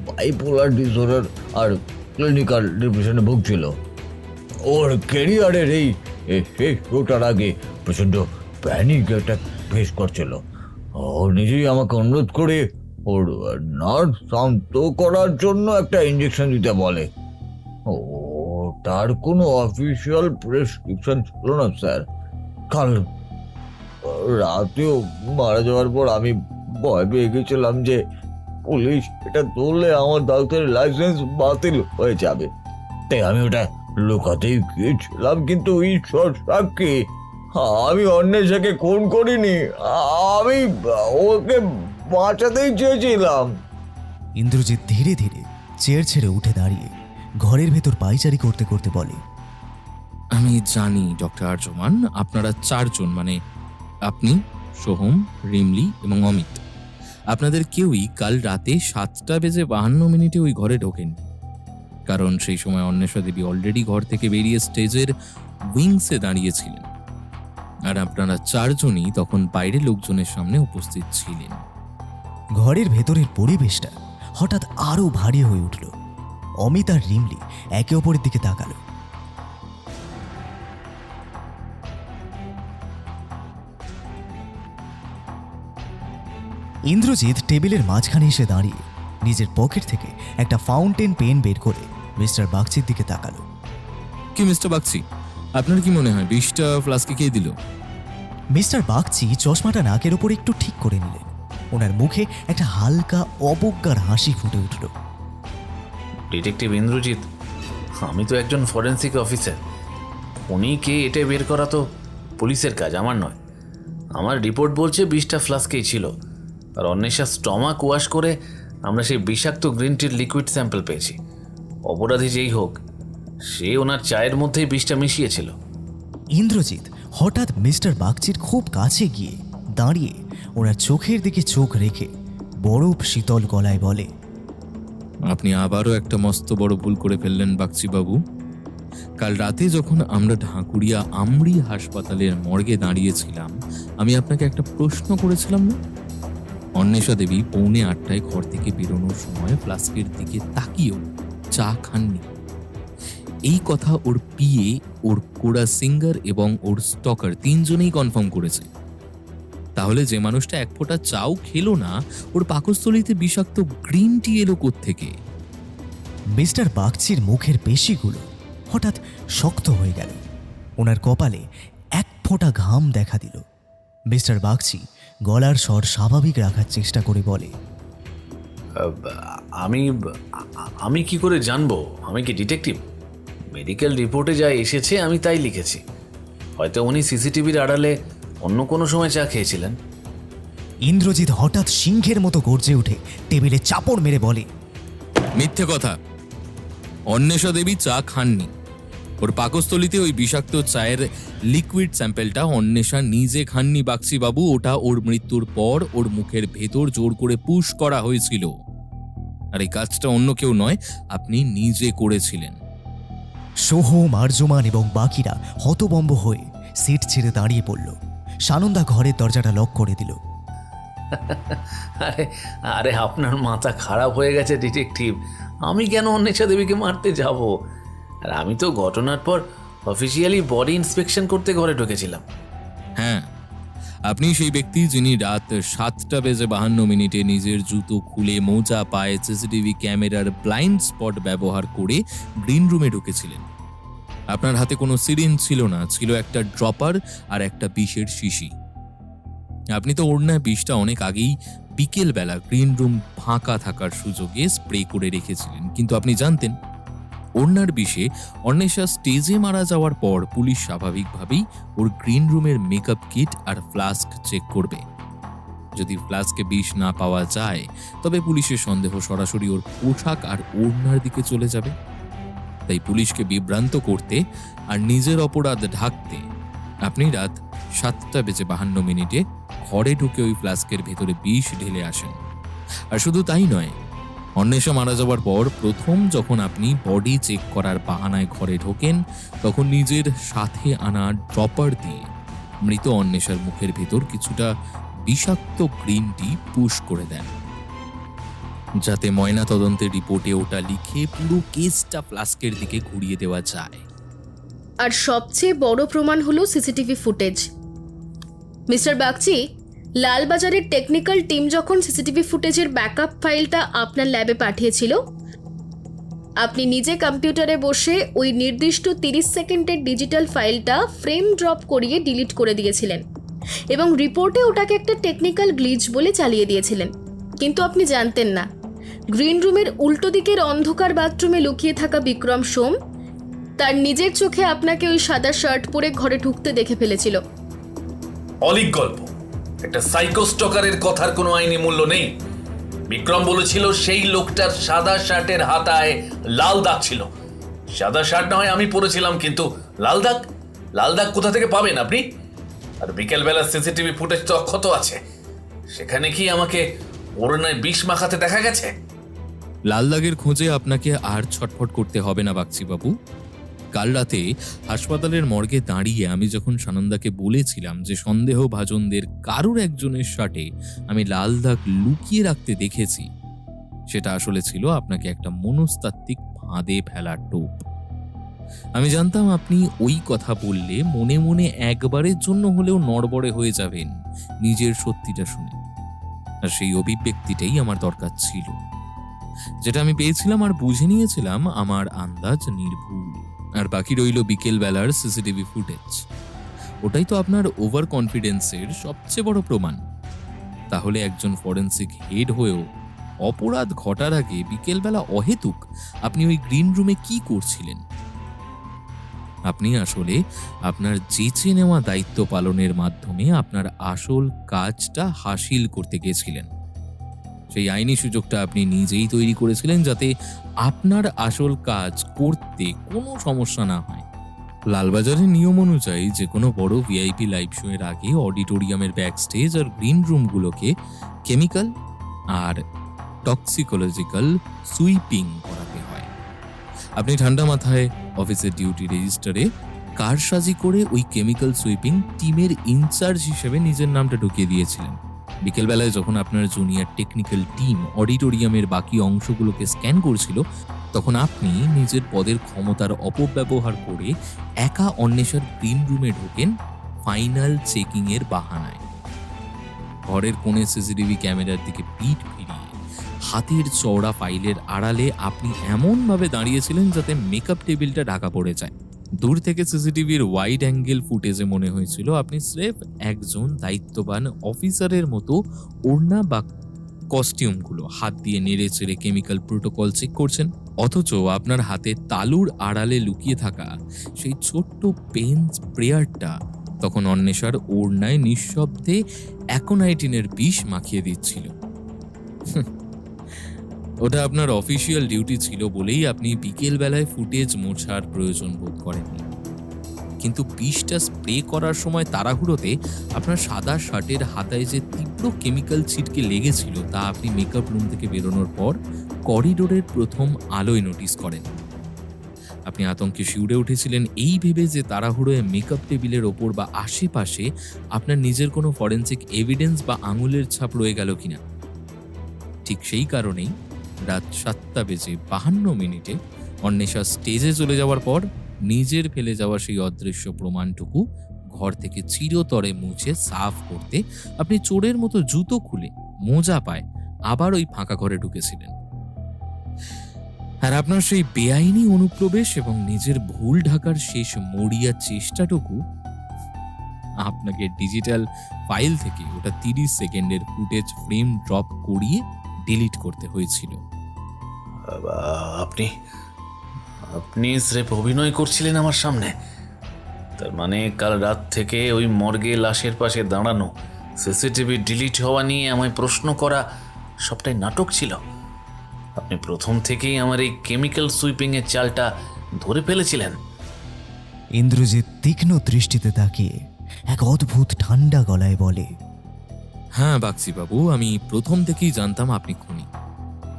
বাইপোলার ডিসঅর্ডার আর ক্লিনিক্যাল ডিপ্রেশনে ভুগছিল। ওর ক্যারিয়ারের এই শেষ শোটার আগে প্রচণ্ড প্যানিক অ্যাটাক ফেস করছিল। ও নিজেই আমাকে অনুরোধ করে ওর নার্ভ শান্ত করার জন্য একটা ইঞ্জেকশন দিতে বলে। ও তার কোনো অফিসিয়াল প্রেসক্রিপশন ছিল না স্যার। কাল রাতেও মারা যাওয়ার পর আমি ভয় পেয়ে গেছিলাম যে পুলিশ এটা ধরলে আমার ডাক্তারের লাইসেন্স বাতিল হয়ে যাবে। তাই আমি ওটা লুকাতেই গিয়েছিলাম, কিন্তু ঈশ্বর সাক্ষী আমি অন্বেষাকে খুন করিনি। আমি ওকে বাঁচাতেই চেয়েছিলাম। ইন্দ্রজিৎ ধীরে ধীরে চেয়ার ছেড়ে উঠে দাঁড়িয়ে ঘরের ভেতর পায়চারি করতে করতে বলে, আমি জানি ডক্টর আর্যমান, আপনারা 4 জন, মানে আপনি, সোহম, রিমলি এবং অমিত, আপনাদের কেউই কাল রাতে 7:52 ওই ঘরে ঢোকেননি। কারণ সেই সময় অন্বেষা দেবী অলরেডি ঘর থেকে বেরিয়ে স্টেজের উইংসে দাঁড়িয়েছিলেন, আর আপনারা 4 জনই তখন বাইরে লোকজনের সামনে উপস্থিত ছিলেন। ঘরের ভেতরের পরিবেশটা হঠাৎ আরো ভারী হয়ে উঠল। অমিত আর রিমলি একে অপরের দিকে তাকালো। ইন্দ্রজিৎ টেবিলের মাঝখানে এসে দাঁড়িয়ে নিজের পকেট থেকে একটা ফাউন্টেন পেন বের করে মিস্টার বাগচির দিকে তাকালো। কি মিস্টার বাগচি, আপনার কি মনে হয় বিষটা ফ্লাস্কে কে দিল? মিস্টার বাগচি চশমাটা নাকের ওপর একটু ঠিক করে নিলেন। ওনার মুখে একটা হালকা অবজ্ঞার হাসি ফুটে উঠল। ডিটেকটিভ ইন্দ্রজিৎ, আমি তো একজন ফরেন্সিক অফিসার। উনি কে এটা বের করা তো পুলিশের কাজ, আমার নয়। আমার রিপোর্ট বলছে বিষটা ফ্লাস্কেই ছিল, আর অন্বেষা স্টমাক ওয়াশ করে আমরা সেই বিষাক্ত গ্রিন টির লিকুইড স্যাম্পল পেয়েছি। অপরাধী যেই হোক, সে ওনার চায়ের মধ্যেই বিষটা মিশিয়েছিল। ইন্দ্রজিৎ হঠাৎ মিস্টার বাগচির খুব কাছে গিয়ে দাঁড়িয়ে ওনার চোখের দিকে চোখ রেখে বরফ শীতল গলায় বলে, আপনি আবারও একটা মস্ত বড় ভুল করে ফেললেন বাগচি বাবু। কাল রাতে যখন আমরা ঢাকুরিয়া আমরি হাসপাতালের মর্গে দাঁড়িয়েছিলাম, আমি আপনাকে একটা প্রশ্ন করেছিলাম না? অন্বেষা দেবী 7:45 ঘর থেকে বেরোনোর সময় ফ্লাস্কের দিকে তাকিয়েও চা খাননি। এই কথা ওর পিএ, ওর কোডা সিঙ্গার এবং ওর স্টকার তিনজনেই কনফার্ম করেছে। তাহলে যে মানুষটা এক ফোঁটা চাও খেলো না, ওর পাকস্থলীতে বিষাক্ত গ্রিন টি এলো কোত্থেকে? মিস্টার বাগচির মুখের পেশিগুলো হঠাৎ শক্ত হয়ে গেল। ওনার কপালে এক ফোঁটা ঘাম দেখা দিল। মিস্টার বাগচি গলার স্বর স্বাভাবিক রাখার চেষ্টা করে বলে, আমি কি করে জানবো? আমি কি ডিটেকটিভ? মেডিকেল রিপোর্টে যা এসেছে আমি তাই লিখেছি। হয়তো উনি সিসিটিভির আড়ালে অন্য কোনো সময় চা খেয়েছিলেন। ইন্দ্রজিৎ হঠাৎ সিংহের মতো গর্জে উঠে টেবিলে চাপড় মেরে বলে, মিথ্যে কথা। অন্বেষা দেবী চা খাননি। ওর পাকস্থলীতে ওই বিষাক্ত চায়ের লিকুইড স্যাম্পেলটা অন্বেষা নিজে খাননি বাগচি বাবু। ওটা ওর মৃত্যুর পর ওর মুখের ভেতর জোর করে পুশ করা হয়েছিল। আর এই কাজটা অন্য কেউ নয়, আপনি নিজে করেছিলেন। সোহম, আর্যমান এবং বাকিরা হতবম্ব হয়ে সিট ছেড়ে দাঁড়িয়ে পড়ল। সানন্দা ঘরের দরজাটা লক করে দিল। আরে আরে আপনার মাথা খারাপ হয়ে গেছে ডিটেকটিভ। আমি কেন অন্বেষা দেবীকে মারতে যাব? আর আমি তো ঘটনার পর অফিসিয়ালি বডি ইন্সপেকশন করতে ঘরে ঢুকেছিলাম। হ্যাঁ, আপনি সেই ব্যক্তি যিনি রাত 7:52 নিজের জুতো খুলে মোজা পায়ে সিসিটিভি ক্যামেরার ব্লাইন্ড স্পট ব্যবহার করে গ্রিন রুমে ঢুকেছিলেন। আপনার হাতে কোনো সিরিঞ্জ ছিল না, ছিল একটা ড্রপার আর একটা বিষের শিশি। আপনি তো ওড়নায় বিষটা অনেক আগেই বিকেলবেলা গ্রিন রুম ফাঁকা থাকার সুযোগে স্প্রে করে রেখেছিলেন, কিন্তু আপনি জানতেন ওড়নার বিষে অন্বেষা স্টেজে মারা যাওয়ার পর পুলিশ স্বাভাবিকভাবেই ওর গ্রিন রুমের মেকআপ কিট আর ফ্লাস্ক চেক করবে। যদি ফ্লাস্কে বিষ না পাওয়া যায়, তবে পুলিশের সন্দেহ সরাসরি ওর পোশাক আর ওড়নার দিকে চলে যাবে। তাই পুলিশকে বিভ্রান্ত করতে আর নিজের অপরাধ ঢাকতে আপনি রাত 7:52 ঘরে ঢুকে ওই ফ্লাস্কের ভেতরে বিষ ঢেলে আসেন। আর শুধু তাই নয়, অন্বেষা মারা যাওয়ার পর প্রথম যখন আপনি বডি চেক করার বাহানায় ঘরে ঢোকেন, তখন নিজের সাথে আনা ড্রপার দিয়ে মৃত অন্বেষার মুখের ভেতর কিছুটা বিষাক্ত গ্রিন টি পুশ করে দেন, যাতে ময়না তদন্তের রিপোর্টে ওটা লিখে পুরো কেসটা ফ্লাস্কের দিকে ঘুরিয়ে দেওয়া যায়। আর সবচেয়ে বড় প্রমাণ হলো সিসিটিভি ফুটেজ। মিস্টার বাগচি, লালবাজারের টেকনিক্যাল টিম যখন সিসিটিভি ফুটেজের ব্যাকআপ ফাইলটা আপনার ল্যাবে পাঠিয়েছিল, আপনি নিজে কম্পিউটারে বসে ওই নির্দিষ্ট 30 সেকেন্ডের ডিজিটাল ফাইলটা ফ্রেম ড্রপ করিয়ে ডিলিট করে দিয়েছিলেন এবং রিপোর্টে ওটাকে একটা টেকনিক্যাল গ্লিচ বলে চালিয়ে দিয়েছিলেন। কিন্তু আপনি জানতেন না, গ্রিন রুমের উল্টো দিকের অন্ধকার বাথরুমে লুকিয়ে থাকা বিক্রম সোম তার নিজের চোখে আপনাকে ওই সাদা শার্ট পরে ঘরে ঢুকতে দেখে ফেলেছিল। অলিক গল্প। একটা সাইকো স্টকারের কথার কোনো আইনি মূল্য নেই। বিক্রম বলেছিল সেই লোকটার সাদা শার্টের হাতায় লাল দাগ ছিল। সাদা শার্ট না হয় আমি পরেছিলাম, কিন্তু লাল দাগ কোথা থেকে পাবেন আপনি? আর বিকেলবেলা সিসিটিভি ফুটেজ তো অক্ষত আছে। সেখানে কি আমাকে ওড়নায় বিষ মাখাতে দেখা গেছে? লাল দাগের খোঁজে আপনাকে আর ছটফট করতে হবে না বাগচি বাবু। কাল রাতে হাসপাতালের মর্গে দাঁড়িয়ে আমি যখন সানন্দাকে বলেছিলাম যে সন্দেহভাজনদের কারোর একজনের শার্টে আমি লাল দাগ লুকিয়ে রাখতে দেখেছি, সেটা আসলে ছিল আপনাকে একটা মনস্তাত্ত্বিক ফাঁদে ফেলার টোপ। আমি জানতাম আপনি ওই কথা বললে মনে মনে একবারের জন্য হলেও নড়বড়ে হয়ে যাবেন নিজের সত্যিটা শুনে। আর সেই অভিব্যক্তিটাই আমার দরকার ছিল। যেটা আমি পেয়েছিলাম আর বুঝে নিয়েছিলাম আমার আন্দাজ নির্ভুল। আর বাকি রইল বিকেল বেলার সিসিটিভি ফুটেজ। ওটাই তো আপনার ওভার কনফিডেন্সের সবচেয়ে বড় প্রমাণ। তাহলে একজন ফরেন্সিক হেড হয়েও অপরাধ ঘটার আগে বিকেলবেলা অহেতুক আপনি ওই গ্রিন রুমে কি করছিলেন? আপনি আসলে আপনার যেচে নেওয়া দায়িত্ব পালনের মাধ্যমে আপনার আসল কাজটা হাসিল করতে গেছিলেন। সেই আইনি সুযোগটা আপনি নিজেই তৈরি করেছিলেন যাতে আপনার আসল কাজ করতে কোনো সমস্যা না হয়। লালবাজারের নিয়ম অনুযায়ী যে কোনো বড় ভিআইপি লাইভ শো এর আগে অডিটোরিয়ামের ব্যাকস্টেজ আর গ্রিন রুমগুলোকে কেমিক্যাল আর টক্সিকোলজিক্যাল সুইপিং করাতে হয়। আপনি ঠান্ডা মাথায় অফিসের ডিউটি রেজিস্টারে কারসাজি করে ওই কেমিক্যাল সুইপিং টিমের ইনচার্জ হিসেবে নিজের নামটা ঢুকিয়ে দিয়েছিলেন। বিকেলবেলায় যখন আপনার জুনিয়র টেকনিক্যাল টিম অডিটোরিয়ামের বাকি অংশগুলোকে স্ক্যান করছিল, তখন আপনি নিজের পদের ক্ষমতার অপব্যবহার করে একা অন্বেষার গ্রিন রুমে ঢোকেন ফাইনাল চেকিং এর বাহানায়। ঘরের কোণে সিসিটিভি ক্যামেরার দিকে পিঠ ফিরিয়ে হাতের চওড়া ফাইলের আড়ালে আপনি এমনভাবে দাঁড়িয়েছিলেন যাতে মেকআপ টেবিলটা ঢাকা পড়ে যায়। দূর থেকে সিসিটিভির ওয়াইড অ্যাঙ্গেল ফুটেজে মনে হয়েছিল আপনি স্রেফ একজন দায়িত্ববান অফিসারের মতো ওড়না বা কস্টিউমগুলো হাত দিয়ে নেড়ে চেড়ে কেমিক্যাল প্রোটোকল চেক করছেন, অথচ আপনার হাতে তালুর আড়ালে লুকিয়ে থাকা সেই ছোট্ট পেন স্প্রেয়ারটা তখন অন্বেষার ওড়নায় নিঃশব্দে অ্যাকোনাইটিনের বিষ মাখিয়ে দিচ্ছিল। ওটা আপনার অফিসিয়াল ডিউটি ছিল বলেই আপনি বিকেল বেলায় ফুটেজ মোছার প্রয়োজন বোধ করেননি। কিন্তু বিষটা স্প্রে করার সময় তাড়াহুড়োতে আপনার সাদা শার্টের হাতায় যে তীব্র কেমিক্যাল ছিটকে লেগেছিল তা আপনি মেকআপ রুম থেকে বেরোনোর পর করিডোরের প্রথম আলোয় নোটিস করেন। আপনি আতঙ্কে শিউরে উঠেছিলেন এই ভেবে যে তাড়াহুড়োয় মেকআপ টেবিলের ওপর বা আশেপাশে আপনার নিজের কোনো ফরেন্সিক এভিডেন্স বা আঙুলের ছাপ রয়ে গেল কিনা। ঠিক সেই কারণেই রাত 7:52 অন্বেষা স্টেজে চলে যাওয়ার পর নিজের ফেলে যাওয়া সেই অদৃশ্য প্রমাণটুকু ঘর থেকে চিরতরে মুছে সাফ করতে আপনি চোরের মতো জুতো খুলে মোজা পায় আবার ওই ফাঁকা ঘরে ঢুকেছিলেন। আর আপনার সেই বেআইনি অনুপ্রবেশ এবং নিজের ভুল ঢাকার শেষ মরিয়া চেষ্টাটুকু আপনাকে ডিজিটাল ফাইল থেকে ওটা 30 সেকেন্ডের ফুটেজ ফ্রেম ড্রপ করিয়ে ডিলিট করতে হয়েছিল। আপনি আপনি স্রেফ অভিনয় করছিলেন আমার সামনে? তার মানে কাল রাত থেকে ওই মর্গে লাশের পাশে দাঁড়ানো, সিসিটিভি ডিলিট হওয়া নিয়ে আমায় প্রশ্ন করা সবটাই নাটক ছিল? আপনি প্রথম থেকেই আমার এই কেমিক্যাল সুইপিংয়ের চালটা ধরে ফেলেছিলেন? ইন্দ্রজিৎ তীক্ষ্ণ দৃষ্টিতে তাকিয়ে এক অদ্ভুত ঠান্ডা গলায় বলে, হ্যাঁ বাগচিবাবু, আমি প্রথম থেকেই জানতাম আপনি খুনি।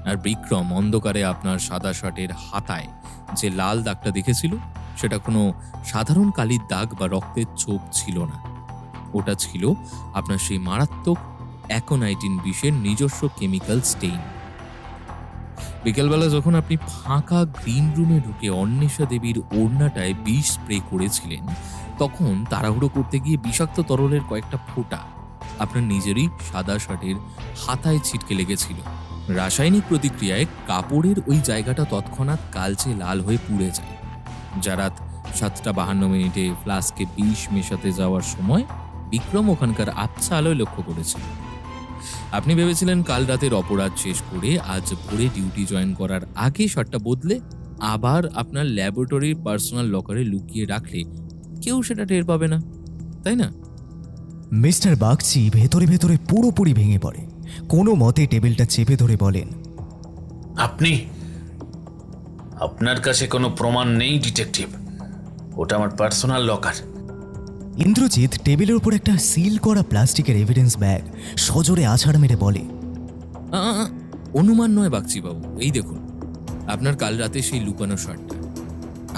আর বিক্রম অন্ধকারে আপনার সাদা শার্টের হাতায় যে লাল দাগটা দেখেছিল সেটা কোনো সাধারণ কালির দাগ বা রক্তের ছোপ ছিল না। ওটা ছিল আপনার সেই মারাত্মক অ্যাকোনাইটিন বিষের নিজস্ব কেমিক্যাল স্টেইন। বিকেলবেলা যখন আপনি ফাঁকা গ্রিন রুমে ঢুকে অন্বেষা দেবীর ওড়নাটায় বিষ স্প্রে করেছিলেন, তখন তাড়াহুড়ো করতে গিয়ে বিষাক্ত তরলের কয়েকটা ফোঁটা আপনার নিজেরই সাদা শার্টের হাতায় ছিটকে লেগেছিল। রাসায়নিক প্রতিক্রিয়ায় কাপড়ের ওই জায়গাটা তৎক্ষণাৎ কালচে লাল হয়ে পুড়ে যায়। যা রাত 7:52 ফ্লাস্কে বিষ মেশাতে যাওয়ার সময় বিক্রম ওখানকার আবছা আলোয় লক্ষ্য করেছিল। আপনি ভেবেছিলেন কাল রাতের অপরাধ শেষ করে আজ ভোরে ডিউটি জয়েন করার আগে শার্টটা বদলে আবার আপনার ল্যাবরেটরির পার্সোনাল লকারে লুকিয়ে রাখলে কেউ সেটা টের পাবে না, তাই না? মিস্টার বাগচি ভেতরে ভেতরে পুরোপুরি ভেঙে পড়ে। কোনো মতে টেবিলটা চেপে ধরে বলেন, আপনার কাছে কোনো প্রমাণ নেই ডিটেকটিভ। ওটা আমার পার্সোনাল লকার। ইন্দ্রজিৎ টেবিলের উপর একটা সিল করা প্লাস্টিকের এভিডেন্স ব্যাগ সজোরে আছাড় মেরে বলে, অনুমান নয় বাগচিবাবু, এই দেখুন আপনার কাল রাতে সেই লুকানো শার্টটা।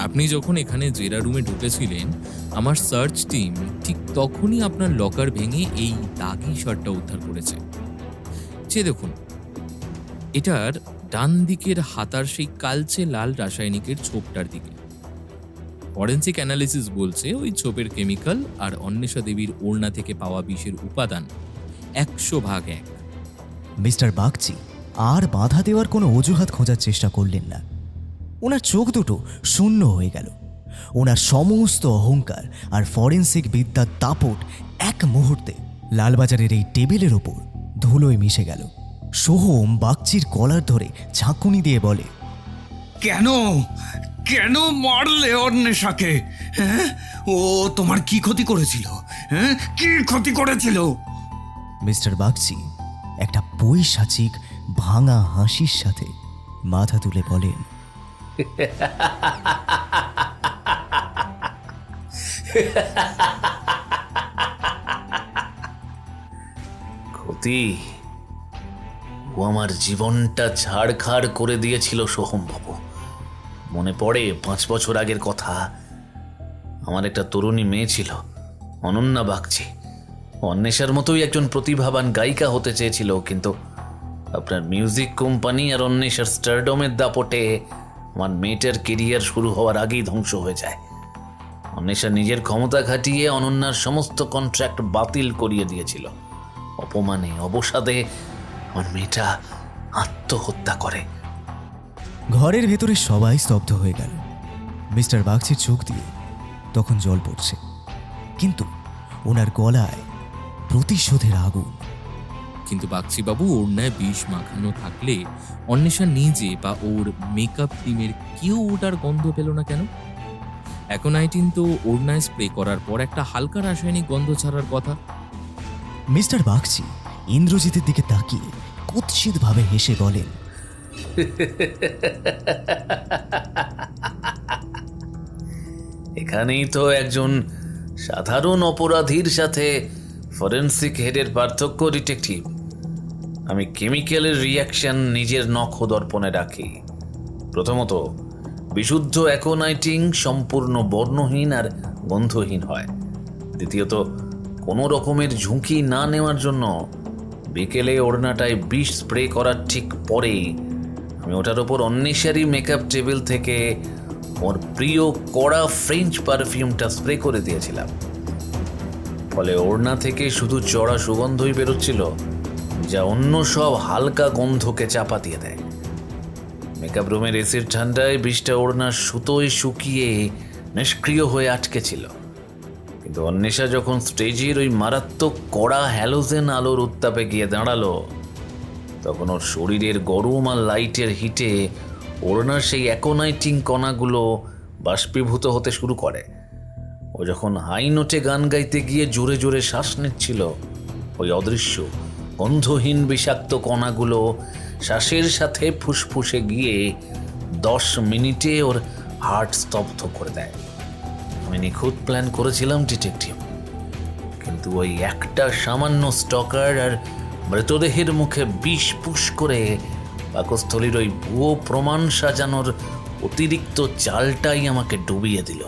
আপনি যখন এখানে জেরা রুমে ঢুকেছিলেন, আমার সার্চ টিম ঠিক তখনই আপনার লকার ভেঙে এই দাগি শার্টটা উদ্ধার করেছে। যে দেখুন, এটার ডান দিকের হাতার সেই কালচে লাল রাসায়নিকের ছোপটার দিকে। ফরেন্সিক অ্যানালিসিস বলছে ওই ছোপের কেমিক্যাল আর অন্বেষা দেবীর ওড়না থেকে পাওয়া বিষের উপাদান 100 ভাগ 1। মিস্টার বাগচি আর বাধা দেওয়ার কোনো অজুহাত খোঁজার চেষ্টা করলেন না। ওনার চোখ দুটো শূন্য হয়ে গেল। ওনার সমস্ত অহংকার আর ফরেন্সিক বিদ্যার দাপট এক মুহূর্তে লালবাজারের এই টেবিলের ওপর ধুলোয় মিশে গেল। সোহম বাগচির কলার ধরে ঝাঁকুনি দিয়ে বলে, কেন কেন মারলে অন্বেষাকে? হ্যাঁ, ও তোমার কি ক্ষতি করেছিল? হ্যাঁ, কি ক্ষতি করেছিল? মিস্টার বাগচি একটা পৈশাচিক ভাঙা হাসির সাথে মাথা তুলে বলেন, ক্ষতি? ও আমার জীবনটা ছাড়খাড় করে দিয়েছিল সোহম বাবু। মনে পড়ে 5 বছর আগের কথা। আমার একটা তরুণী মেয়ে ছিল, অনন্যা বাগচি। অন্বেষার মতোই একজন প্রতিভাবান গায়িকা হতে চেয়েছিল, কিন্তু আপনার মিউজিক কোম্পানি আর অন্বেষার স্টারডমের দাপটে আমার মেয়েটার কেরিয়ার শুরু হওয়ার আগেই ধ্বংস হয়ে যায়। অন্বেষা নিজের ক্ষমতা খাটিয়ে অনন্যার সমস্ত কন্ট্রাক্ট বাতিল করিয়ে দিয়েছিল। অপমানে অবসাদে আমার মেয়েটা আত্মহত্যা করে। ঘরের ভেতরে সবাই স্তব্ধ হয়ে গেল। মিস্টার বাগচির চোখ দিয়ে তখন জল পড়ছে, কিন্তু ওনার গলায় প্রতিশোধের আগুন। কিন্তু বাগচিবাবু ওড়নায় বিষ মাখানো থাকলে অন্বেষা নিজে বা ওর মেকআপ টিমের কেউ ওটার গন্ধ পেল না কেন? অ্যাকোনাইটিন তো ওড়নায় স্প্রে করার পর একটা হালকা রাসায়নিক গন্ধ ছাড়ার কথা। মিস্টার বাগচি ইন্দ্রজিতের দিকে তাকিয়ে কুৎসিতভাবে হেসে বলেন, এখানেই তো একজন সাধারণ অপরাধীর সাথে ফরেন্সিক হেডের পার্থক্য, ডিটেকটিভ। আমি কেমিক্যালের রিয়াকশন নিজের নখদর্পণে রাখি। প্রথমত, বিশুদ্ধ অ্যাকোনাইটিং সম্পূর্ণ বর্ণহীন আর গন্ধহীন হয়। দ্বিতীয়ত, কোনো রকমের ঝুঁকি না নেওয়ার জন্য বিকেলে ওড়নাটায় বিষ স্প্রে করার ঠিক পরেই আমি ওটার ওপর অন্বেষারই মেকআপ টেবিল থেকে ওর প্রিয় কড়া ফ্রেঞ্চ পারফিউমটা স্প্রে করে দিয়েছিলাম। ফলে ওড়না থেকে শুধু চড়া সুগন্ধই বেরোচ্ছিল, যা অন্য সব হালকা গন্ধকে চাপা দিয়ে দেয়। মেকআপ রুমের এসির ঠান্ডায় বিষটা ওড়নার সুতোয় শুকিয়ে নিষ্ক্রিয় হয়ে আটকে ছিল। কিন্তু অন্বেষা যখন স্টেজের ওই মারাত্মক কড়া হ্যালোজেন আলোর উত্তাপে গিয়ে দাঁড়ালো, তখন ওর শরীরের গরম আর লাইটের হিটে ওড়নার সেই অ্যাকোনাইটিং কণাগুলো বাষ্পীভূত হতে শুরু করে। ও যখন হাই নোটে গান গাইতে গিয়ে জোরে জোরে শ্বাস নিচ্ছিল, ওই অদৃশ্য গন্ধহীন বিষাক্ত কণাগুলো শ্বাসের সাথে ফুসফুসে গিয়ে 10 মিনিটে ওর হার্ট স্তব্ধ করে দেয়। আমি নিখুঁত প্ল্যান করেছিলাম, ডিটেকটিভ, কিন্তু ওই একটা সামান্য স্টকার আর মৃতদেহের মুখে বিষ পুশ করে পাকস্থলীর ওই ভুয়ো প্রমাণ সাজানোর অতিরিক্ত চালটাই আমাকে ডুবিয়ে দিল।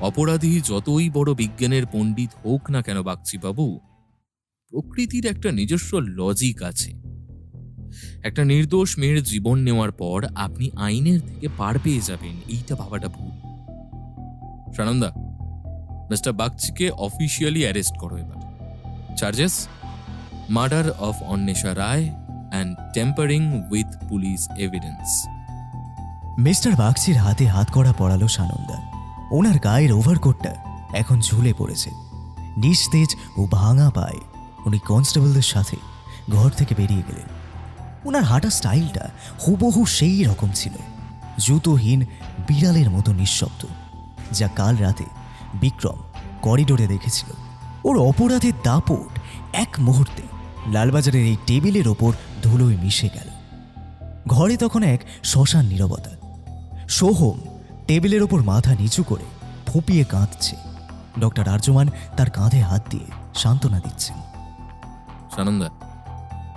অপরাধী যতই বড় বিজ্ঞানের পণ্ডিত হোক না কেন বাগচিবাবু, প্রকৃতির একটা নিজস্ব লজিক আছে। একটা নির্দোষ মেয়ের জীবন নেওয়ার পর আপনি আইনের থেকে পার পেয়ে যাবেন, এইটা ভাবাটা ভুল। সানন্দা, মিস্টার বাগচিকে অফিসিয়ালি অ্যারেস্ট করো এবার। Charges: murder of Anwesha Roy and tampering with police evidence. Mister বাগচির হাতে হাত কড়া পড়ালো সানন্দা। ওনার গায়ের ওভারকোটটা এখন ঝুলে পড়েছে। নিস্তেজ ও ভাঙা পায়ে উনি কনস্টেবলদের সাথে ঘর থেকে বেরিয়ে গেলেন। ওনার হাঁটা স্টাইলটা হুবহু সেই রকম ছিল, জুতোহীন বিড়ালের মতো নিঃশব্দ, যা কাল রাতে বিক্রম করিডোরে দেখেছিল। ওর অপরাধের দাপট এক মুহূর্তে লালবাজারের এই টেবিলের ওপর ধুলোয় মিশে গেল। ঘরে তখন এক শ্মশান নীরবতা। সোহম টেবিলের ওপর মাথা নিচু করে ফুঁপিয়ে কাঁদছে। ডক্টর আর্যমান তার কাঁধে হাত দিয়ে সান্ত্বনা দিচ্ছেন। সানন্দা,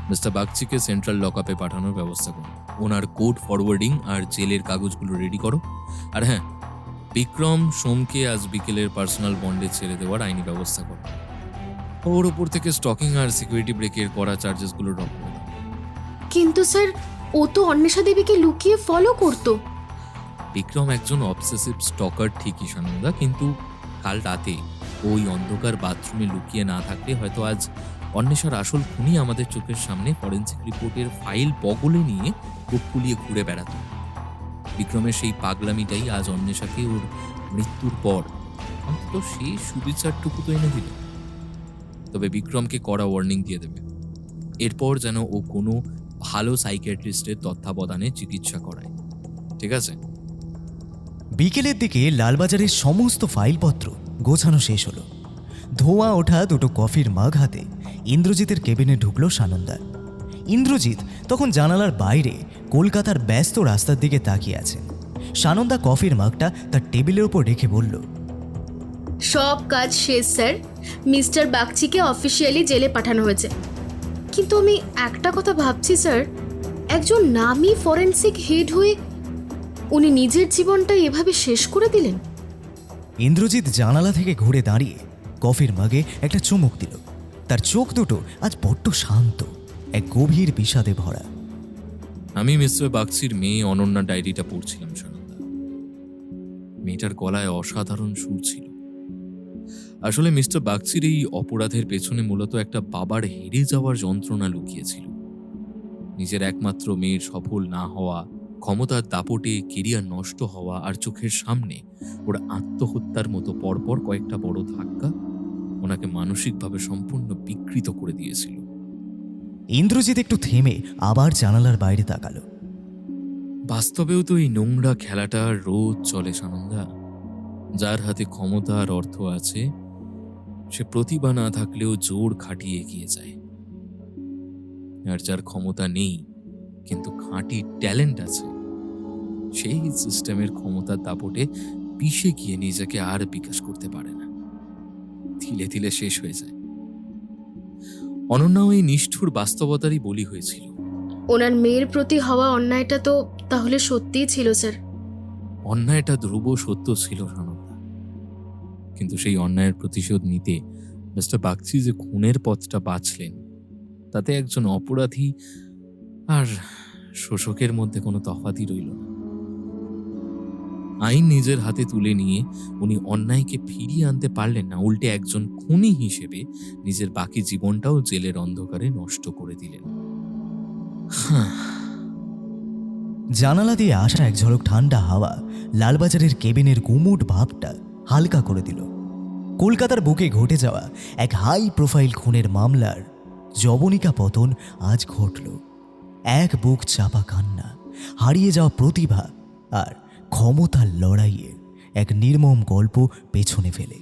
মিস্টার বাগচিকে সেন্ট্রাল লকআপে পাঠানোর ব্যবস্থা করো। ওনার কোর্ট ফরওয়ার্ডিং আর জেলের কাগজগুলো রেডি করো। আর হ্যাঁ, বিক্রম সোমকে আজ বিকেলের পার্সোনাল বন্ডে ছেড়ে দেওয়ার আইনি ব্যবস্থা করো। ওর ওপর থেকে স্টকিং আর সিকিউরিটি ব্রেকের করা চার্জেসগুলো ড্রপ করে দাও। কিন্তু স্যার, ও তো অন্বেষা দেবীকে লুকিয়ে ফলো করতো। বিক্রম একজন অবসেসিভ স্টকার ঠিকই সানন্দা, কিন্তু কাল রাতে ওই অন্ধকার বাথরুমে লুকিয়ে না থাকলে হয়তো আজ অন্বেষার আসল খুনি আমাদের চোখের সামনে ফরেন্সিক রিপোর্টের ফাইল বগলে নিয়ে বুক ফুলিয়ে ঘুরে বেড়াতো। বিক্রমের সেই পাগলামিটাই আজ অন্বেষাকে ওর মৃত্যুর পর অন্তত সেই সুবিচারটুকু তো এনে দিল। তবে বিক্রমকে কড়া ওয়ার্নিং দিয়ে দেবে, এরপর যেন ও কোনো ভালো সাইকিয়াট্রিস্টের তত্ত্বাবধানে চিকিৎসা করায়, ঠিক আছে? বিকেলের দিকে লালবাজারের সমস্ত ফাইলপত্র গোছানো শেষ হলো। ধোঁয়া ওঠা দুটো কফির মাগ হাতে ইন্দ্রজিতের কেবিনে ঢুকলো সানন্দা। ইন্দ্রজিৎ তখন জানালার বাইরে কলকাতার ব্যস্ত রাস্তার দিকে তাকিয়ে আছেন। সানন্দা কফির মাগটা তার টেবিলের উপর রেখে বলল, সব কাজ শেষ স্যার, মিস্টার বাগচিকে অফিসিয়ালি জেলে পাঠানো হয়েছে। কিন্তু আমি একটা কথা ভাবছি স্যার, একজন নামী ফরেন্সিক হেড হয়ে উনি নিজের জীবনটা এভাবে শেষ করে দিলেন। ইন্দ্রজিৎ জানালা থেকে ঘুরে দাঁড়িয়ে কফির মাগে একটা চুমুক দিল। তার চোখ দুটো আজ বড্ড শান্ত, এক গভীর বিষাদে ভরা। আমি মিস্টার বাগচির মেয়ে অনন্যা ডায়েরিটা পড়ছিলাম সানন্দা। মেয়েটার গলায় অসাধারণ সুর ছিল। আসলে মিস্টার বাগচির এই অপরাধের পেছনে মূলত একটা বাবার হেরে যাওয়ার যন্ত্রণা লুকিয়েছিল। নিজের একমাত্র মেয়ের সফল না হওয়া, ক্ষমতার দাপটে কেরিয়ার নষ্ট হওয়া, আর চোখের সামনে ওর আত্মহত্যার মতো পরপর কয়েকটা বড় ধাক্কা ওনাকে মানসিকভাবে সম্পূর্ণ বিকৃত করে দিয়েছিল। ইন্দ্রজিৎ একটু থেমে আবার জানালার বাইরে তাকালো। বাস্তবেও তো এই নোংরা খেলাটা রোজ চলে সানন্দা। যার হাতে ক্ষমতা আর অর্থ আছে সে প্রতিভা না থাকলেও জোর খাটিয়ে এগিয়ে যায়, আর যার ক্ষমতা নেই কিন্তু খাঁটি ট্যালেন্ট আছে সেই সিস্টেমের ক্ষমতার দাপটে পিষে গিয়ে নিজেকে আর বিকাশ করতে পারে না, ধীরে ধীরে শেষ হয়ে যায়। অনন্যাও এই নিষ্ঠুর বাস্তবতারই বলি হয়েছিল। ওনার মেয়ের প্রতি হওয়া অন্যায়টা তো তাহলে সত্যিই ছিল স্যার। অন্যায়টা ধ্রুব সত্য ছিল সানন্দা, কিন্তু সেই অন্যায়ের প্রতিশোধ নিতে মিস্টার বাগচি যে খুনের পথটা বাছলেন তাতে একজন অপরাধী আর শোষকের মধ্যে কোনো তফাতই রইল না। আইন নিজের হাতে তুলে নিয়ে উনি অন্যায়কে ফিরিয়ে আনতে পারলেন না, উল্টে একজন খুনি হিসেবে নিজের বাকি জীবনটাও জেলের অন্ধকারে নষ্ট করে দিলেন। জানালা দিয়ে আসা এক ঝলক ঠান্ডা হাওয়া লালবাজারের কেবিনের গুমুট ভাবটা হালকা করে দিল। কলকাতার বুকে ঘটে যাওয়া এক হাই প্রোফাইল খুনের মামলার জবনিকা পতন আজ ঘটল। এক বুক চাপা কান্না, হারিয়ে যাওয়া প্রতিভা আর ক্ষমতার লড়াইয়ের এক নির্মম গল্প পেছনে ফেলে।